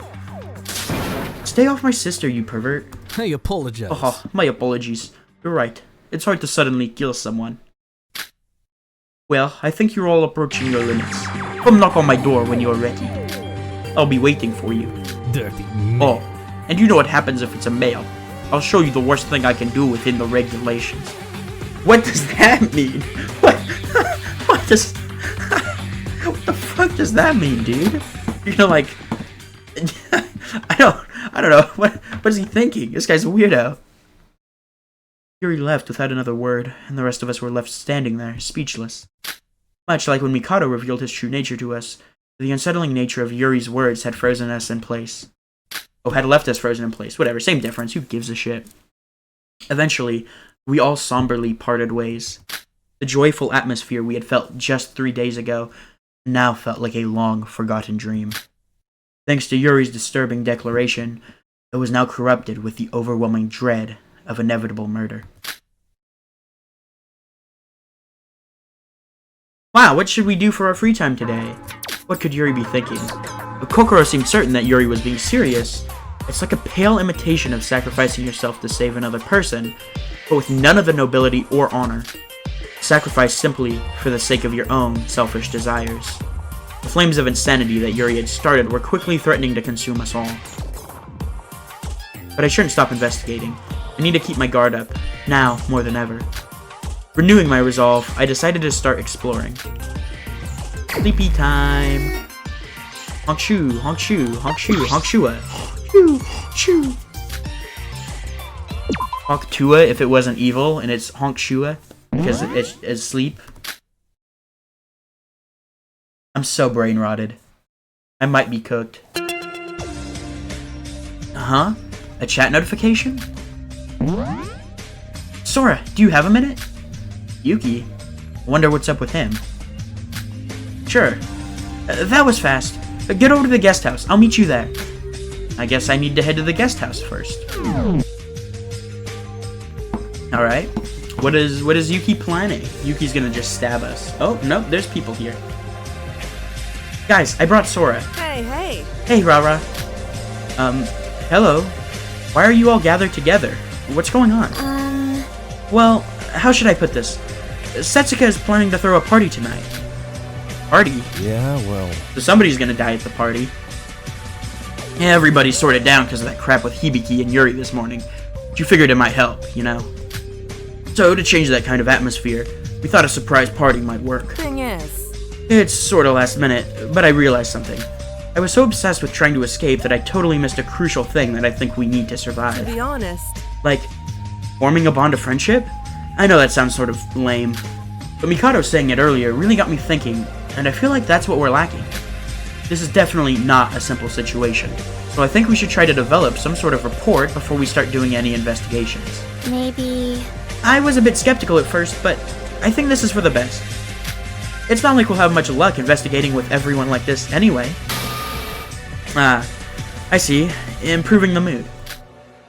Speaker 1: Stay off my sister, you pervert.
Speaker 9: I apologize.
Speaker 1: Oh, my apologies. You're right. It's hard to suddenly kill someone. Well, I think you're all approaching your limits. Come knock on my door when you're ready. I'll be waiting for you.
Speaker 9: Dirty.
Speaker 1: Oh, and you know what happens if it's a male. I'll show you the worst thing I can do within the regulations. What does that mean? What? What does... What the fuck does that mean, dude? You know, like... I don't know. What is he thinking? This guy's a weirdo. Yuri left without another word, and the rest of us were left standing there, speechless. Much like when Mikado revealed his true nature to us, the unsettling nature of Yuri's words had frozen us in place. Oh, had left us frozen in place. Whatever, same difference. Who gives a shit? Eventually, we all somberly parted ways. The joyful atmosphere we had felt just 3 days ago now felt like a long-forgotten dream. Thanks to Yuri's disturbing declaration, it was now corrupted with the overwhelming dread of inevitable murder. Wow, what should we do for our free time today? What could Yuri be thinking? Kokoro seemed certain that Yuri was being serious. It's like a pale imitation of sacrificing yourself to save another person, but with none of the nobility or honor. Sacrifice simply for the sake of your own selfish desires. The flames of insanity that Yuri had started were quickly threatening to consume us all. But I shouldn't stop investigating. I need to keep my guard up, now more than ever. Renewing my resolve, I decided to start exploring. Sleepy time! Honk shoo, honk shoo, honk shoo, honk shua. Shoo, shoo. Honk tua if it wasn't evil, and it's honk shua because it's sleep. I'm so brain rotted. I might be cooked. Huh? A chat notification? Sora, do you have a minute? Yuki? Wonder what's up with him. Sure. That was fast. Get over to the guest house. I'll meet you there. I guess I need to head to the guest house first. Alright. What is Yuki planning? Yuki's gonna just stab us. Oh, nope, there's people here. Guys, I brought Sora.
Speaker 4: Hey, hey.
Speaker 1: Hey, Rara. Hello. Why are you all gathered together? What's going on? Well, how should I put this? Setsuka is planning to throw a party tonight. Party?
Speaker 9: Yeah, well...
Speaker 1: So somebody's gonna die at the party. Everybody's sorted down because of that crap with Hibiki and Yuri this morning. But you figured it might help, you know? So, to change that kind of atmosphere, we thought a surprise party might work.
Speaker 4: Thing is...
Speaker 1: It's sorta last minute, but I realized something. I was so obsessed with trying to escape that I totally missed a crucial thing that I think we need to survive.
Speaker 4: To be honest...
Speaker 1: Like, forming a bond of friendship? I know that sounds sort of lame, but Mikado saying it earlier really got me thinking, and I feel like that's what we're lacking. This is definitely not a simple situation, so I think we should try to develop some sort of report before we start doing any investigations.
Speaker 2: Maybe...
Speaker 1: I was a bit skeptical at first, but I think this is for the best. It's not like we'll have much luck investigating with everyone like this anyway. Ah, I see. Improving the mood.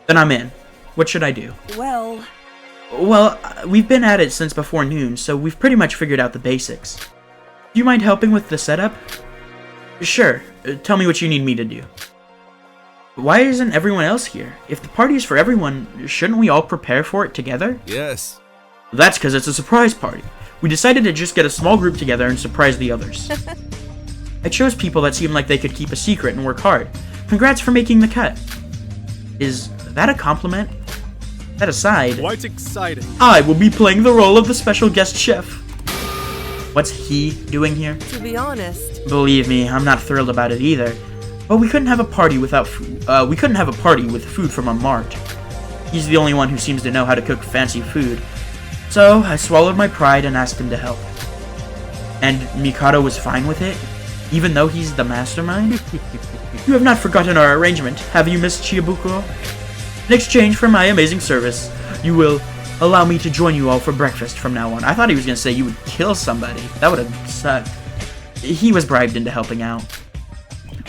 Speaker 1: Then I'm in. What should I do?
Speaker 4: Well,
Speaker 1: we've been at it since before noon, so we've pretty much figured out the basics. Do you mind helping with the setup? Sure. Tell me what you need me to do. Why isn't everyone else here? If the party is for everyone, shouldn't we all prepare for it together?
Speaker 6: Yes.
Speaker 1: That's because it's a surprise party. We decided to just get a small group together and surprise the others. I chose people that seemed like they could keep a secret and work hard. Congrats for making the cut. Is that a compliment? That aside,
Speaker 6: Quite exciting.
Speaker 1: I will be playing the role of the special guest chef. What's he doing here?
Speaker 4: To be honest,
Speaker 1: Believe me, I'm not thrilled about it either. But we couldn't have a party without food. We couldn't have a party with food from a mart. He's the only one who seems to know how to cook fancy food. So I swallowed my pride and asked him to help. And Mikado was fine with it, even though he's the mastermind. You have not forgotten our arrangement, have you, Miss Chiabuko? In exchange for my amazing service, you will allow me to join you all for breakfast from now on. I thought he was going to say you would kill somebody. That would have sucked. He was bribed into helping out.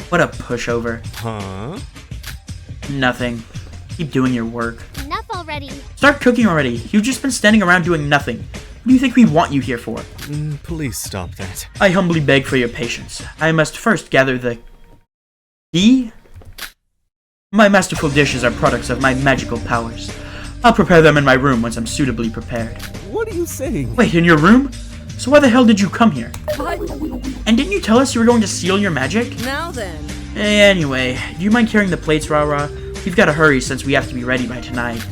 Speaker 1: What a pushover.
Speaker 8: Huh?
Speaker 1: Nothing. Keep doing your work.
Speaker 2: Enough already.
Speaker 1: Start cooking already. You've just been standing around doing nothing. What do you think we want you here for?
Speaker 8: Please stop that.
Speaker 1: I humbly beg for your patience. I must first gather the key. My masterful dishes are products of my magical powers. I'll prepare them in my room once I'm suitably prepared.
Speaker 6: What are you saying?
Speaker 1: Wait, in your room? So why the hell did you come here?
Speaker 4: but
Speaker 1: And didn't you tell us you were going to steal your magic?
Speaker 4: now then.
Speaker 1: Anyway, do you mind carrying the plates, Rara? We've got to hurry since we have to be ready by tonight.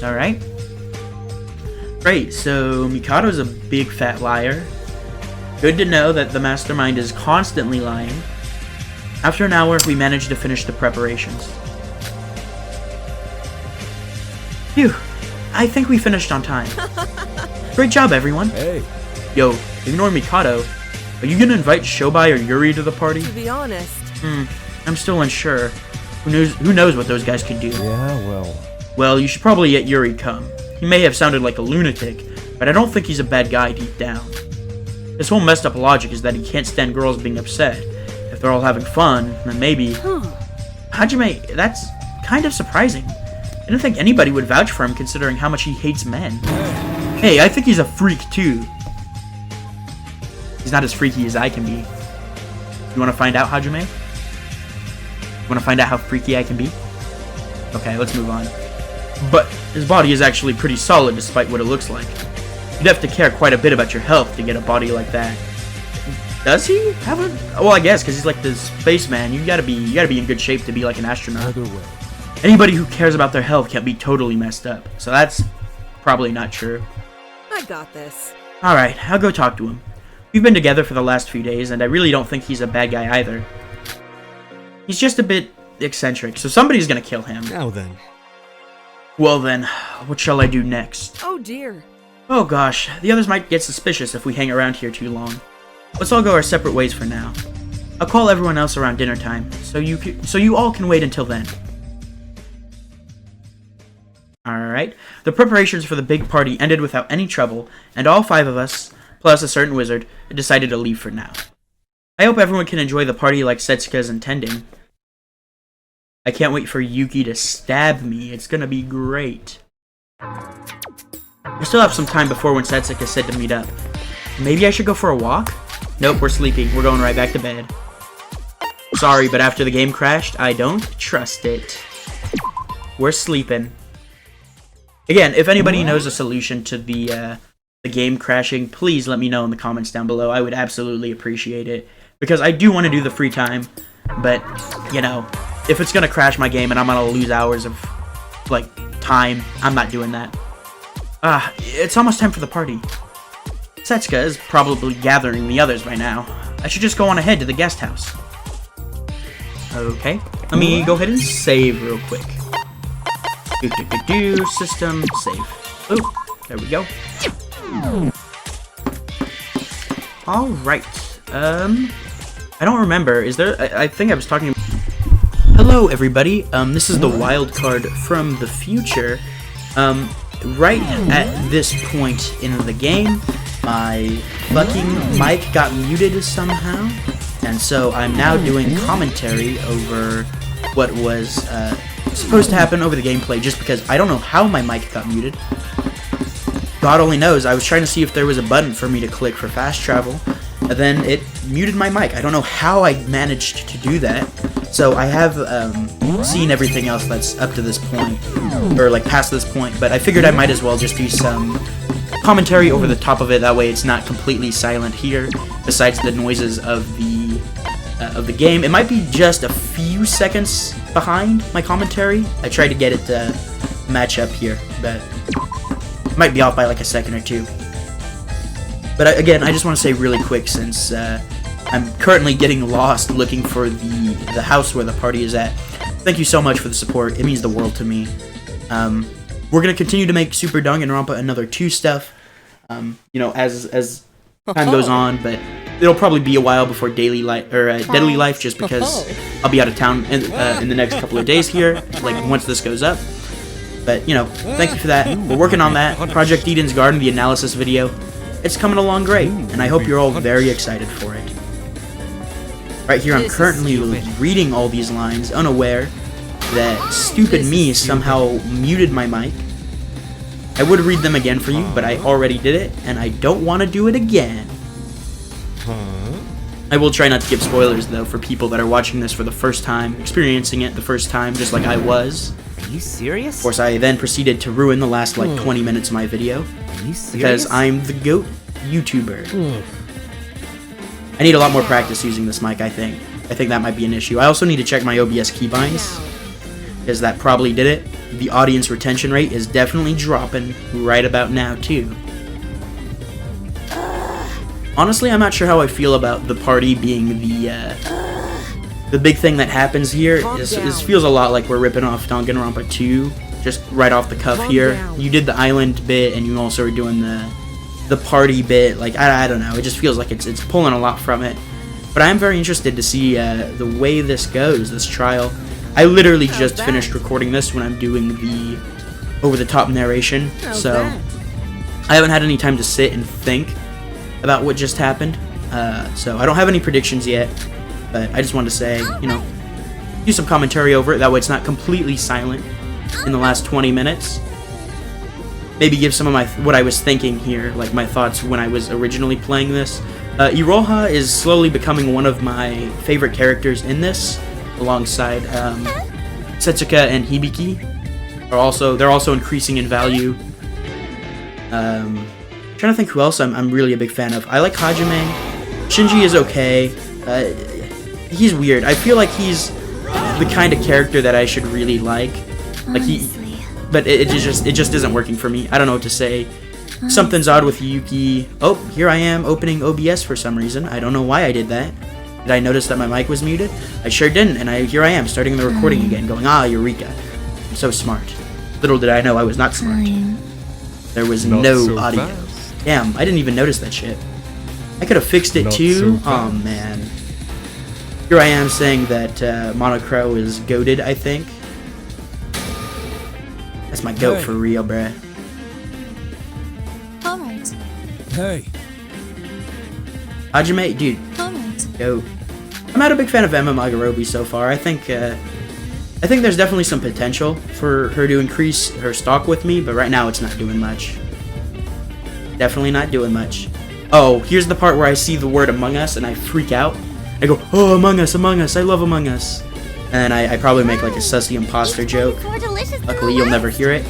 Speaker 1: Alright. Great, so Mikado's a big fat liar. Good to know that the mastermind is constantly lying. After an hour, we managed to finish the preparations. Phew, I think we finished on time. Great job, everyone.
Speaker 6: Hey.
Speaker 1: Yo, ignore Mikado. Are you gonna invite Shobai or Yuri to the party?
Speaker 4: To be honest,
Speaker 1: I'm still unsure. Who knows what those guys could do?
Speaker 6: Yeah, well.
Speaker 1: Well, you should probably let Yuri come. He may have sounded like a lunatic, but I don't think he's a bad guy deep down. His whole messed up logic is that he can't stand girls being upset. If they're all having fun, then maybe... Hajime, that's kind of surprising. I don't think anybody would vouch for him considering how much he hates men. Hey, I think he's a freak too. He's not as freaky as I can be. You want to find out, Hajime? You want to find out how freaky I can be? Okay, let's move on. But his body is actually pretty solid despite what it looks like. You'd have to care quite a bit about your health to get a body like that. Does he have a... Well, I guess, because he's like the spaceman. You gotta be in good shape to be like an astronaut.
Speaker 6: Either way.
Speaker 1: Anybody who cares about their health can't be totally messed up. So that's probably not true.
Speaker 4: I got this.
Speaker 1: Alright, I'll go talk to him. We've been together for the last few days, and I really don't think he's a bad guy either. He's just a bit eccentric, so somebody's gonna kill him.
Speaker 8: Now then.
Speaker 1: Well then, what shall I do next?
Speaker 4: Oh dear.
Speaker 1: Oh gosh, the others might get suspicious if we hang around here too long. Let's all go our separate ways for now. I'll call everyone else around dinner time, so you all can wait until then. Alright, the preparations for the big party ended without any trouble, and all 5 of us, plus a certain wizard, decided to leave for now. I hope everyone can enjoy the party like Setsuka's intending. I can't wait for Yuki to stab me, it's gonna be great. I still have some time before when Setsuka said to meet up. Maybe I should go for a walk? Nope, we're sleeping, we're going right back to bed. Sorry, but after the game crashed, I don't trust it. We're sleeping. Again, if anybody knows a solution to the game crashing, please let me know in the comments down below. I would absolutely appreciate it. Because I do want to do the free time, but, you know, if it's going to crash my game and I'm going to lose hours of, like, time, I'm not doing that. It's almost time for the party. Setsuka is probably gathering the others by now. I should just go on ahead to the guest house. Okay, let me go ahead and save real quick. System, save. Ooh, there we go. Alright, I don't remember, is there, I think I was talking about... Hello everybody, this is the wild card from the future. Right at this point in the game, my fucking mic got muted somehow, and so I'm now doing commentary over what was supposed to happen over the gameplay, just because I don't know how my mic got muted. God only knows. I was trying to see if there was a button for me to click for fast travel, and then it muted my mic. I don't know how I managed to do that. So I have seen everything else that's up to this point, or like past this point, but I figured I might as well just do some commentary over the top of it. That way it's not completely silent here, besides the noises of the of the game. It might be just a few seconds behind my commentary. I tried to get it to match up here, but it might be off by like a second or two. But again, I just want to say really quick, since I'm currently getting lost looking for the house where the party is at. Thank you so much for the support. It means the world to me. We're gonna continue to make Super Danganronpa Another 2 stuff, you know, as time goes on, but it'll probably be a while before Deadly Life, just because I'll be out of town in the next couple of days here, like once this goes up. But you know, thank you for that. We're working on that. Project Eden's Garden, the analysis video. It's coming along great, and I hope you're all very excited for it. Right here, I'm currently reading all these lines, unaware that stupid me somehow muted my mic. I would read them again for you, but I already did it, and I don't want to do it again. I will try not to give spoilers, though, for people that are watching this for the first time, experiencing it the first time, just like I was.
Speaker 3: Are you serious?
Speaker 1: Of course, I then proceeded to ruin the last, like, 20 minutes of my video.
Speaker 3: Are you serious?
Speaker 1: Because I'm the GOAT YouTuber. I need a lot more practice using this mic, I think. I think that might be an issue. I also need to check my OBS keybinds, because that probably did it. The audience retention rate is definitely dropping right about now, too. Honestly, I'm not sure how I feel about the party being the big thing that happens here. It feels a lot like we're ripping off Danganronpa 2, just right off the cuff here. You did the island bit, and you also are doing the party bit. Like, I don't know, it just feels like it's pulling a lot from it. But I'm very interested to see the way this goes, this trial. I literally just finished recording this when I'm doing the over-the-top narration, so I haven't had any time to sit and think about what just happened. So I don't have any predictions yet, but I just wanted to say, you know, do some commentary over it, that way it's not completely silent in the last 20 minutes. Maybe give some of what I was thinking here, like my thoughts when I was originally playing this. Iroha is slowly becoming one of my favorite characters in this, alongside Setsuka and Hibiki. They're also increasing in value. Trying to think who else I'm really a big fan of. I like Hajime. Shinji is okay. He's weird. I feel like he's the kind of character that I should really like. But it just isn't working for me. I don't know what to say. Something's odd with Yuki. Oh, here I am opening OBS for some reason. I don't know why I did that. Did I notice that my mic was muted? I sure didn't, and here I am starting the recording again, going, Eureka. I'm so smart. Little did I know I was not smart. There was no audio. Damn, I didn't even notice that shit. I could have fixed it too. Oh man. Here I am saying that Monocro is goated, I think. That's my goat for real, bruh.
Speaker 2: Alright.
Speaker 6: Hey.
Speaker 1: Hajime, dude.
Speaker 2: Alright.
Speaker 1: Goat. I'm not a big fan of Emma Magarobi so far. I think there's definitely some potential for her to increase her stock with me, but right now it's not doing much. Definitely not doing much. Oh, here's the part where I see the word Among Us and I freak out. I go, oh, Among Us, I love Among Us. And I probably make like a sussy imposter joke. Luckily, you'll never hear it.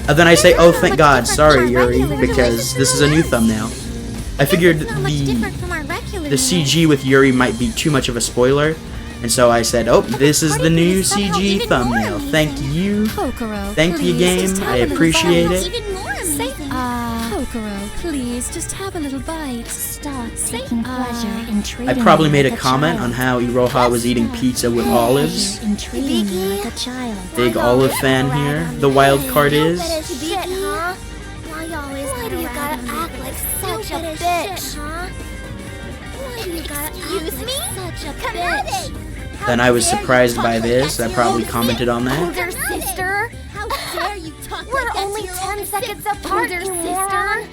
Speaker 1: And then I say, oh, thank God, sorry, Yuri, because this is a new thumbnail. I figured the CG with Yuri might be too much of a spoiler, and so I said, oh, this is the new CG thumbnail. Thank you. Thank you, game. I appreciate it.
Speaker 2: Kokoro, please, just have a little bite. Stop taking pleasure in treating
Speaker 1: I probably made a comment on how Iroha was eating pizza with olives. Big olive fan here. The wild card is...
Speaker 10: Why do you gotta act like such a bitch, huh? Why do you gotta Excuse me? Such a bitch?
Speaker 1: Then I was surprised by this. I probably commented on that.
Speaker 10: Older sister? How dare you talk We're like only 10 seconds apart, you moron!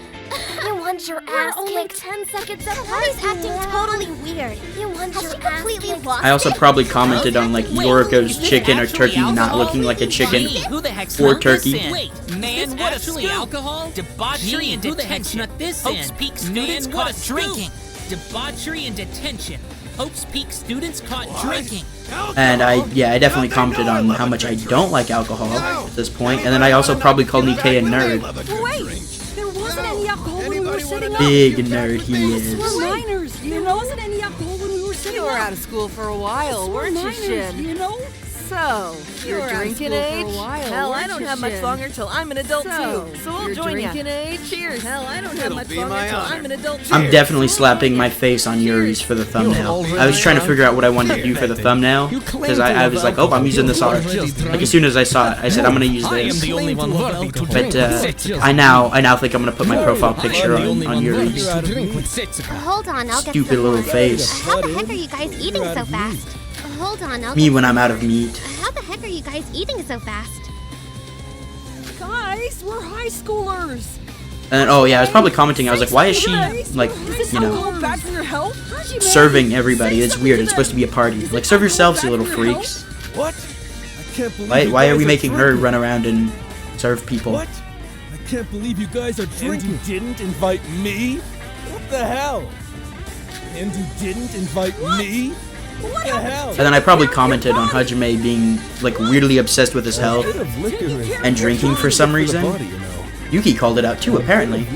Speaker 10: You want your ass kicked 10 seconds apart? He's acting totally weird. You want your ass completely lost.
Speaker 1: I also probably commented on like Yoriko's chicken or turkey not looking like a chicken or turkey.
Speaker 3: Wait, man, what actually alcohol? Debauchery and detention. Who the heck's not this Hope's Peak students caught drinking. Debauchery and detention. Hope's Peak students caught drinking.
Speaker 1: And I definitely commented on how much I don't like alcohol at this point. And then I also probably called Nikkei a nerd.
Speaker 4: Wait, there wasn't any alcohol when we were sitting up.
Speaker 1: Big nerd he is.
Speaker 4: We're minors. There wasn't any alcohol when we were sitting were out of school for a while, weren't you, Shin? You know? So, you're drinking age? Hell, I don't have much longer till I'm an adult too. So I'll join you. Drinking age? Cheers. Hell, I don't have much longer till I'm an adult too.
Speaker 5: I'm definitely slapping my face on Yuri's for the thumbnail. I was trying to figure out what I wanted to do for the thumbnail, because I was like, oh, I'm using this art. Like, as soon as I saw it, I said, I'm gonna use this. But I now think I'm gonna put my profile picture on Yuri's.
Speaker 10: Hold on, I'll get
Speaker 5: Stupid little face.
Speaker 10: How the heck are you guys eating so fast? Hold on, I'll
Speaker 5: Me when I'm out of meat.
Speaker 10: How the heck are you guys eating so fast?
Speaker 4: Guys, we're high schoolers.
Speaker 5: And oh yeah, I was probably commenting. I was like, why is she like, you know,
Speaker 4: Bad for your health?
Speaker 5: serving everybody? It's weird. It's supposed to be a party. Like, serve yourselves, you little freaks.
Speaker 6: What? I can't believe
Speaker 5: Why are we making her run around and serve people?
Speaker 6: What? I can't believe you guys are drinking. And you didn't invite me? What the hell? And you didn't invite me? What the hell?
Speaker 5: And then I probably commented on Hajime being like weirdly obsessed with his health and drinking for some reason. Yuki called it out too, apparently.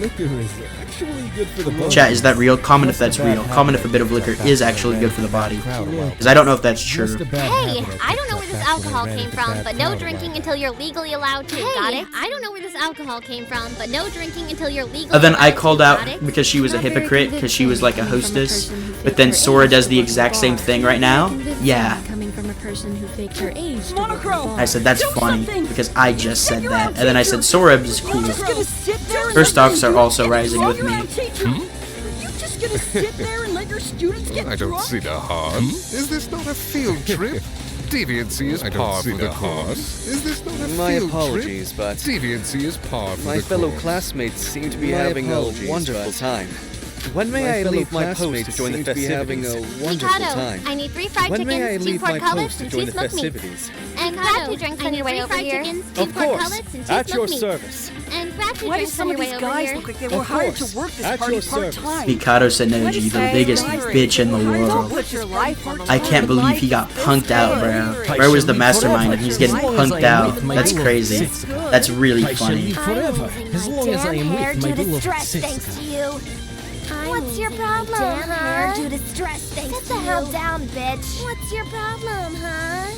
Speaker 5: Chat, is that real? Comment if that's real. Comment if a bit of liquor is actually good for the body. Because I don't know if that's true.
Speaker 10: Hey, I don't know where this alcohol came from, but no drinking until you're legally allowed to. Got it? I don't know where this alcohol came from, but no drinking until you're legally
Speaker 5: And then I
Speaker 10: allowed to.
Speaker 5: called out because she was a hypocrite, because she was like a hostess. But then Sora does the exact same thing right now. Yeah.
Speaker 2: Coming from a person who faked her age.
Speaker 5: I said, that's funny, because I just said that. And then I said, Sora is cool. Her stocks are also rising with me.
Speaker 7: I don't see the harm. Is this not a field trip? Deviancy is par for the course. Is this not a
Speaker 8: My
Speaker 7: field
Speaker 8: apologies,
Speaker 7: trip?
Speaker 8: but
Speaker 7: Deviancy is par for
Speaker 8: my
Speaker 7: the
Speaker 8: fellow
Speaker 7: course.
Speaker 8: classmates seem to be having a wonderful time. When may I leave my post to join the festivities?
Speaker 10: Mikado, I need 3 fried
Speaker 8: When may I
Speaker 10: chickens, 2
Speaker 8: leave
Speaker 10: pork
Speaker 8: my
Speaker 10: cutlets,
Speaker 8: post to
Speaker 10: and
Speaker 8: join
Speaker 10: 2
Speaker 8: the
Speaker 10: smoked meats.
Speaker 8: festivities?
Speaker 10: And grab 2 drinks on your way over here.
Speaker 8: Of course, at your service.
Speaker 10: And grab 2
Speaker 4: Why do
Speaker 10: drinks
Speaker 4: some
Speaker 10: on
Speaker 4: of
Speaker 10: your way
Speaker 4: these
Speaker 10: over
Speaker 4: guys
Speaker 10: here.
Speaker 4: look like they were hired to work this
Speaker 8: at
Speaker 4: party
Speaker 8: your service.
Speaker 4: part-time?
Speaker 5: Mikado Sennoji, the biggest bitch in the world.
Speaker 4: Put your life on the
Speaker 5: I can't believe he got punked out, bro. Where was the mastermind and he's getting punked out? That's crazy. That's really funny.
Speaker 9: Forever, as long as I am with my beloved
Speaker 10: Thanks
Speaker 9: sister.
Speaker 10: to you. What's your problem, huh? Due to stress, thanks Sit the hell down, bitch. What's your problem, huh?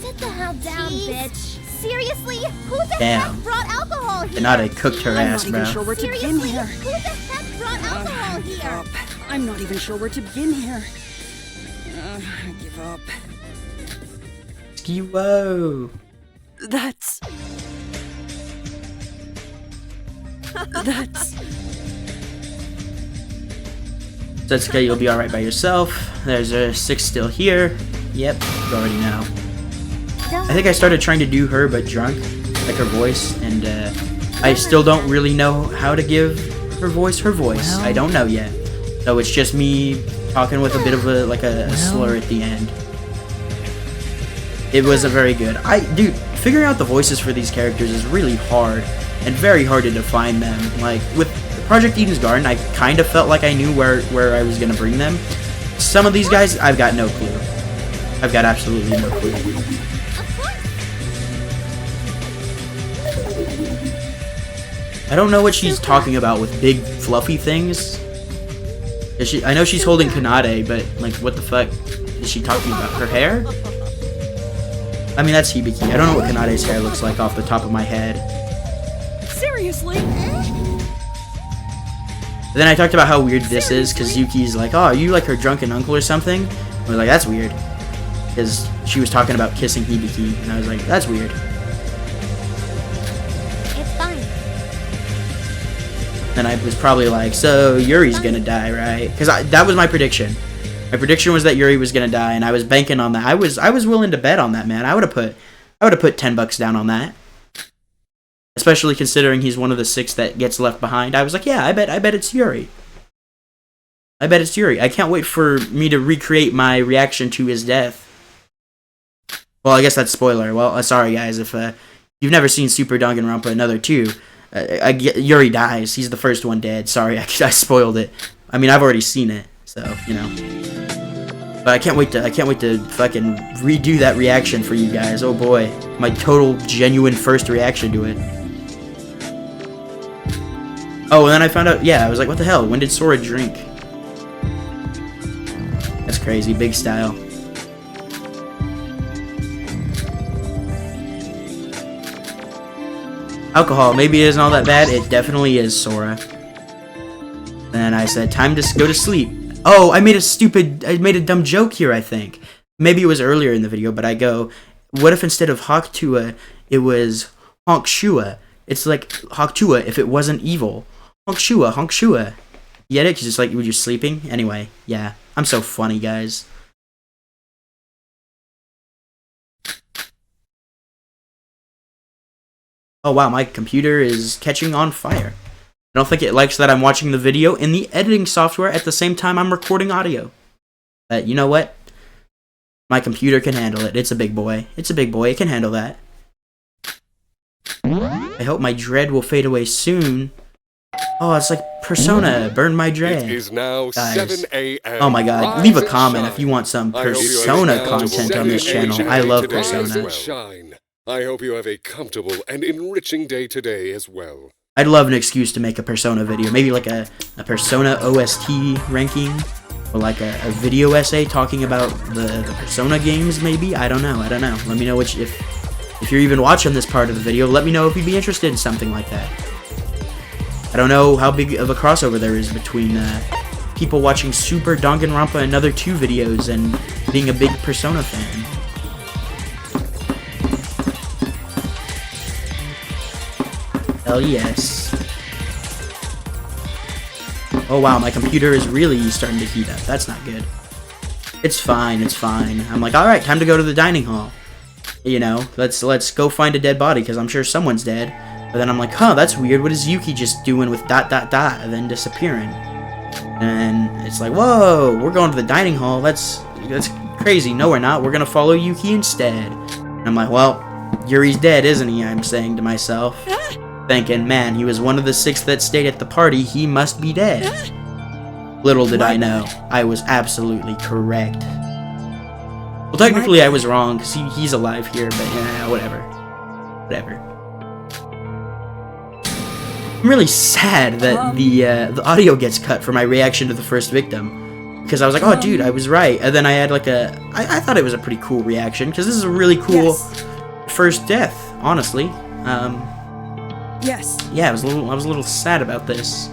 Speaker 10: Sit the hell down, bitch. Seriously? Who the
Speaker 5: Damn.
Speaker 10: heck brought alcohol here?
Speaker 5: Kanade cooked her ass,
Speaker 4: I'm not even sure
Speaker 5: bro.
Speaker 4: where to begin
Speaker 10: Seriously?
Speaker 4: here.
Speaker 10: Who the heck brought alcohol here?
Speaker 4: I'm not even sure where to begin here. I give up.
Speaker 5: Ski-whoa.
Speaker 4: That's...
Speaker 5: Setsuke, you'll be alright by yourself. There's a 6 still here. Yep, you already know. I think I started trying to do her, but drunk. Like her voice, and I still don't really know how to give her voice. I don't know yet. So it's just me talking with a bit of a slur at the end. It was a very good. Dude, figuring out the voices for these characters is really hard, and very hard to define them. Like, with Project Eden's Garden, I kind of felt like I knew where I was going to bring them. Some of these guys, I've got no clue. I've got absolutely no clue. I don't know what she's talking about with big fluffy things. I know she's holding Kanade, but like, what the fuck is she talking about? Her hair? I mean, that's Hibiki. I don't know what Kanade's hair looks like off the top of my head.
Speaker 4: Seriously?
Speaker 5: Then I talked about how weird this is, because Yuki's like, oh, are you like her drunken uncle or something? I was like, that's weird. Because she was talking about kissing Hibiki, and I was like, that's weird.
Speaker 10: It's fine.
Speaker 5: And I was probably like, so Yuri's gonna die, right? Because that was my prediction. My prediction was that Yuri was gonna die, and I was banking on that. I was willing to bet on that, man. I would have put $10 down on that. Especially considering he's one of the 6 that gets left behind. I was like, yeah, I bet it's Yuri. I bet it's Yuri. I can't wait for me to recreate my reaction to his death. Well, I guess that's spoiler. Well, sorry guys, if you've never seen Super Danganronpa Another 2, Yuri dies. He's the first one dead. Sorry, I spoiled it. I mean, I've already seen it, so you know. But I can't wait to fucking redo that reaction for you guys. Oh boy, my total genuine first reaction to it. Oh, and then I found out. Yeah, I was like, what the hell? When did Sora drink? That's
Speaker 1: crazy. Big style. Alcohol, maybe it isn't all that bad. It definitely is, Sora. Then I said, time to go to sleep. Oh, I made a dumb joke here, I think. Maybe it was earlier in the video, but I go, what if instead of Hawktua, it was Honkshua? It's like Hawktua if it wasn't evil. Honkshua, Honkshua. You get it? Because it's like, were you sleeping? Anyway, yeah. I'm so funny, guys. Oh wow, my computer is catching on fire. I don't think it likes that I'm watching the video in the editing software at the same time I'm recording audio. But you know what? My computer can handle it. It's a big boy. It's a big boy. It can handle that. I hope my dread will fade away soon. Oh, it's like Persona. Burn my dread.
Speaker 7: It is now
Speaker 1: guys.
Speaker 7: 7 a.m.
Speaker 1: Oh my god.
Speaker 7: Rise
Speaker 1: Leave a
Speaker 7: and
Speaker 1: comment
Speaker 7: shine.
Speaker 1: if you want some
Speaker 7: I hope you
Speaker 1: Persona
Speaker 7: have a
Speaker 1: content on this
Speaker 7: comfortable
Speaker 1: channel.
Speaker 7: day
Speaker 1: I love
Speaker 7: today. Rise
Speaker 1: Persona.
Speaker 7: and shine. I hope you have a comfortable and enriching day today as well.
Speaker 1: I'd love an excuse to make a Persona video. Maybe like a Persona OST ranking. Or like a video essay talking about the Persona games, maybe? I don't know. Let me know if you're even watching this part of the video. Let me know if you'd be interested in something like that. I don't know how big of a crossover there is between people watching Super Danganronpa Another 2 videos and being a big Persona fan. Hell yes. Oh wow, my computer is really starting to heat up. That's not good. It's fine, it's fine. I'm like, alright, time to go to the dining hall. You know, let's go find a dead body, because I'm sure someone's dead. But then I'm like, huh, that's weird. What is Yuki just doing with ... and then disappearing? And it's like, whoa, we're going to the dining hall. That's crazy. No, we're not. We're gonna follow Yuki instead. And I'm like, well, Yuri's dead, isn't he? I'm saying to myself. Thinking, man, he was one of the 6 that stayed at the party. He must be dead. Little did I know, I was absolutely correct. Well, technically I was wrong, because he's alive here, but yeah, whatever. Whatever. I'm really sad that the audio gets cut for my reaction to the first victim. Because I was like, oh dude, I was right. And then I had like I thought it was a pretty cool reaction, because this is a really cool first death, honestly.
Speaker 11: Yes.
Speaker 1: Yeah, I was a little sad about this.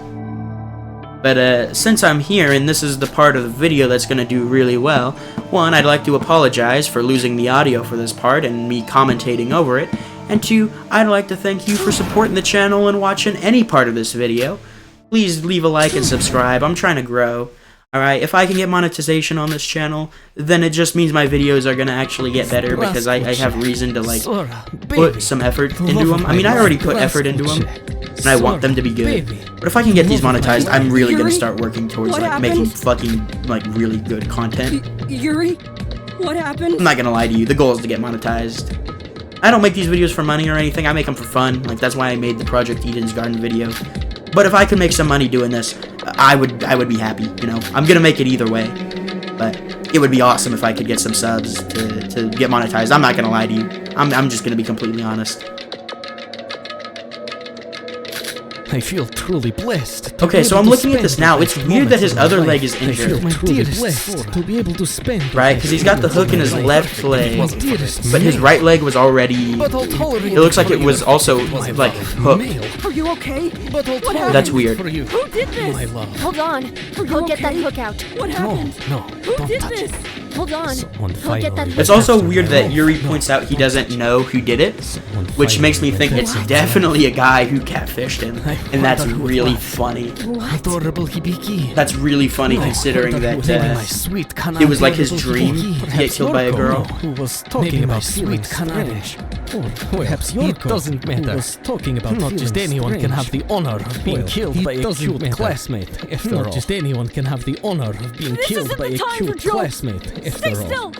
Speaker 1: But since I'm here and this is the part of the video that's gonna do really well, one, I'd like to apologize for losing the audio for this part and me commentating over it, and two, I'd like to thank you for supporting the channel and watching any part of this video. Please leave a like and subscribe. I'm trying to grow. Alright, if I can get monetization on this channel, then it just means my videos are gonna actually get better because I have reason to, like, put some effort into them. I mean, I already put effort into them, and I want them to be good. But if I can get these monetized, I'm really gonna start working towards, like, making fucking, like, really good content.
Speaker 11: Yuri? What happened?
Speaker 1: I'm not gonna lie to you, the goal is to get monetized. I don't make these videos for money or anything, I make them for fun. Like, that's why I made the Project Eden's Garden video. But if I could make some money doing this, I would be happy, you know. I'm gonna make it either way. But it would be awesome if I could get some subs to get monetized. I'm not gonna lie to you. I'm just gonna be completely honest.
Speaker 9: I feel truly blessed.
Speaker 1: Okay, so I'm looking at this now. It's weird that his other leg is injured.
Speaker 9: To be able to spend
Speaker 1: right, because he's got the hook in his left leg, but his right leg was already... It looks like it was also, like, hooked.
Speaker 11: Are you okay? What happened?
Speaker 1: That's weird.
Speaker 11: Who did this?
Speaker 10: Hold on. I'll get that hook out.
Speaker 11: What happened?
Speaker 9: No,
Speaker 11: Who did this?
Speaker 10: Hold on. I'll get that hook
Speaker 1: It's also weird that Yuri points out he doesn't know who did it, which makes me think it's definitely a guy who catfished him, and that's really funny.
Speaker 9: Adorable Hibiki.
Speaker 1: That's really funny considering that it was like his dream to get killed by a girl.
Speaker 9: Who was talking about sweet Kanarish. Perhaps it doesn't matter. Talking about not just anyone can have the honor of being killed by a cute classmate. Not just anyone can have the honor of being killed by a cute classmate.
Speaker 11: Stay still!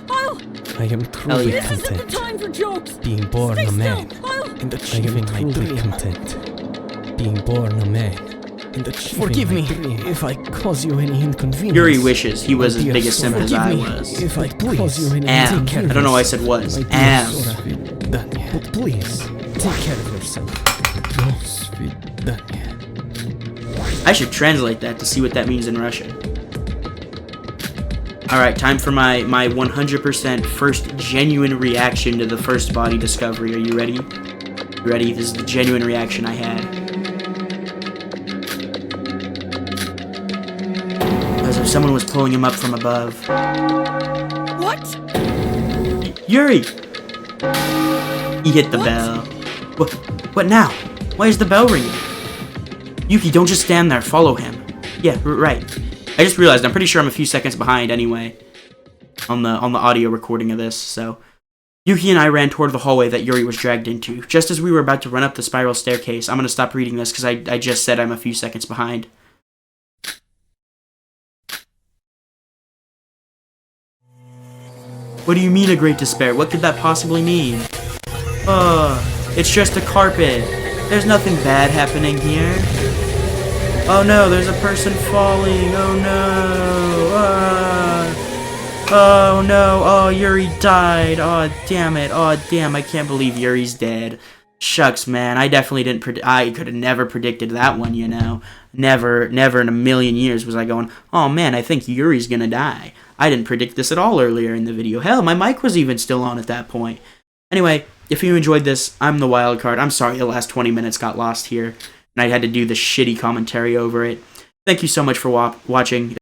Speaker 9: I am truly
Speaker 11: This isn't the time for jokes!
Speaker 9: being born
Speaker 11: Stay
Speaker 9: a man
Speaker 11: still!
Speaker 9: and achieving my dream. Content. Being born a man and achieving Forgive me if I cause you any inconvenience.
Speaker 1: Yuri wishes he was as big a simp as I was.
Speaker 9: If I cause you any
Speaker 1: Am. I don't know why I said was. Am.
Speaker 9: But please, take care of yourself.
Speaker 1: I should translate that to see what that means in Russian. Alright, time for my 100% first genuine reaction to the first body discovery. Are you ready? You ready? This is the genuine reaction I had. As if someone was pulling him up from above.
Speaker 4: What?
Speaker 1: Yuri! He hit the bell. What now? Why is the bell ringing? Yuki, don't just stand there. Follow him. Yeah, right. I just realized I'm pretty sure I'm a few seconds behind anyway on the audio recording of this. So Yuki and I ran toward the hallway that Yuri was dragged into. Just as we were about to run up the spiral staircase, I'm gonna stop reading this because I just said I'm a few seconds behind. What do you mean a great despair? What could that possibly mean? It's just a carpet. There's nothing bad happening here. Oh no, there's a person falling. Oh no. Oh no. Oh, Yuri died. Oh, damn it. Oh, damn. I can't believe Yuri's dead. Shucks, man. I definitely didn't I could have never predicted that one, you know. Never in a million years was I going, oh man, I think Yuri's gonna die. I didn't predict this at all earlier in the video. Hell, my mic was even still on at that point. Anyway, if you enjoyed this, I'm the wild card. I'm sorry the last 20 minutes got lost here, and I had to do the shitty commentary over it. Thank you so much for watching.